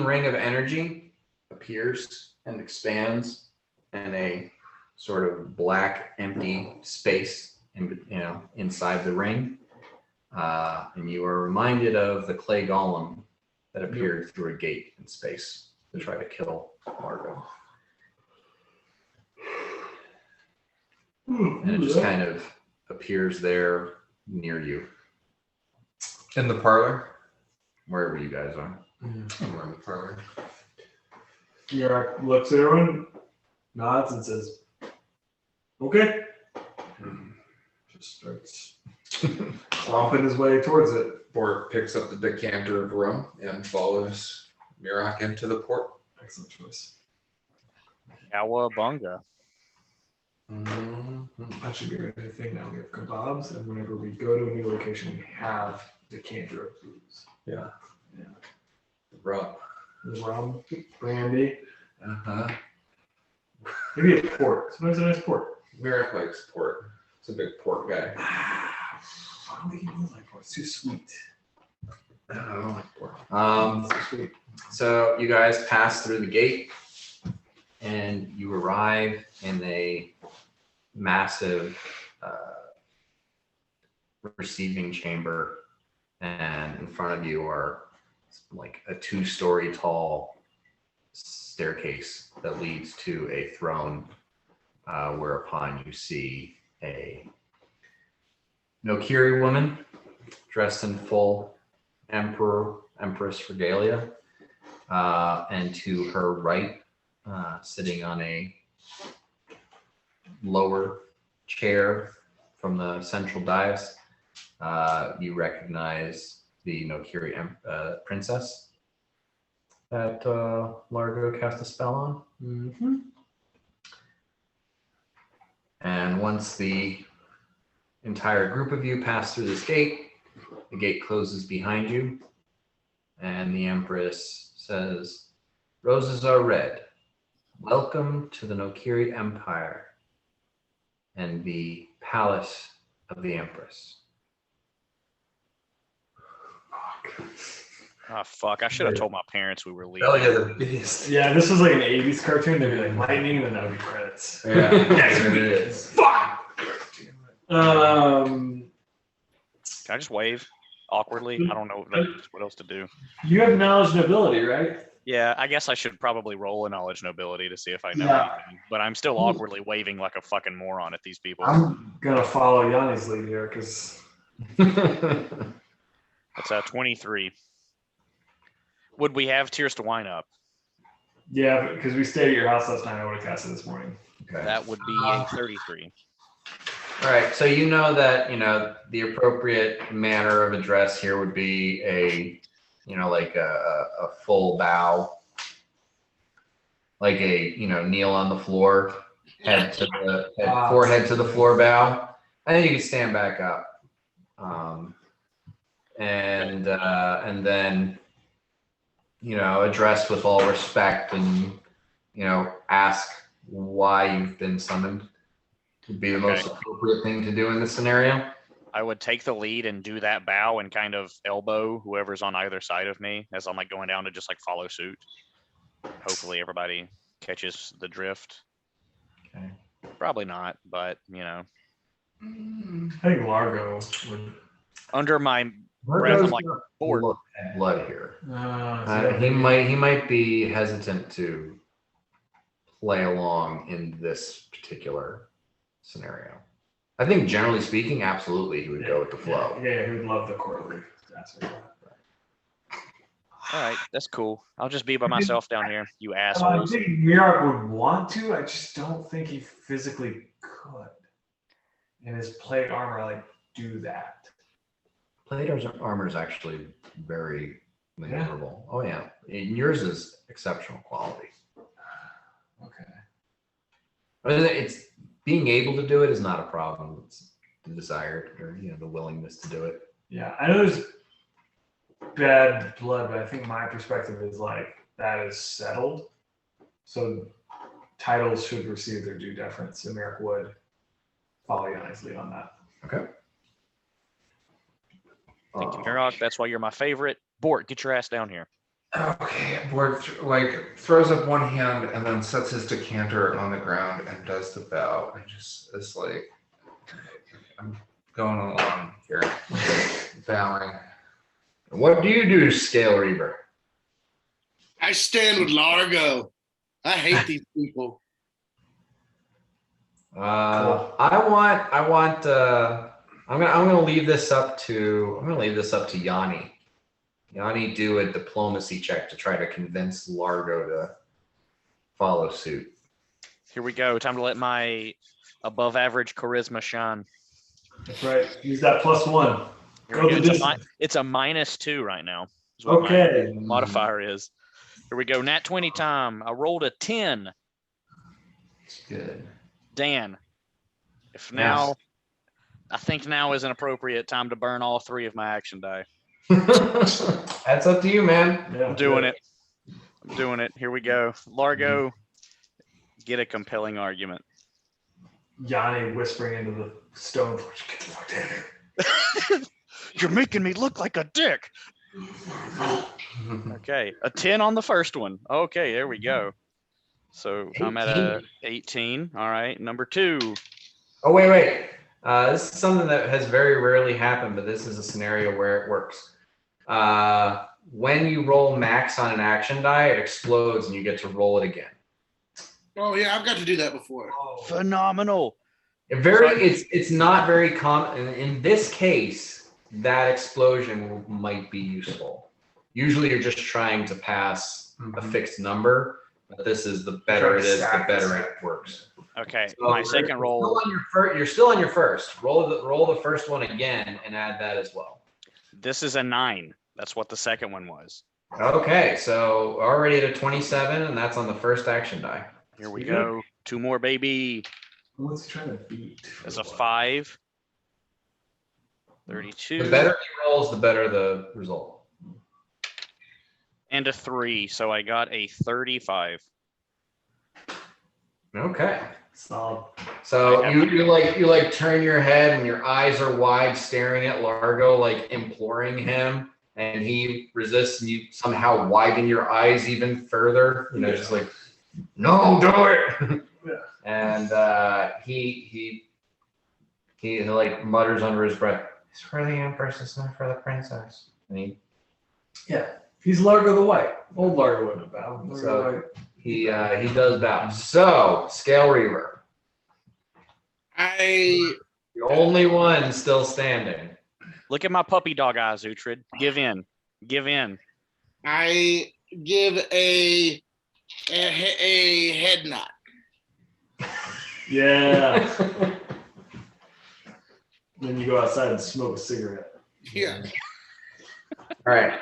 ring of energy appears and expands, and a sort of black, empty space inside the ring. And you are reminded of the clay golem that appeared through a gate in space to try to kill Margot. And it just kind of appears there near you, In the parlor. wherever you guys are. Somewhere in the parlor. Yarak looks at everyone, nods, and says, "Okay." Just starts clomping his way towards it. Bort picks up the decanter of rum and follows Mirok into the port. Excellent choice. Cowabunga. That should be a good thing now. We have kebabs, and whenever we go to a new location, we have decanter of booze. Yeah. Yeah. Rum. Rum, brandy, Uh-huh. maybe a port. Sometimes a nice port. Mirok likes port. It's a big port guy. I don't think he knows like port. It's too sweet. I don't like port. It's too sweet. So you guys pass through the gate, and you arrive in a massive receiving chamber, and in front of you are like a 2-story tall staircase that leads to a throne, whereupon you see a Nokiri woman dressed in full Empress regalia, and to her right, sitting on a lower chair from the central dais, you recognize the Nokiri princess that Largo cast a spell on. Mm-hmm. And once the entire group of you pass through this gate, the gate closes behind you, and the Empress says, "Roses are red. Welcome to the Nokiri Empire and the Palace of the Empress." Oh fuck! I should have told my parents we were leaving. Belly of the beast. Yeah, this was like an 80s cartoon. They'd be like lightning, and then that would be credits. Yeah. Next week. It is. Fuck! Can I just wave awkwardly? I don't know what else to do. You have knowledge and ability, right? Yeah, I guess I should probably roll a knowledge nobility to see if I know Yeah. anything. But I'm still awkwardly waving like a fucking moron at these people. I'm gonna follow Yanni's lead here because That's 23. Would we have Tears to Wine Up? yeah, because we stayed at your house last night. I would have cast it this morning. Okay. That would be a 33. All right, so you know that the appropriate manner of address here would be a full bow, like a kneel on the floor, forehead to the floor bow. I think you can stand back up, and then address with all respect, and ask why you've been summoned. Would be the most appropriate thing to do in this scenario. I would take the lead and do that bow and kind of elbow whoever's on either side of me as I'm like going down to just like follow suit. Hopefully everybody catches the drift. Okay. Probably not, but you know, I think Largo would. under my breath, Virgo's I'm like, gonna bored. look at blood here. So He might be hesitant to play along in this particular scenario. I think generally speaking, absolutely, he would go with the flow. Yeah, he would love the quarterly. All right, that's cool. I'll just be by myself down here, you I assholes. think Mirak would want to. I just don't think he physically could. In his plate armor, like do that. Plate armor is actually very maneuverable. Oh yeah, and yours is exceptional quality. Okay. But it's being able to do it is not a problem. It's the desire or the willingness to do it. Yeah, I know there's bad blood, but I think my perspective is like that is settled. So titles should receive their due deference. And Merrick would follow Yanni's lead on that. Okay. Thank you, Mirok. That's why you're my favorite. Bort, get your ass down here. Okay, Bort like throws up one hand and then sets his decanter on the ground and does the bow and just is like, I'm going along here, bowing. What do you do, Scale Reaver? I stand with Largo. I hate these people. I'm gonna leave this up to Yanni. Yanni, do a diplomacy check to try to convince Largo to follow suit. Here we go. Time to let my above average charisma shine. That's right. Use that +1. Here Go we the go. distance. It's a -2 right now. Is what Okay. my modifier is. Here we go. Nat 20 time. I rolled a 10. It's good. Dan, if now, I think now is an appropriate time to burn all 3 of my action die. That's up to you, man. Yeah, I'm doing it. I'm doing it. Here we go. Largo, get a compelling argument. Yanni whispering into the stone. Get the fuck down here. You're making me look like a dick. Okay, a 10 on the first one. Okay, there we go. So I'm at a 18. All right, number 2. Oh, wait. This is something that has very rarely happened, but this is a scenario where it works. When you roll max on an action die, it explodes and you get to roll it again. Oh yeah, I've got to do that before. Phenomenal. It's not very common. In this case, that explosion might be useful. Usually you're just trying to pass a fixed number, but this is the better it is, the better it works. Okay, So my second roll. You're still on your first. Roll the first one again and add that as well. This is a 9. That's what the second one was. Okay, so already at a 27, and that's on the first action die. Here we go. 2 more, baby. What's he trying to beat? That's a 5. 32. The better he rolls, the better the result. And a 3. So I got a 35. Okay. Solid. So you turn your head and your eyes are wide, staring at Largo, like imploring him, and he resists, and you somehow widen your eyes even further. Just like, no, do it. And he like mutters under his breath, "It's for the Empress, it's not for the princess." And He's Largo the White. Old Largo wouldn't have bowed. So he does bow. So Scale Reaver, I the only one still standing. Look at my puppy dog eyes, Uhtred. Give in. Give in. I give a head nod. Yeah. Then you go outside and smoke a cigarette. Yeah. All right.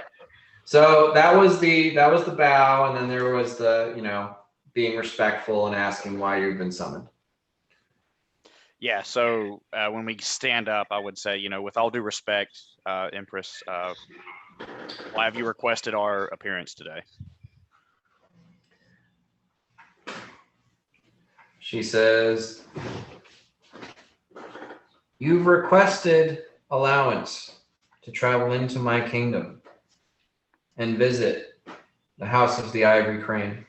So that was the bow, and then there was the being respectful and asking why you've been summoned. Yeah, so when we stand up, I would say, with all due respect, Empress, why have you requested our appearance today? She says, "You've requested allowance to travel into my kingdom and visit the House of the Ivory Crane.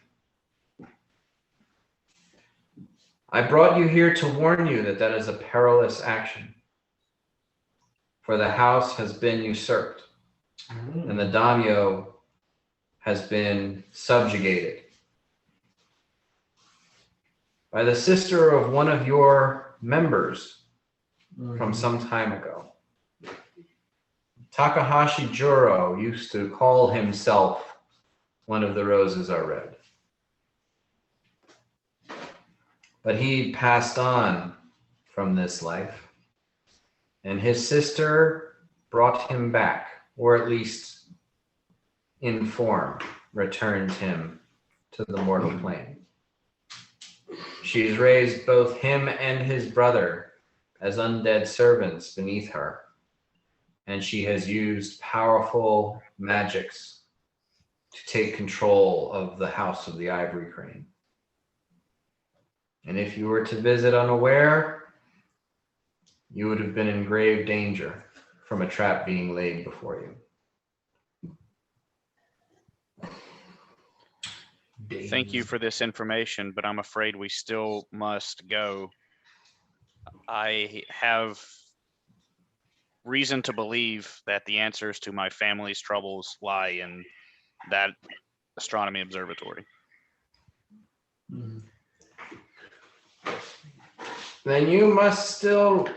I brought you here to warn you that that is a perilous action, for the house has been usurped and the daimyo has been subjugated by the sister of one of your members from some time ago. Takahashi Juro used to call himself one of the roses are red. But he passed on from this life, and his sister brought him back, or at least in form, returned him to the mortal plane. She's raised both him and his brother as undead servants beneath her, and she has used powerful magics to take control of the House of the Ivory Crane. And if you were to visit unaware, you would have been in grave danger from a trap being laid before you. Thank you for this information, but I'm afraid we still must go. I have reason to believe that the answers to my family's troubles lie in that astronomy observatory. Then you must still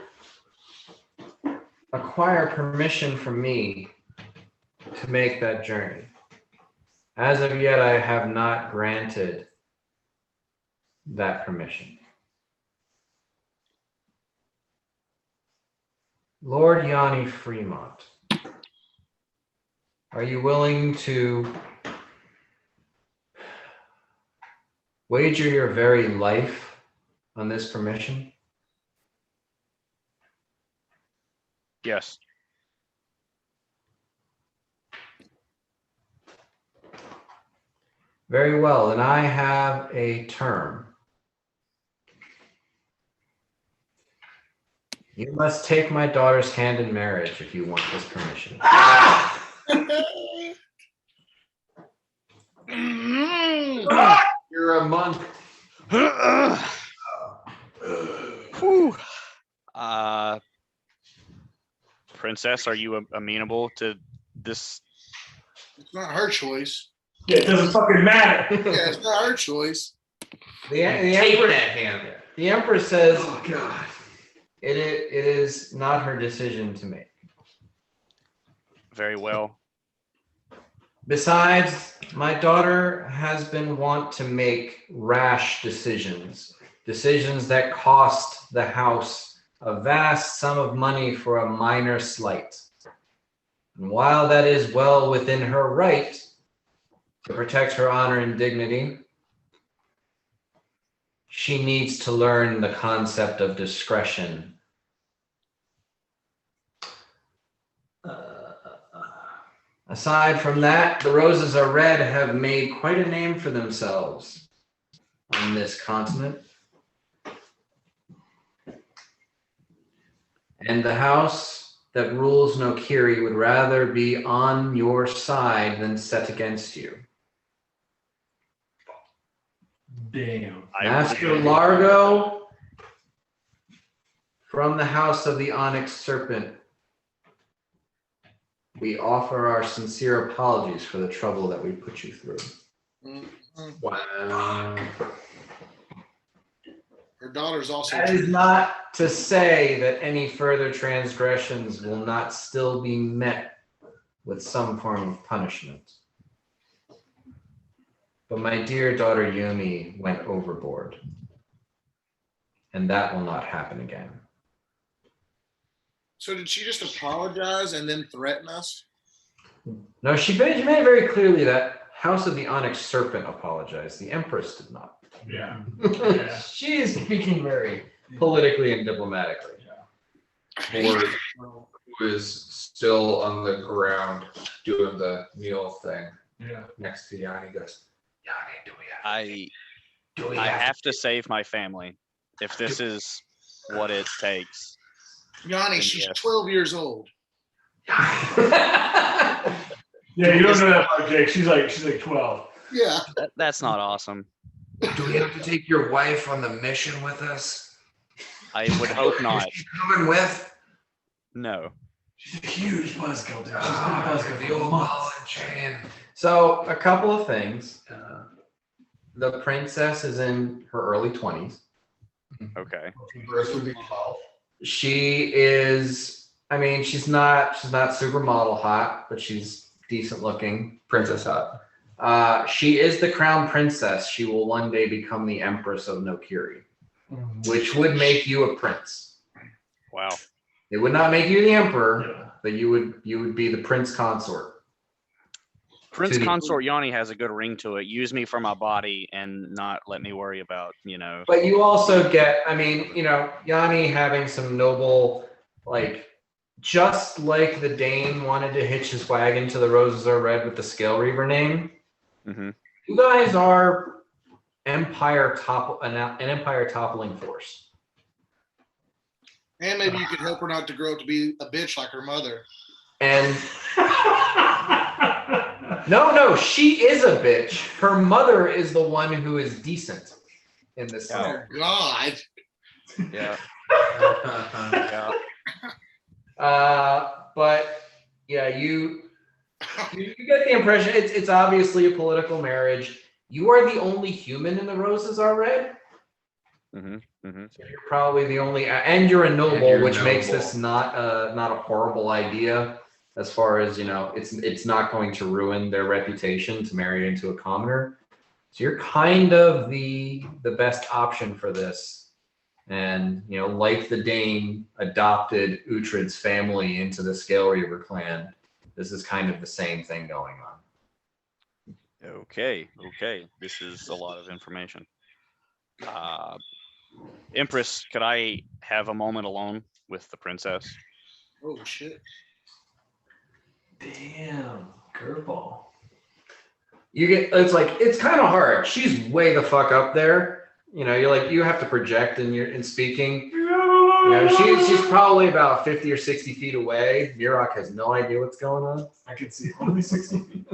acquire permission from me to make that journey. As of yet, I have not granted that permission. Lord Yanni Fremont, are you willing to wager your very life on this permission? Yes. Very well, and I have a term. You must take my daughter's hand in marriage if you want this permission. You're a monk. Whew. Princess, are you amenable to this? It's not her choice. Yeah, it doesn't fucking matter. Yeah, it's not her choice. The Take emperor, that hand. the emperor says Oh god. it is not her decision to make. Very well. Besides, my daughter has been wont to make rash decisions that cost the house a vast sum of money for a minor slight. And while that is well within her right to protect her honor and dignity, she needs to learn the concept of discretion. Aside from that, the Roses Are Red have made quite a name for themselves on this continent. And the house that rules Nokiri would rather be on your side than set against you. Damn. Master Largo from the House of the Onyx Serpent, we offer our sincere apologies for the trouble that we put you through. Wow. Her daughter's also. That is not to say that any further transgressions will not still be met with some form of punishment. But my dear daughter Yumi went overboard, and that will not happen again. So did she just apologize and then threaten us? No, she made it very clearly that House of the Onyx Serpent apologized. The Empress did not. Yeah. She is speaking very politically and diplomatically. Or who is still on the ground doing the meal thing Yeah. next to Yanni goes, Yanni, I have to save my family if this is what it takes. Yanni, Then she's yes. 12 years old. Yeah, you don't know that part, Jake. She's like 12. Yeah. That's not awesome. Do we have to take your wife on the mission with us? I would hope not. Is she coming with? No. She's a huge buzzkill, dude. She's been a buzzkill The for old ball months. and chain. So a couple of things. The princess is in her early 20s. Okay. Bruce would be 12. She is. I mean, she's not supermodel hot, but she's decent looking. Princess hot. She is the crown princess. She will one day become the empress of Nokiri, which would make you a prince. Wow. It would not make you the emperor, Yeah. but you would be the prince consort. Prince To the- Consort Yanni has a good ring to it. Use me for my body and not let me worry about, But you also get, I mean, Yanni having some noble, like, just like the Dane wanted to hitch his wagon to the Roses Are Red with the Scale Reaver name. Mm-hmm. You guys are an empire toppling force. And maybe you could help her not to grow up to be a bitch like her mother. And no, she is a bitch. Her mother is the one who is decent in this scenario. Oh, God. Yeah. Yeah. But yeah, you get the impression it's obviously a political marriage. You are the only human in the Roses Are Red. Mm-hmm. Mm-hmm. So you're probably the only, and you're a noble, And you're which makes noble. this not a horrible idea. As far as it's not going to ruin their reputation to marry into a commoner. So you're kind of the best option for this. And like the Dane adopted Uhtred's family into the Scale Reaver clan, this is kind of the same thing going on. Okay. This is a lot of information. Empress, could I have a moment alone with the princess? Oh, shit. Damn, curveball. It's kind of hard. She's way the fuck up there. You have to project in speaking. She's probably about 50 or 60 feet away. Mirok has no idea what's going on. I can see only 60 feet.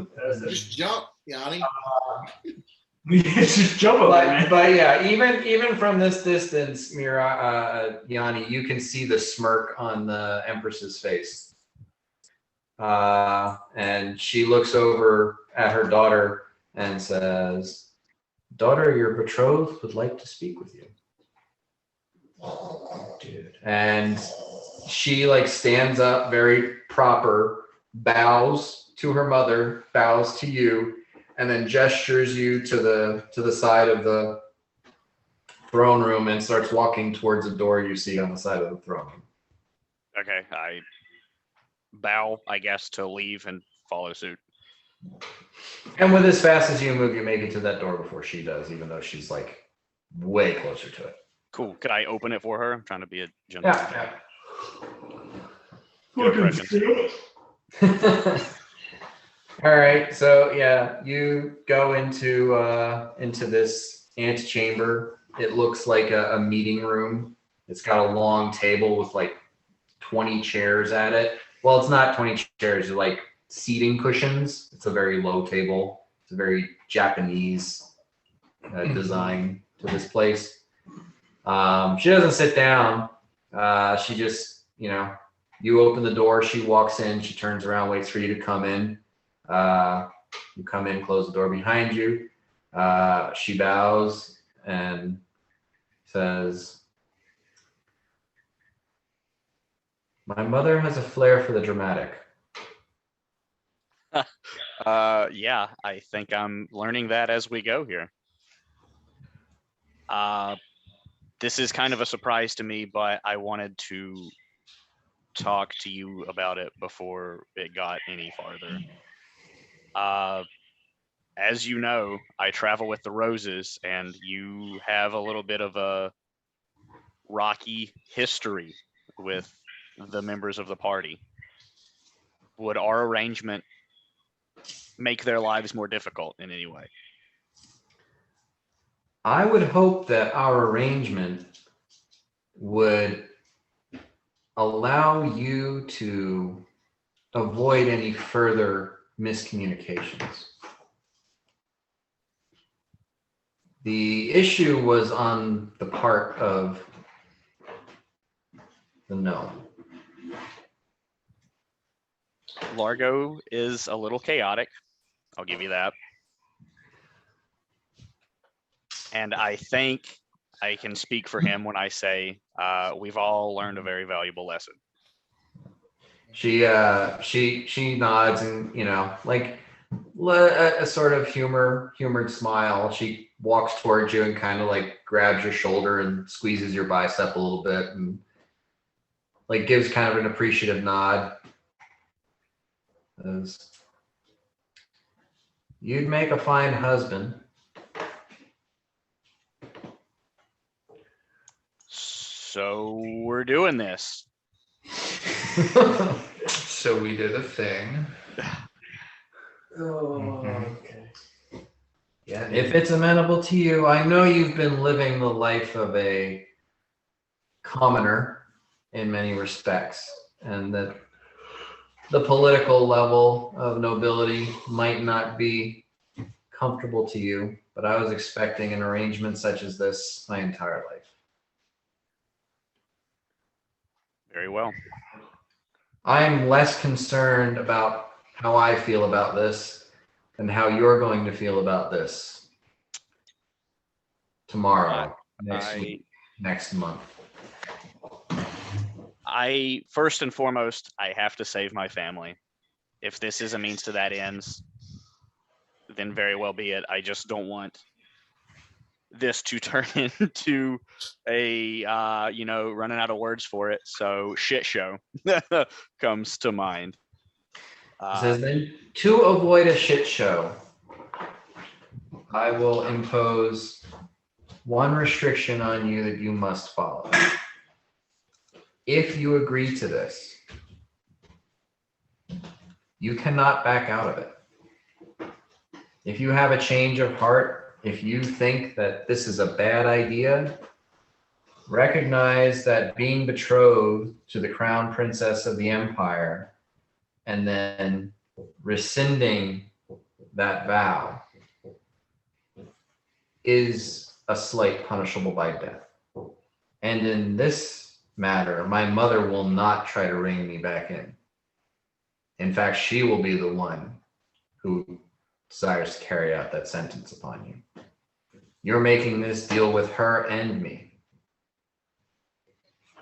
Just jump, Yanni. Just jump over, man. But yeah, even from this distance, Yanni, you can see the smirk on the Empress's face. And she looks over at her daughter and says, "Daughter, your betrothed would like to speak with you." Dude. And she stands up very proper, bows to her mother, bows to you, and then gestures you to the side of the throne room and starts walking towards the door you see on the side of the throne room. Okay, I bow, I guess, to leave and follow suit. And with as fast as you move, you make it to that door before she does, even though she's way closer to it. Cool. Could I open it for her? I'm trying to be a gentleman. Yeah. Good impression. All right, so yeah, you go into this antechamber. It looks like a meeting room. It's got a long table with 20 chairs at it. Well, it's not 20 chairs, they're seating cushions. It's a very low table. It's a very Japanese design to this place. She doesn't sit down. She just, you open the door, she walks in, she turns around, waits for you to come in. You come in, close the door behind you. She bows and says, "My mother has a flair for the dramatic." Yeah, I think I'm learning that as we go here. This is kind of a surprise to me, but I wanted to talk to you about it before it got any farther. As you know, I travel with the Roses, and you have a little bit of a rocky history with the members of the party. Would our arrangement make their lives more difficult in any way? I would hope that our arrangement would allow you to avoid any further miscommunications. The issue was on the part of the gnome. Largo is a little chaotic. I'll give you that. And I think I can speak for him when I say we've all learned a very valuable lesson. She nods and, you know, like a sort of humored smile. She walks towards you and kind of like grabs your shoulder and squeezes your bicep a little bit and like gives kind of an appreciative nod. Says, "You'd make a fine husband." So we're doing this. So we did a thing. Oh, okay. Yeah, if it's amenable to you, I know you've been living the life of a commoner in many respects, and that the political level of nobility might not be comfortable to you, but I was expecting an arrangement such as this my entire life. Very well. I'm less concerned about how I feel about this than how you're going to feel about this tomorrow, next week, next month. I first and foremost, I have to save my family. If this is a means to that ends, then very well be it. I just don't want this to turn into a running out of words for it. So shit show comes to mind. It says then, to avoid a shit show, I will impose one restriction on you that you must follow. If you agree to this, you cannot back out of it. If you have a change of heart, if you think that this is a bad idea, recognize that being betrothed to the crown princess of the empire and then rescinding that vow is a slight punishable by death. And in this matter, my mother will not try to rein me back in. In fact, she will be the one who desires to carry out that sentence upon you. You're making this deal with her and me.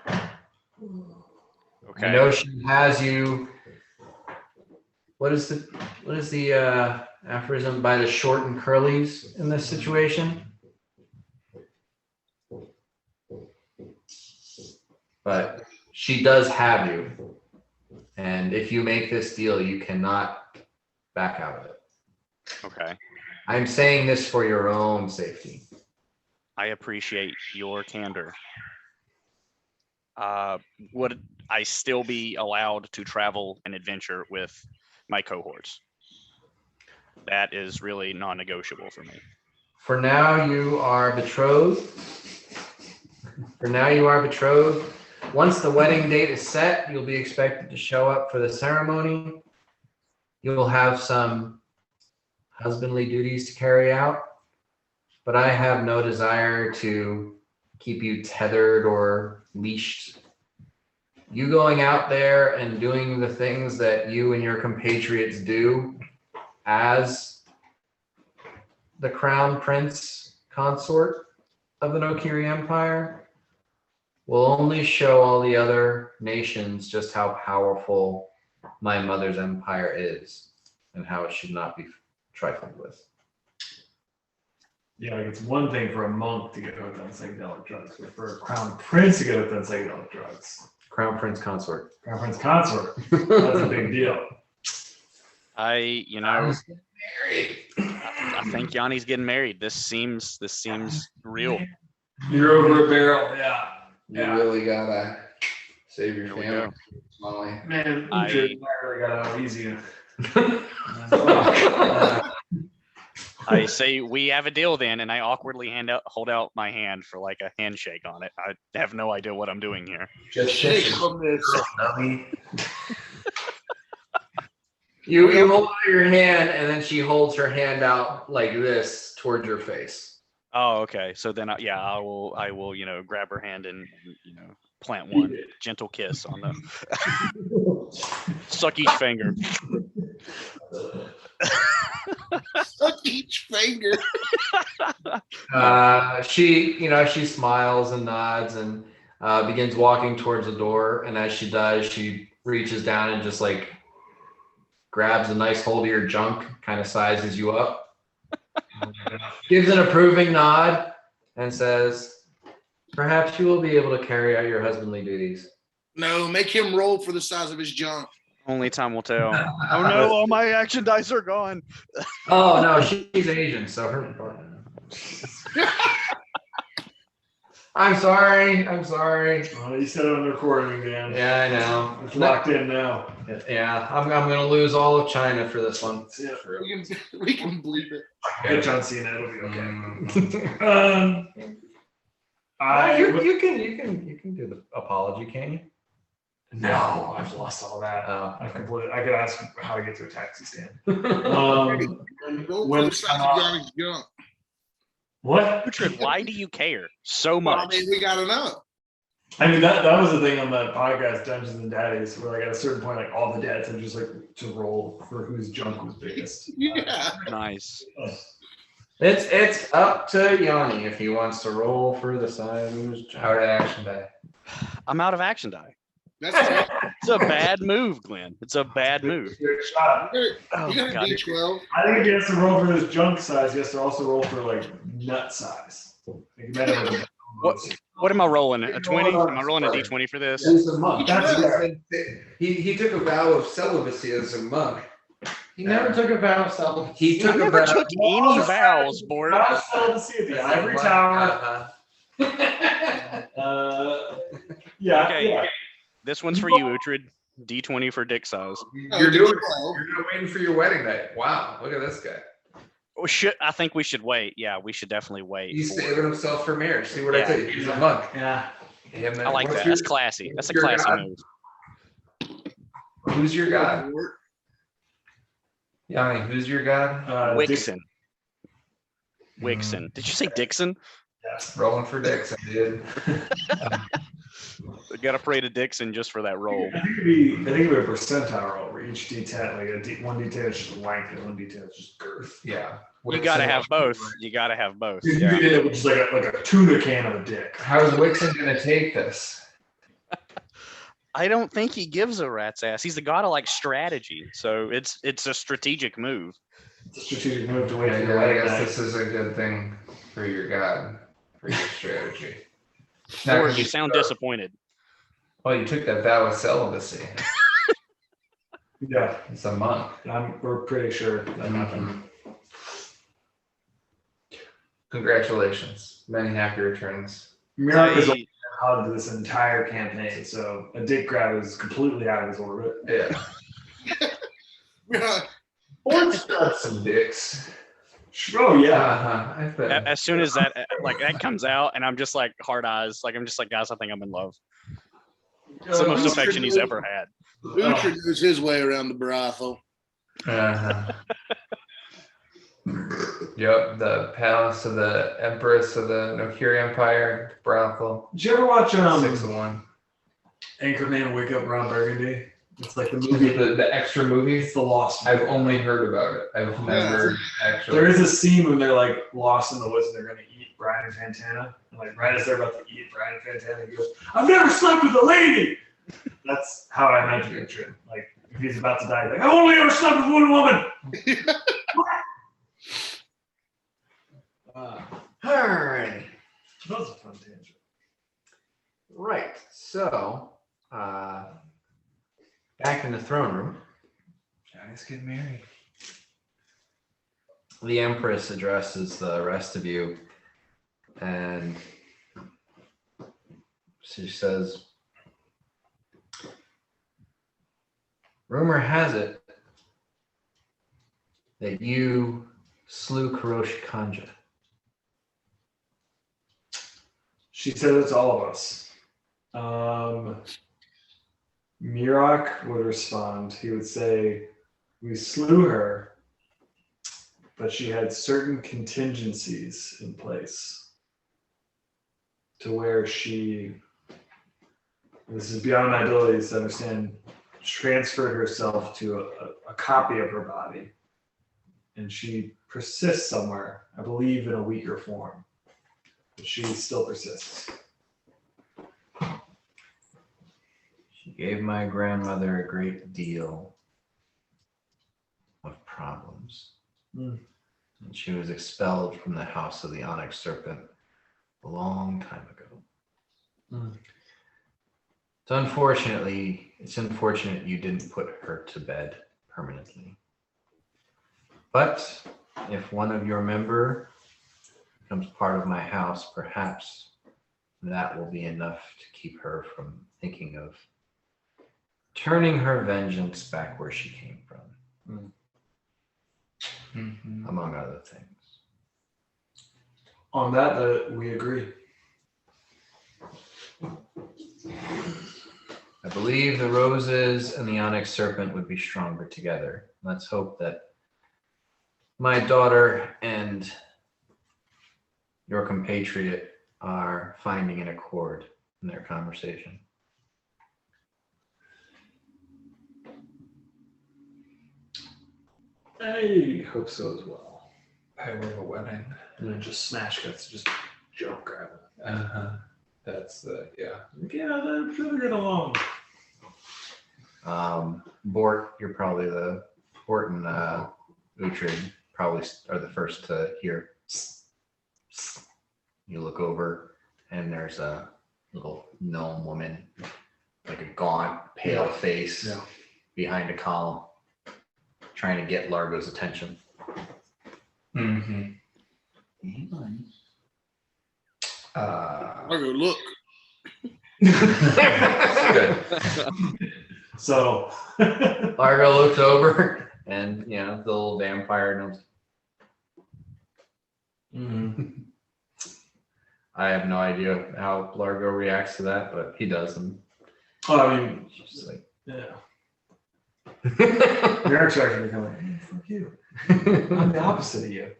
Okay. I know she has you. What is the aphorism? By the short and curlies in this situation? But she does have you. And if you make this deal, you cannot back out of it. Okay. I'm saying this for your own safety. I appreciate your candor. Would I still be allowed to travel and adventure with my cohorts? That is really non-negotiable for me. For now, you are betrothed. Once the wedding date is set, you'll be expected to show up for the ceremony. You'll have some husbandly duties to carry out, but I have no desire to keep you tethered or leashed. You going out there and doing the things that you and your compatriots do as the crown prince consort of the Nokiri Empire will only show all the other nations just how powerful my mother's empire is and how it should not be trifled with. Yeah, like it's one thing for a monk to get hooked on psychedelic drugs, but for a crown prince to get hooked on psychedelic drugs. Crown prince consort. Crown prince consort. That's a big deal. I think Yanni's getting married. This seems real. You're over a barrel, yeah. You really gotta save your Here we family. go. Molly. Man, I- really got out easy. I say we have a deal then, and I awkwardly hold out my hand for like a handshake on it. I have no idea what I'm doing here. Just Shake on this. You hold out your hand, and then she holds her hand out like this towards your face. Oh, okay. So then, I will, grab her hand and plant one gentle kiss on the suck each finger. Suck each finger. She smiles and nods and begins walking towards the door. And as she does, she reaches down and just like grabs a nice hold of your junk, kind of sizes you up, gives an approving nod, and says, "Perhaps you will be able to carry out your husbandly duties." No, make him roll for the size of his junk. Only time will tell. Oh no, all my action dice are gone. Oh no, she's Asian, so her. I'm sorry. Oh, you said it on the recording, man. Yeah, I know. It's locked in now. Yeah, I'm gonna lose all of China for this one. Yeah. We can bleep it. Get John Cena. It'll be okay. You can do the apology, can you? No, I've lost all that. Oh, I could ask how to get to a taxi stand. Roll for the size of Johnny's junk. What? Richard, why do you care so Well, much? I mean, we gotta know. I mean, that was the thing on that podcast, Dungeons and Daddies, where like at a certain point, like all the dads had just like to roll for whose junk was biggest. Yeah. Nice. It's up to Yanni if he wants to roll for the size of his junk. Out of action die. I'm out of action die. That's It's a bad move, Glenn. It's a bad move. Good shot. you Oh, got a God. D12. I think if he has to roll for his junk size, he has to also roll for like nut size. Like, you might have a- What am I rolling? A 20? Am I rolling a D20 for this? He's a monk. That's fair. He took a vow of celibacy as a monk. He never took a vow of celibacy. He I took a never vow. took any vows, Bort. I was told to see at the Ivory Tower. Yeah, Okay. yeah. This one's for you, Uhtred. D20 for dick size. You're waiting for your wedding night. Wow, look at this guy. I think we should wait. Yeah, we should definitely wait. He's for- saving himself for marriage. See what I Yeah. tell you? He's a monk. Yeah. I like What's that. your- That's classy. That's a your classy God? move. Who's your god? Yanni, who's your god? Wixen. Wixen. Did you say Dixon? Rolling for Dixon, dude. I gotta pray to Dixon just for that roll. I think it'd be a percentile roll where each D10, like one D10 is just length and one D10 is just girth. Yeah. You gotta have both. You gotta have both. You Yeah. did it with just like a tuna can of a dick. How's Wixen gonna take this? I don't think he gives a rat's ass. He's the god of like strategy, so it's a strategic move. It's a strategic move to wait Yeah, for your I wedding guess night. this is a good thing for your god, for your strategy. Or you sound disappointed. Well, you took that vow of celibacy. Yeah, It's a monk. we're pretty sure that happened. Congratulations. Many happy returns. Miracle's I- only been hugged this entire campaign, so a dick grab is completely out of his orbit. Yeah. Yeah. Bort's got some dicks. Oh yeah. I've been. As soon as that comes out, and I'm just like hard eyes, like I'm just like, guys, I think I'm in love. It's the most affection he's ever had. Uhtred knows his way around the brothel. Uh-huh. Yep, the palace of the Empress of the Nokiri Empire, brothel, Did you ever watch 6-1. Anchorman Wake Up Ron Burgundy? It's like the Movie, movie. the extra movie. It's the Lost. I've only heard about it. I've never actually. There is a scene when they're like lost in the woods and they're gonna eat Brian and Fantana. And like right as they're about to eat Brian and Fantana, he goes, "I've never slept with a lady." That's how I imagine it. Like if he's about to die, he's like, "I've only ever slept with one woman." Alrighty. That was a fun tangent. Right. So, back in the throne room, Guys get married. the Empress addresses the rest of you, and she says, "Rumor has it that you slew Kuroshi Kanja? She said it's all of us. Mirak would respond. He would say, we slew her, but she had certain contingencies in place to where she, this is beyond my abilities to understand, transferred herself to a copy of her body. And she persists somewhere, I believe in a weaker form, but she still persists. She gave my grandmother a great deal of problems. Mm. And she was expelled from the house of the Onyx Serpent a long time ago. Mm. It's unfortunate you didn't put her to bed permanently. But if one of your member becomes part of my house, perhaps that will be enough to keep her from thinking of turning her vengeance back where she came from, among other things. On that, we agree. I believe the roses and the onyx serpent would be stronger together. Let's hope that my daughter and your compatriot are finding an accord in their conversation. I hope so as well. I love a wedding. And then just smash cuts, just jump grab it. That's the, yeah. Yeah, they're sure get along. Bort, you're probably Bort and Uhtred probably are the first to hear. You look over and there's a little gnome woman, like a gaunt, pale face behind a column, trying to get Largo's attention. Mm-hmm. Largo, look. Good. So Largo looks over and, the little vampire knows. Mhm. I have no idea how Largo reacts to that, but he does. And Oh, I mean, she's just like, yeah. Merrick's actually becoming like, hey, fuck you. I'm the opposite of you.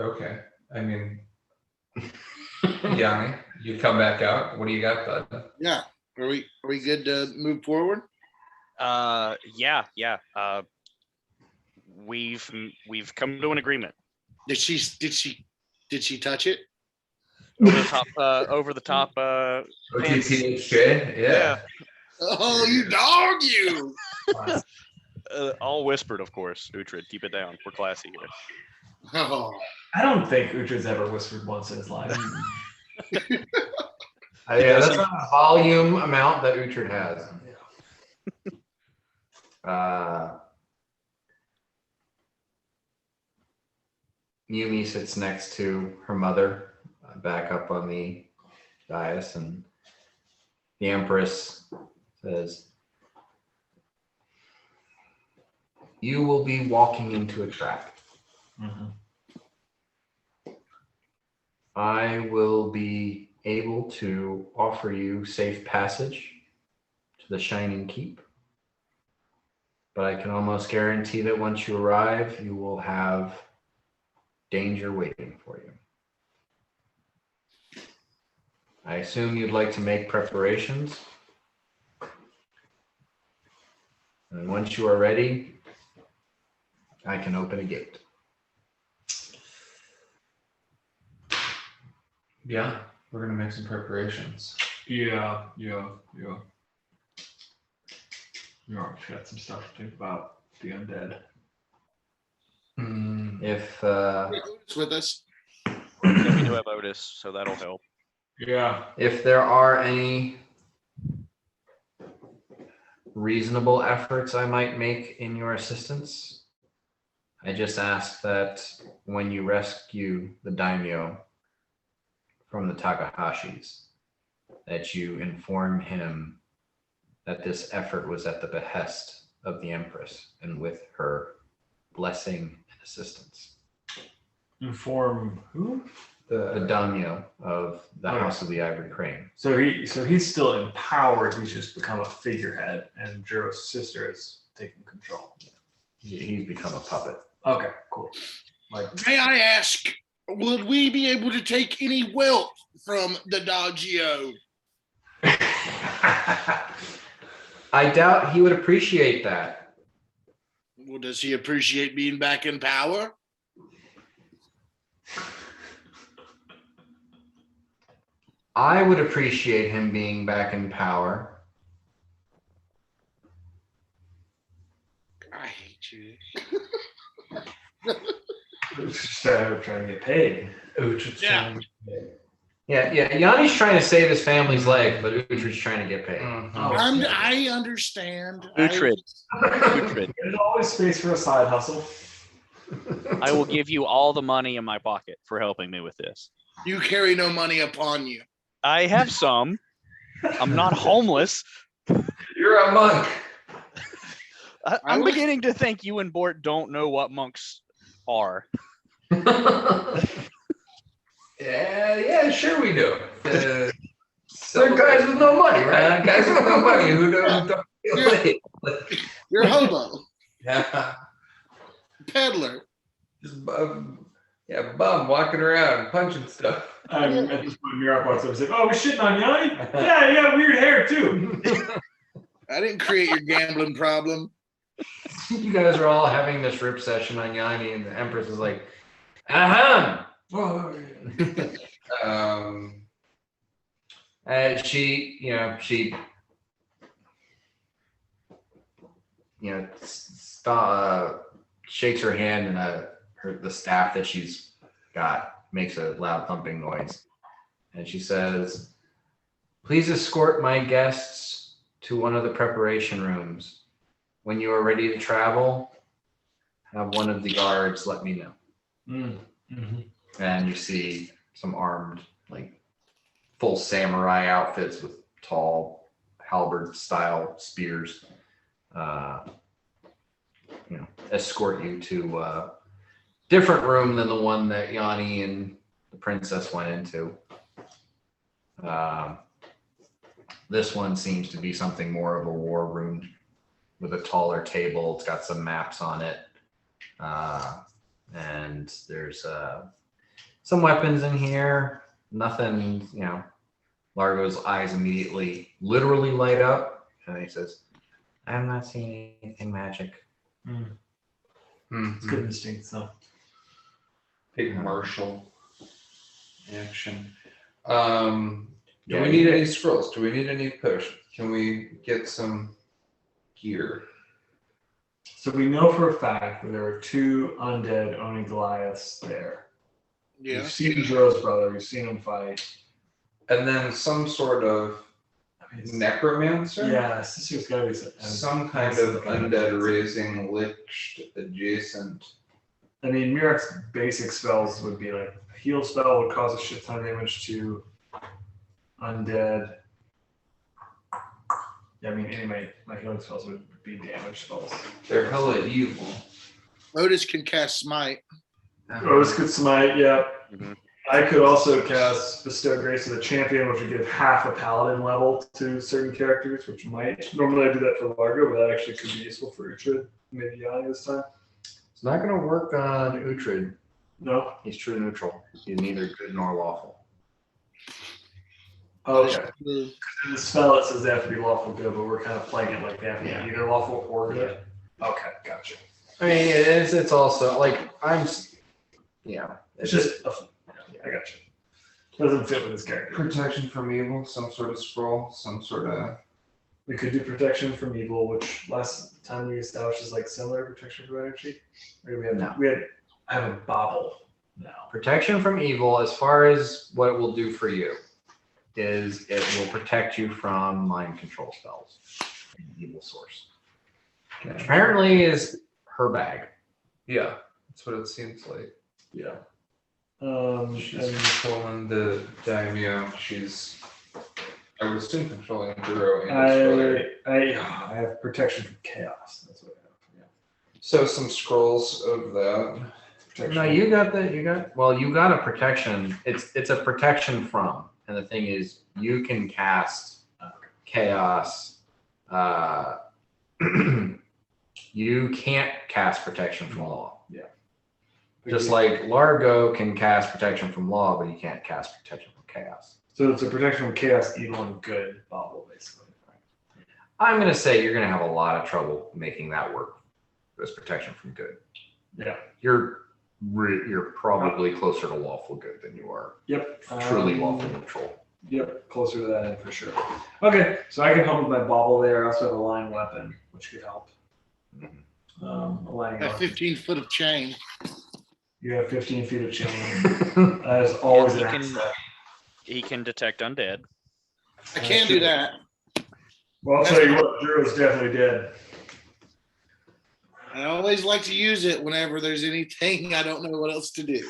Okay. I mean, Yanni, you come back out. What do you got, bud? Yeah. Are we good to move forward? Yeah. We've come to an agreement. Did she touch it? Over the top. OTPHJ? Yeah. Oh, you dog, you! All whispered, of course. Uhtred, keep it down. We're classy here. Oh, I don't think Uhtred's ever whispered once in his life. yeah, that's not a volume amount that Uhtred has. Yumi sits next to her mother, back up on the dais, and the Empress says, "You will be walking into a trap. Mhm. I will be able to offer you safe passage to the Shining Keep, but I can almost guarantee that once you arrive, you will have danger waiting for you. I assume you'd like to make preparations. And once you are ready, I can open a gate." Yeah. We're going to make some preparations. Yeah. Yeah, she got some stuff to think about. The undead. If Otis with us. Yeah, we do have Otis, so that'll help. Yeah. if there are any reasonable efforts I might make in your assistance, I just ask that when you rescue the daimyo from the Takahashis, that you inform him that this effort was at the behest of the Empress and with her blessing and assistance. Inform who? The daimyo of the Okay. House of the Ivory Crane. So he's still empowered. He's just become a figurehead, and Jiro's sister is taking control. He's become a puppet. Okay, cool. Like, May I ask, would we be able to take any wealth from the Daggio? I doubt he would appreciate that. Well, does he appreciate being back in power? I would appreciate him being back in power. I hate you. just trying to get paid. Yeah. Yeah. Yanni's trying to save his family's life, but Uhtred's trying to get paid. I understand. Uhtred. Uhtred, There's always space for a side hustle. I will give you all the money in my pocket for helping me with this. You carry no money upon you. I have some. I'm not homeless. You're a monk. I'm beginning to think you and Bort don't know what monks are. Yeah, sure we do. They're guys with no money, right? Guys with no money who don't feel late. You're a hobo, Yeah, peddler. just bum walking around punching stuff. At this point, Mirok walks up and says, "Oh, we're shitting on Yanni? Yeah, you got weird hair too." I didn't create your gambling problem. You guys are all having this rip session on Yanni, and the Empress is like, "Ahem." She shakes her hand, and the staff that she's got makes a loud thumping noise, and she says, "Please escort my guests to one of the preparation rooms. When you are ready to travel, have one of the guards let me know." Mm-hmm. And you see some armed, like full samurai outfits with tall halberd style spears, escort you to a different room than the one that Yanni and the princess went into. This one seems to be something more of a war room with a taller table. It's got some maps on it. And there's some weapons in here. Nothing, Largo's eyes immediately literally light up. And he says, "I'm not seeing anything magic." It's good instinct, so. Big martial action. Do we need any scrolls? Do we need any potions? Can we get some gear? So we know for a fact that there were two undead Oni Goliaths there. Yeah. You've seen Jiro's brother. You've seen him fight. And then some sort of necromancer? Yeah, sister's got to be Some kind of undead raising lich adjacent. I mean, Mirok's basic spells would be like a heal spell would cause a shit ton of damage to undead. Yeah, I mean, any of my healing spells would be damage spells. They're hella evil. Otis can cast smite. Otis could smite, yeah. Mhm. I could also cast Bestow Grace of the Champion, which would give half a paladin level to certain characters, which might. Normally I do that for Largo, but that actually could be useful for Uhtred, maybe Yanni this time. It's not going to work on Uhtred. No? He's true neutral. He's neither good nor lawful. Okay. In the spell it says they have to be lawful good, but we're kind of playing it like they have to be either lawful or good. Okay, gotcha. I mean, it's also like It's just, I gotcha. Doesn't fit with his character. Protection from evil, some sort of scroll, some sort of. We could do protection from evil, which last time we established is like similar protection from energy. Or do we have No. I have a bauble now. protection from evil. As far as what it will do for you, is it will protect you from mind control spells, evil source. Which apparently is her bag. Yeah, that's what it seems like. Yeah. She's controlling the daimyo. She's I would assume controlling Duro and his brother. I have protection from chaos. That's what I have. Yeah. So some scrolls of that. Protection. No, you got a protection. It's a protection from, and the thing is, you can cast chaos. You can't cast protection from law. Yeah. Just like Largo can cast protection from law, but you can't cast protection from chaos. So it's a protection from chaos, evil, and good bubble, basically. I'm gonna say you're gonna have a lot of trouble making that work. This protection from good. Yeah. You're probably closer to lawful good than you are Yep. truly lawful neutral. Yep, closer to that end for sure. Okay, so I can help with my bobble there. I also have a line weapon, which could help. Aligning That arc. 15 foot of chain. You have 15 feet of chain. That is always Yeah, an asset. He can detect undead. I can do that. Well, I'll tell you what, Drew's definitely dead. I always like to use it whenever there's anything I don't know what else to do.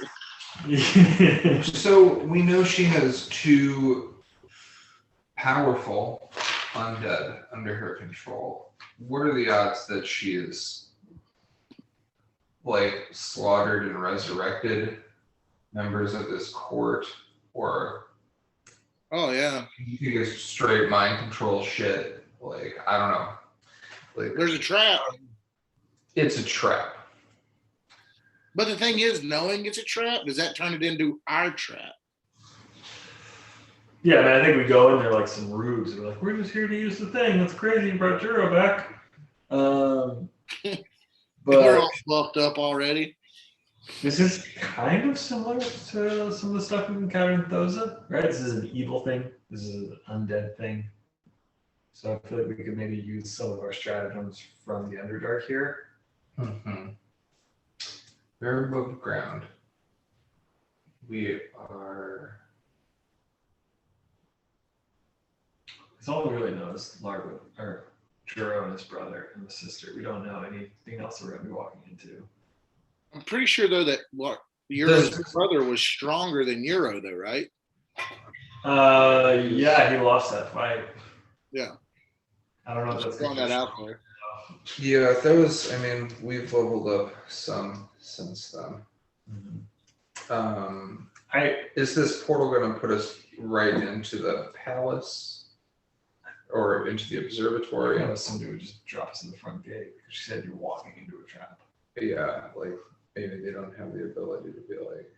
So we know she has 2 powerful undead under her control. What are the odds that she is like slaughtered and resurrected members of this court, or Oh yeah, you think it's straight mind control shit? Like, I don't know. Like, there's a trap. it's a trap. But the thing is, knowing it's a trap, does that turn it into our trap? Yeah, man, I think we go in there like some rubes. We're like, we're just here to use the thing. That's crazy. You brought Juro back. But We're all fluffed up already. this is kind of similar to some of the stuff we've encountered in Thoza, right? This is an evil thing. This is an undead thing. So I feel like we could maybe use some of our stratagems from the Underdark here. Mm-hmm. Very above ground. We are. Because all we really know is Largo, or Juro and his brother and the sister. We don't know anything else we're going to be walking into. I'm pretty sure though that Euro's brother was stronger than Euro though, right? Yeah, he lost that fight. Yeah. I don't know if that's Just throwing that out there. Yeah, those. I mean, we've leveled up some since then. Is this portal going to put us right into the palace or into the observatory? I somebody would just drop us in the front gate because she said you're walking into a trap. Yeah, like maybe they don't have the ability to be like,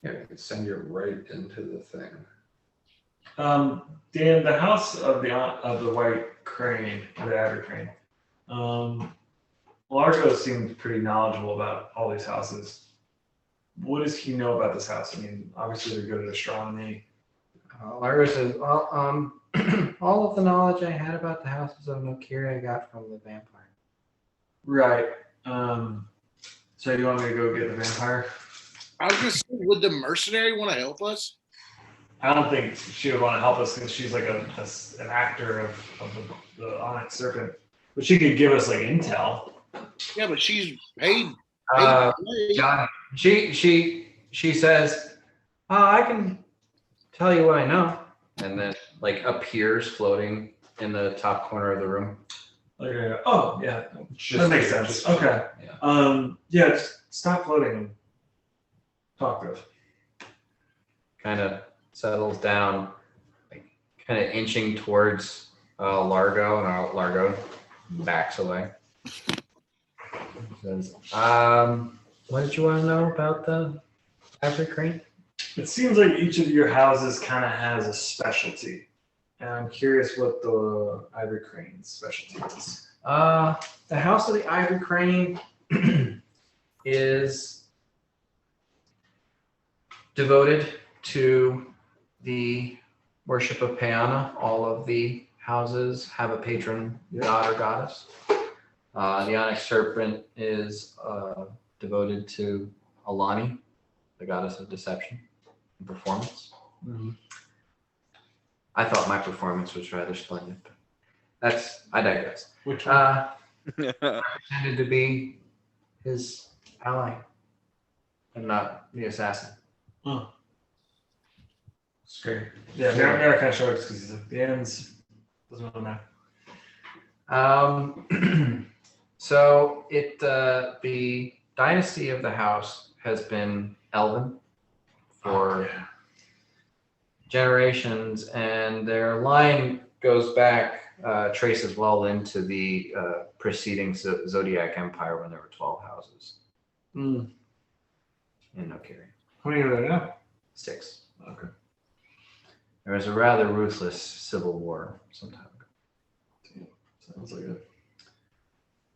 yeah, we can send you right into the thing. Dan, the house of the white crane, or the ivory crane. Largo seemed pretty knowledgeable about all these houses. What does he know about this house? I mean, obviously they're good at astronomy. Largo says, well, all of the knowledge I had about the houses of Nokiri I got from the vampire. Right. So you want me to go get the vampire? I was just saying, would the mercenary want to help us? I don't think she would want to help us because she's like an actor of the Onyx Serpent. But she could give us like intel. Yeah, but she's paid. Got it. She says, I can tell you what I know. And then like appears floating in the top corner of the room. Okay. Oh yeah, Just that makes here, sense. just- Okay. Yeah. Yeah, just stop floating and talk to us. Kind of settles down, like kind of inching towards Largo, and Largo backs away. Says, what did you want to know about the ivory crane? It seems like each of your houses kind of has a specialty. And I'm curious what the Ivory Crane's specialty is. The House of the Ivory Crane is devoted to the worship of Peana. All of the houses have a patron god or goddess. The Onyx Serpent is devoted to Alani, the goddess of deception and performance. Mm-hmm. I thought my performance was rather splendid, but I digress. Which one? I pretended to be his ally and not the assassin. It's great. Yeah, Mara kind of shrugs because he's like, the ends doesn't really matter. So the dynasty of the house has been Elven for generations, and their line goes back, traces well into the preceding Zodiac Empire when there were 12 houses in Nokiri. How many are there now? 6. Okay. There was a rather ruthless civil war some time ago. Sounds like it.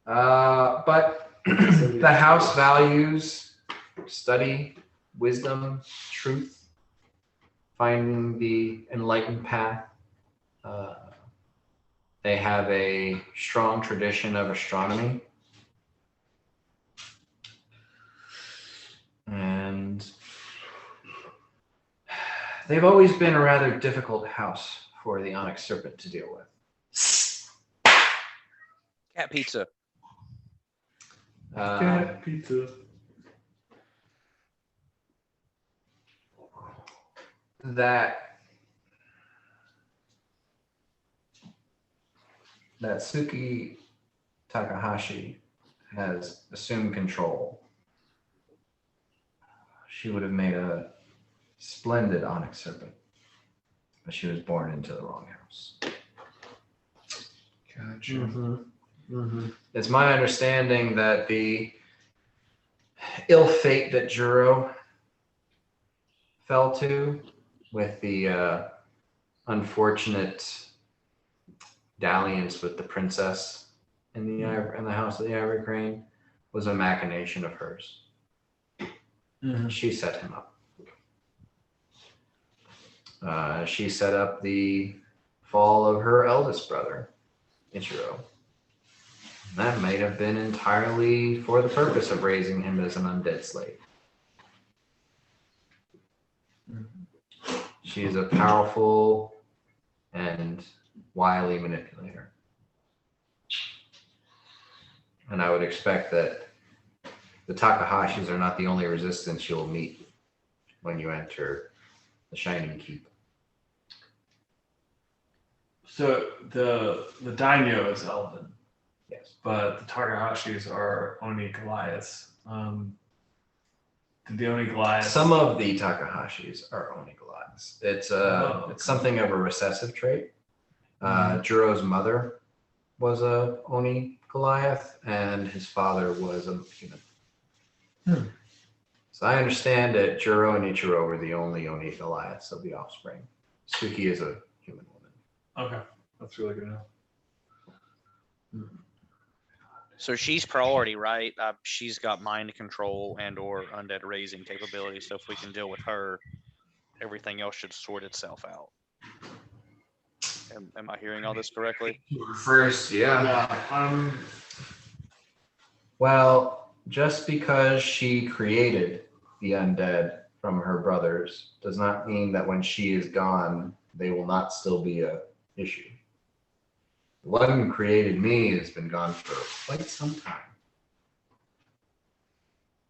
But the house values study, wisdom, truth, finding the enlightened path. They have a strong tradition of astronomy. And they've always been a rather difficult house for the Onyx Serpent to deal with. Cat pizza. Cat pizza. That Suki Takahashi has assumed control. She would have made a splendid Onyx Serpent, but she was born into the wrong house. Gotcha. It's my understanding that the ill fate that Juro fell to with the unfortunate dalliance with the princess in the House of the Ivory Crane was a machination of hers. She set him up. She set up the fall of her eldest brother, Ichiro. That might have been entirely for the purpose of raising him as an undead slave. She is a powerful and wily manipulator. And I would expect that the Takahashis are not the only resistance you'll meet when you enter the Shining Keep. So the daimyo is Elven. Yes. But the Takahashis are Oni Goliaths. Did the Oni Goliaths? Some of the Takahashis are Oni Goliaths. It's something of a recessive trait. Juro's mother was a Oni Goliath, and his father was a human. So I understand that Juro and Ichiro were the only Oni Goliaths of the offspring. Suki is a human woman. Okay, that's really good to know. So she's priority, right? She's got mind control and or undead raising capability. So if we can deal with her, everything else should sort itself out. Am I hearing all this correctly? First, yeah. Well, just because she created the undead from her brothers does not mean that when she is gone, they will not still be a issue. The one who created me has been gone for quite some time.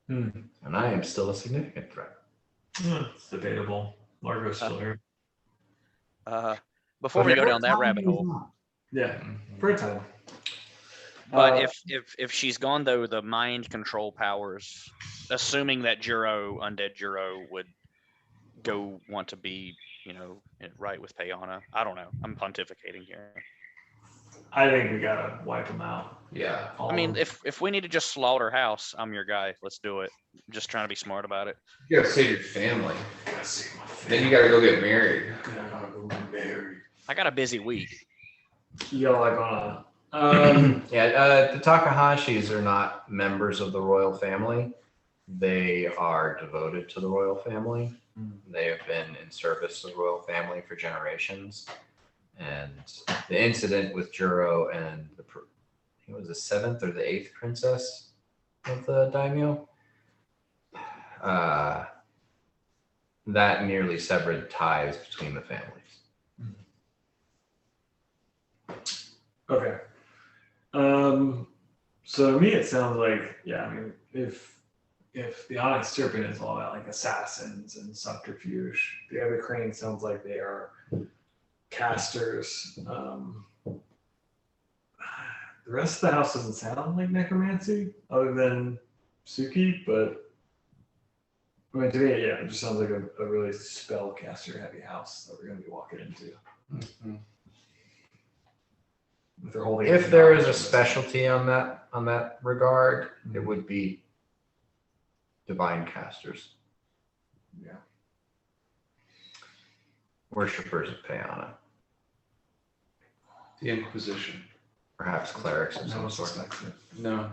And I am still a significant threat. It's debatable. Largo's still here. Before we go down that rabbit hole. Yeah, for a time. But if she's gone though, the mind control powers, assuming that undead Juro would go want to be, right with Payana. I don't know. I'm pontificating here. I think we gotta wipe them out. Yeah. I mean, if we need to just slaughter house, I'm your guy. Let's do it. I'm just trying to be smart about it. You gotta save your family. Gotta save my family. Then you gotta go get married. Gotta go get married. I got a busy week. You gotta like on the Takahashis are not members of the royal family. They are devoted to the royal family. They have been in service to the royal family for generations. And the incident with Juro and it was the 7th or the 8th princess of the daimyo, that nearly severed ties between the families. Okay. So to me, it sounds like, if if the Onyx Serpent is all about like assassins and subterfuge, the other crane sounds like they are casters. The rest of the house doesn't sound like necromancy, other than Suki, but I mean, to me, yeah, it just sounds like a really spellcaster heavy house that we're going to be walking into. Mhm. If they're holding If there is a specialty on that regard, it would be divine casters. Yeah. Worshippers of Peana. The Inquisition. Perhaps clerics of No some one sort. suspects it. No.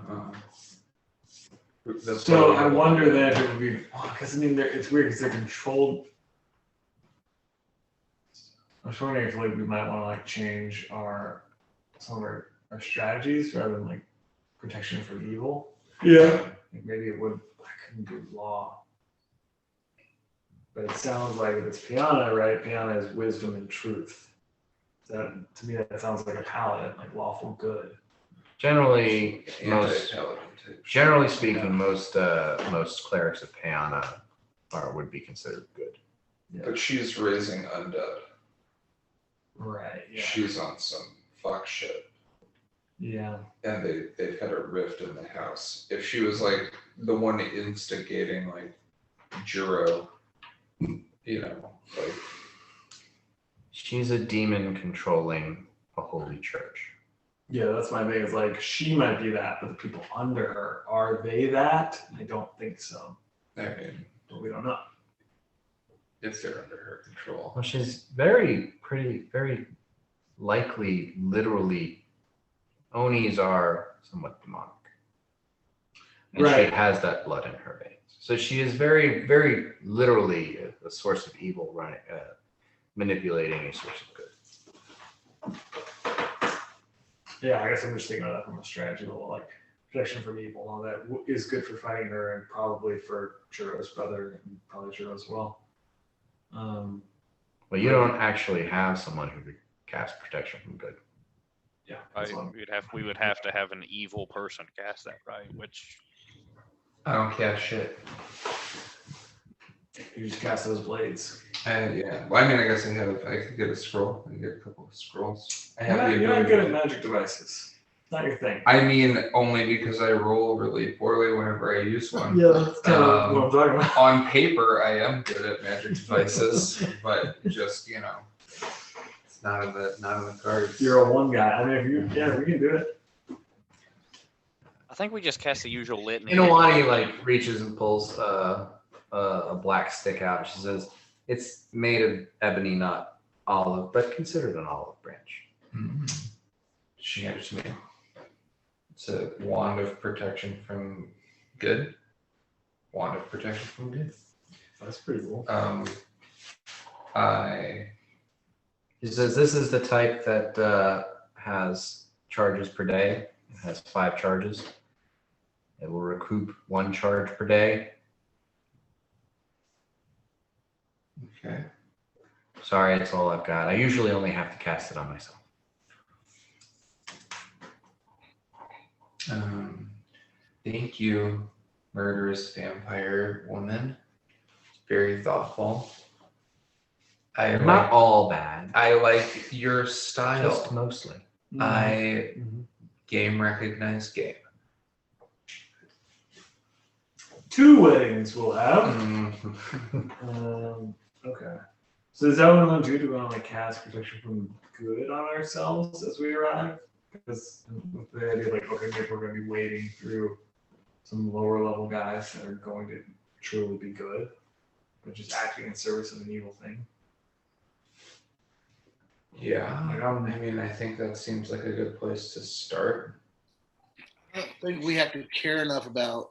That's So what- I wonder then if it would be, because I mean, it's weird because they're controlled. I was wondering if like we might want to like change some of our strategies rather than like protection from evil. Yeah. Like maybe it would. I couldn't do law, but it sounds like if it's Peana, right? Peana is wisdom and truth. That to me that sounds like a paladin, like lawful good. Generally, Anti-paladin type. generally speaking, most clerics of Peana would be considered good. But she's raising undead. Right. Yeah. She's on some fuck shit. Yeah. And they've had a rift in the house. If she was like the one instigating like Juro, like She's a demon controlling a holy church. Yeah, that's my thing. Is like she might be that, but the people under her, are they that? I don't think so. I mean, But we don't know. if they're under her control. Well, she's very likely, literally, Onis are somewhat demonic. And Right. she has that blood in her veins. So she is very, very literally a source of evil, manipulating a source of good. Yeah, I guess I'm just thinking about that from a strategy level, like protection from evil and all that is good for fighting her and probably for Juro's brother and probably Juro as well. Well, you don't actually have someone who could cast protection from good. Yeah, that's what I'm- We would have to have an evil person cast that, right? Which I don't catch shit. you just cast those blades. Yeah. Well, I mean, I guess I could get a scroll. I can get a couple of scrolls. I have the You're not ability. good at magic devices. It's not your thing. I mean, only because I roll really poorly whenever I use one. Yeah, that's kind of what I'm talking about. On paper, I am good at magic devices, but just it's not in the cards. You're a one guy. I mean, if we can do it. I think we just cast the usual litany. Inawani reaches and pulls a black stick out. And she says, "It's made of ebony, not olive, but considered an olive branch." She gives me. It's a wand of protection from good. Wand of protection from good. That's pretty cool. She says, "This is the type that has charges per day. It has 5 charges. It will recoup 1 charge per day." Okay. Sorry, that's all I've got. I usually only have to cast it on myself. Thank you, murderous vampire woman. Very thoughtful. They're not all bad. I like your style. Just mostly. I game recognize game. 2 weddings we'll have. Okay. So is that what I'm going to do? Do we want to cast protection from good on ourselves as we arrive? Because with the idea okay, maybe we're going to be wading through some lower level guys that are going to truly be good, but just acting in service of an evil thing. Yeah. I mean, I think that seems like a good place to start. I don't think we have to care enough about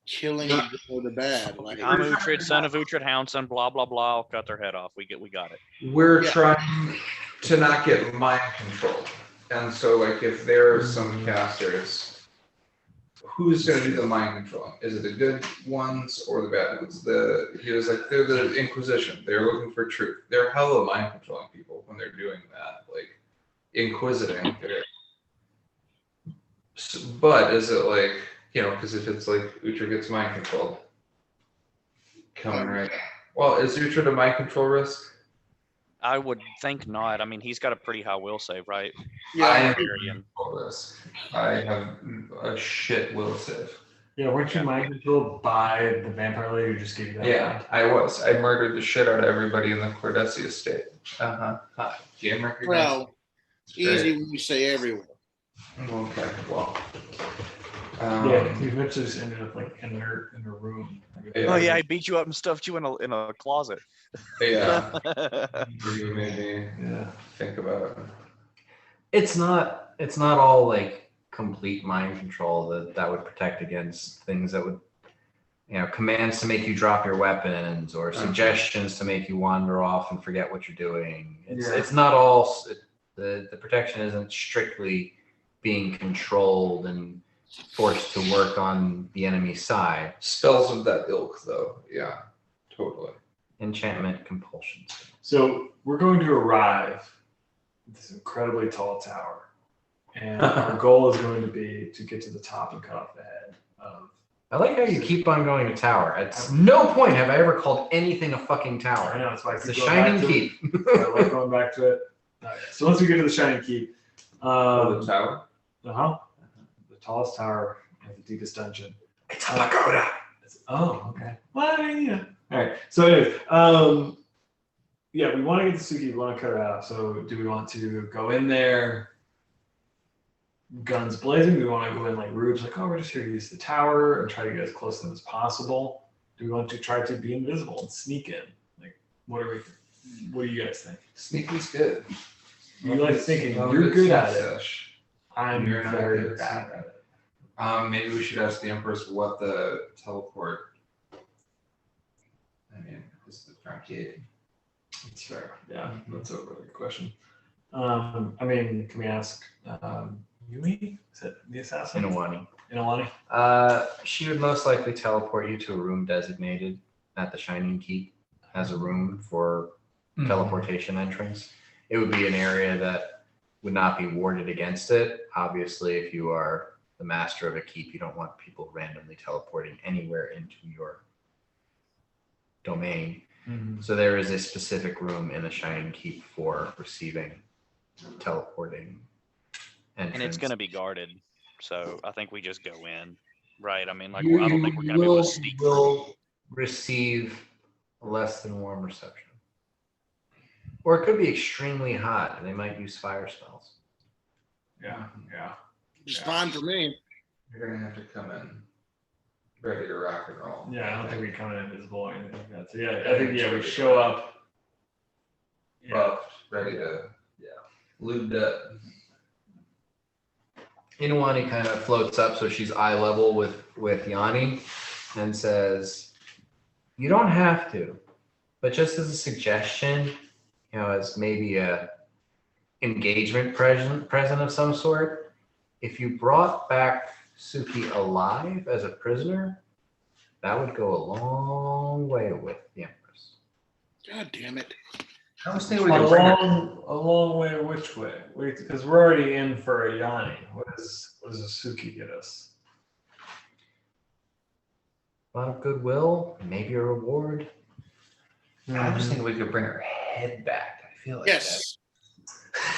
killing the bad. Like, I'm Uhtred, son of Uhtred, hound son, blah blah blah. I'll cut their head off. We got it. We're trying to not get mind control. And so, if there are some casters, who's going to do the mind controlling? Is it the good ones or the bad ones? He was like, they're the Inquisition. They're looking for truth. They're hella mind controlling people when they're doing that, inquisiting. But is it because if it's like Uhtred gets mind controlled, coming right. Well, is Uhtred a mind control risk? I would think not. I mean, he's got a pretty high will save, right? I Yeah. have control risk. I have a shit will save. Yeah, weren't you mind controlled by the vampire lady who just gave you that? Yeah, I was. I murdered the shit out of everybody in the Cordessi estate. GM recognize. Well, easy Great. when you say everywhere. Okay, well. Yeah, you eventually just ended up like in her room. Yeah. Oh yeah, I beat you up and stuffed you in a closet. Yeah. You made me Yeah. think about it. It's not all like complete mind control that would protect against things that would, commands to make you drop your weapons or suggestions to make you wander off and forget what you're doing. It's not all, the protection isn't strictly being controlled and forced to work on the enemy's side. Spells of that ilk, though. Yeah, totally. Enchantment compulsions. So we're going to arrive at this incredibly tall tower, and our goal is going to be to get to the top and cut off the head of. I like how you keep on going to tower. At no point have I ever called anything a fucking tower. I know, that's why I It's the keep going back Shining to it. Keep. I love going back to it. Okay, so once we get to the Shining Keep, The tower? the tallest tower and the deepest dungeon. It's a pagoda. Oh, okay. Well, I mean, yeah. All right. So anyways, yeah, we want to get the Suki. We want to cut her out. So do we want to go in there, guns blazing? Do we want to go in like Rouge, like, oh, we're just here to use the tower and try to get as close to them as possible? Do we want to try to be invisible and sneak in? Like, what do you guys think? Sneaky's good. You like thinking Love you're it, good at it. Sesh. I'm You're not very good at bad it. at it. Maybe we should ask the Empress what the teleport. Is the front gate. That's fair. Yeah, that's a really good question. I mean, can we ask Yumi? Is it the assassin? Inawani. She would most likely teleport you to a room designated at the Shining Keep as a room for teleportation entrance. It would be an area that would not be warded against it. Obviously, if you are the master of a keep, you don't want people randomly teleporting anywhere into your domain. So there is a specific room in the Shining Keep for receiving teleporting entrance. And it's going to be guarded. So I think we just go in, right? I mean, like, I don't think we're going to be able to sneak. You will receive a less than warm reception. Or it could be extremely hot, and they might use fire spells. Yeah. It's fine for me. You're gonna have to come in ready to rock and roll. Yeah, I don't think we come in invisible or anything like that. So yeah, I think we show up. Yeah. Buffed, ready to lubed up. Inawani kind of floats up so she's eye level with Yanni and says, you don't have to, but just as a suggestion, as maybe a engagement present of some sort, if you brought back Suki alive as a prisoner, that would go a long way with the Empress. God damn it. I was thinking A long way which way? Because we're already in for a Yanni. What does a Suki get us? A lot of goodwill, maybe a reward. I was thinking we could bring her head back. I feel like Yes.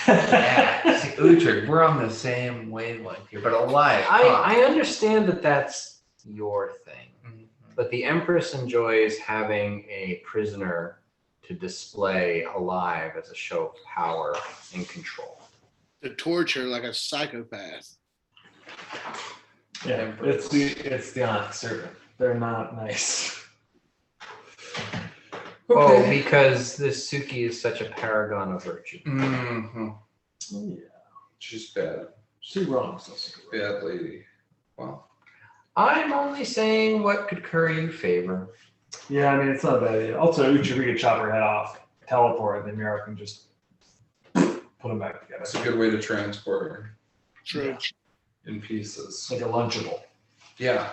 Yeah. See, Uhtred, we're on the same wavelength here, but alive. I understand that that's your thing, but the Empress enjoys having a prisoner to display alive as a show of power and control. To torture like a psychopath. Yeah, it's the Onyx Serpent. They're not nice. Oh, because this Suki is such a paragon of virtue. Yeah. She's bad. She wrongs us. Bad lady. Well, I'm only saying what could curry you favor. Yeah, I mean, it's not a bad idea. Also, Uhtred, we could chop her head off, teleport, and then Mira can just put them back together. that's a good way to transport her True. in pieces. Like a Lunchable. Yeah.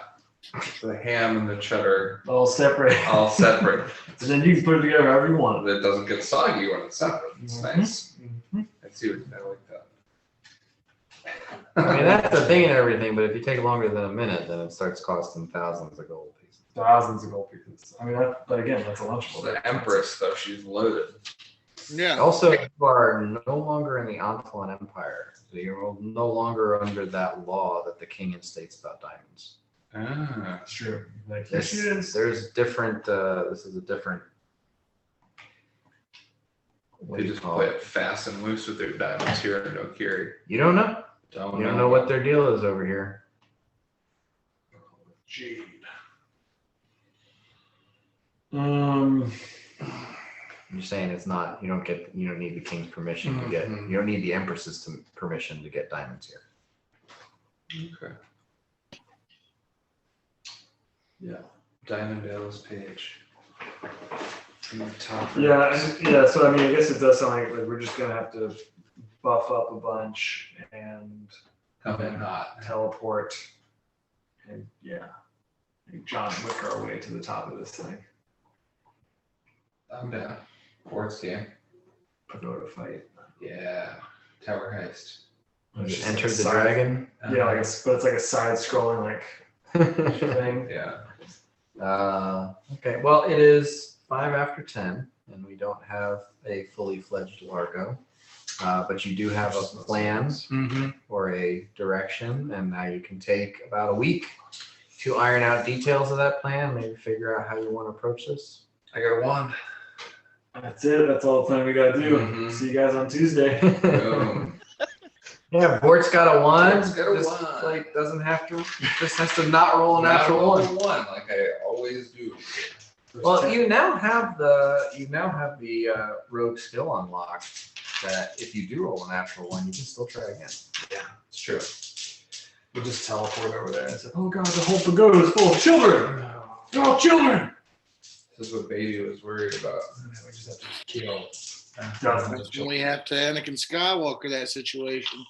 The ham and the cheddar All separate. all separate. And then you can put it together however you want. It doesn't get soggy when it's separate. It's nice. Mhm. I see what I like that. I mean, that's the thing and everything, but if you take longer than a minute, then it starts costing thousands of gold pieces. Thousands of gold pieces. I mean, but again, that's a lunchable. The Empress, though, she's loaded. Yeah. Also, you are no longer in the Antlan Empire. So you're no longer under that law that the king instates about diamonds. Ah. That's true. Like, here she is. There's different, this is a different. What They do you just call play it? it fast and loose with their diamonds here in Okiri. You don't know? Don't You don't know what their deal is over here. Jade. I'm just saying it's not. You don't need the king's permission to get. You don't need the empress's permission to get diamonds here. Okay. Yeah. Diamond Ale's page. In the top. Yeah. So I mean, I guess it does sound like we're just gonna have to buff up a bunch and Come in hot. teleport, and John Wick our way to the top of this thing. I'm down. Sports game. Pagoda fight. Yeah. Tower heist. It's just Enter like the side- dragon. Yeah, but it's like a side-scrolling like thing. Yeah. Okay. Well, it is 5 after 10, and we don't have a fully fledged Largo, but you do have a plan or a direction, and now you can take about a week to iron out details of that plan. Maybe figure out how you want to approach this. I got a wand. That's it. That's all the plan we gotta do. Mhm. See you guys on Tuesday. Boom. Yeah, Bort's got a wand. Bort's got a Just, wand. like doesn't have to. Just has to not roll a natural one. one, like I always do. Well, you now have the rogue skill unlocked. That if you do roll a natural one, you can still try again. It's true. We'll just teleport over there and say, "Oh God, the whole pagoda is full of children. They're all children." This is what Beatty was worried about. We just have to kill That's when we have to Anakin Skywalker that situation.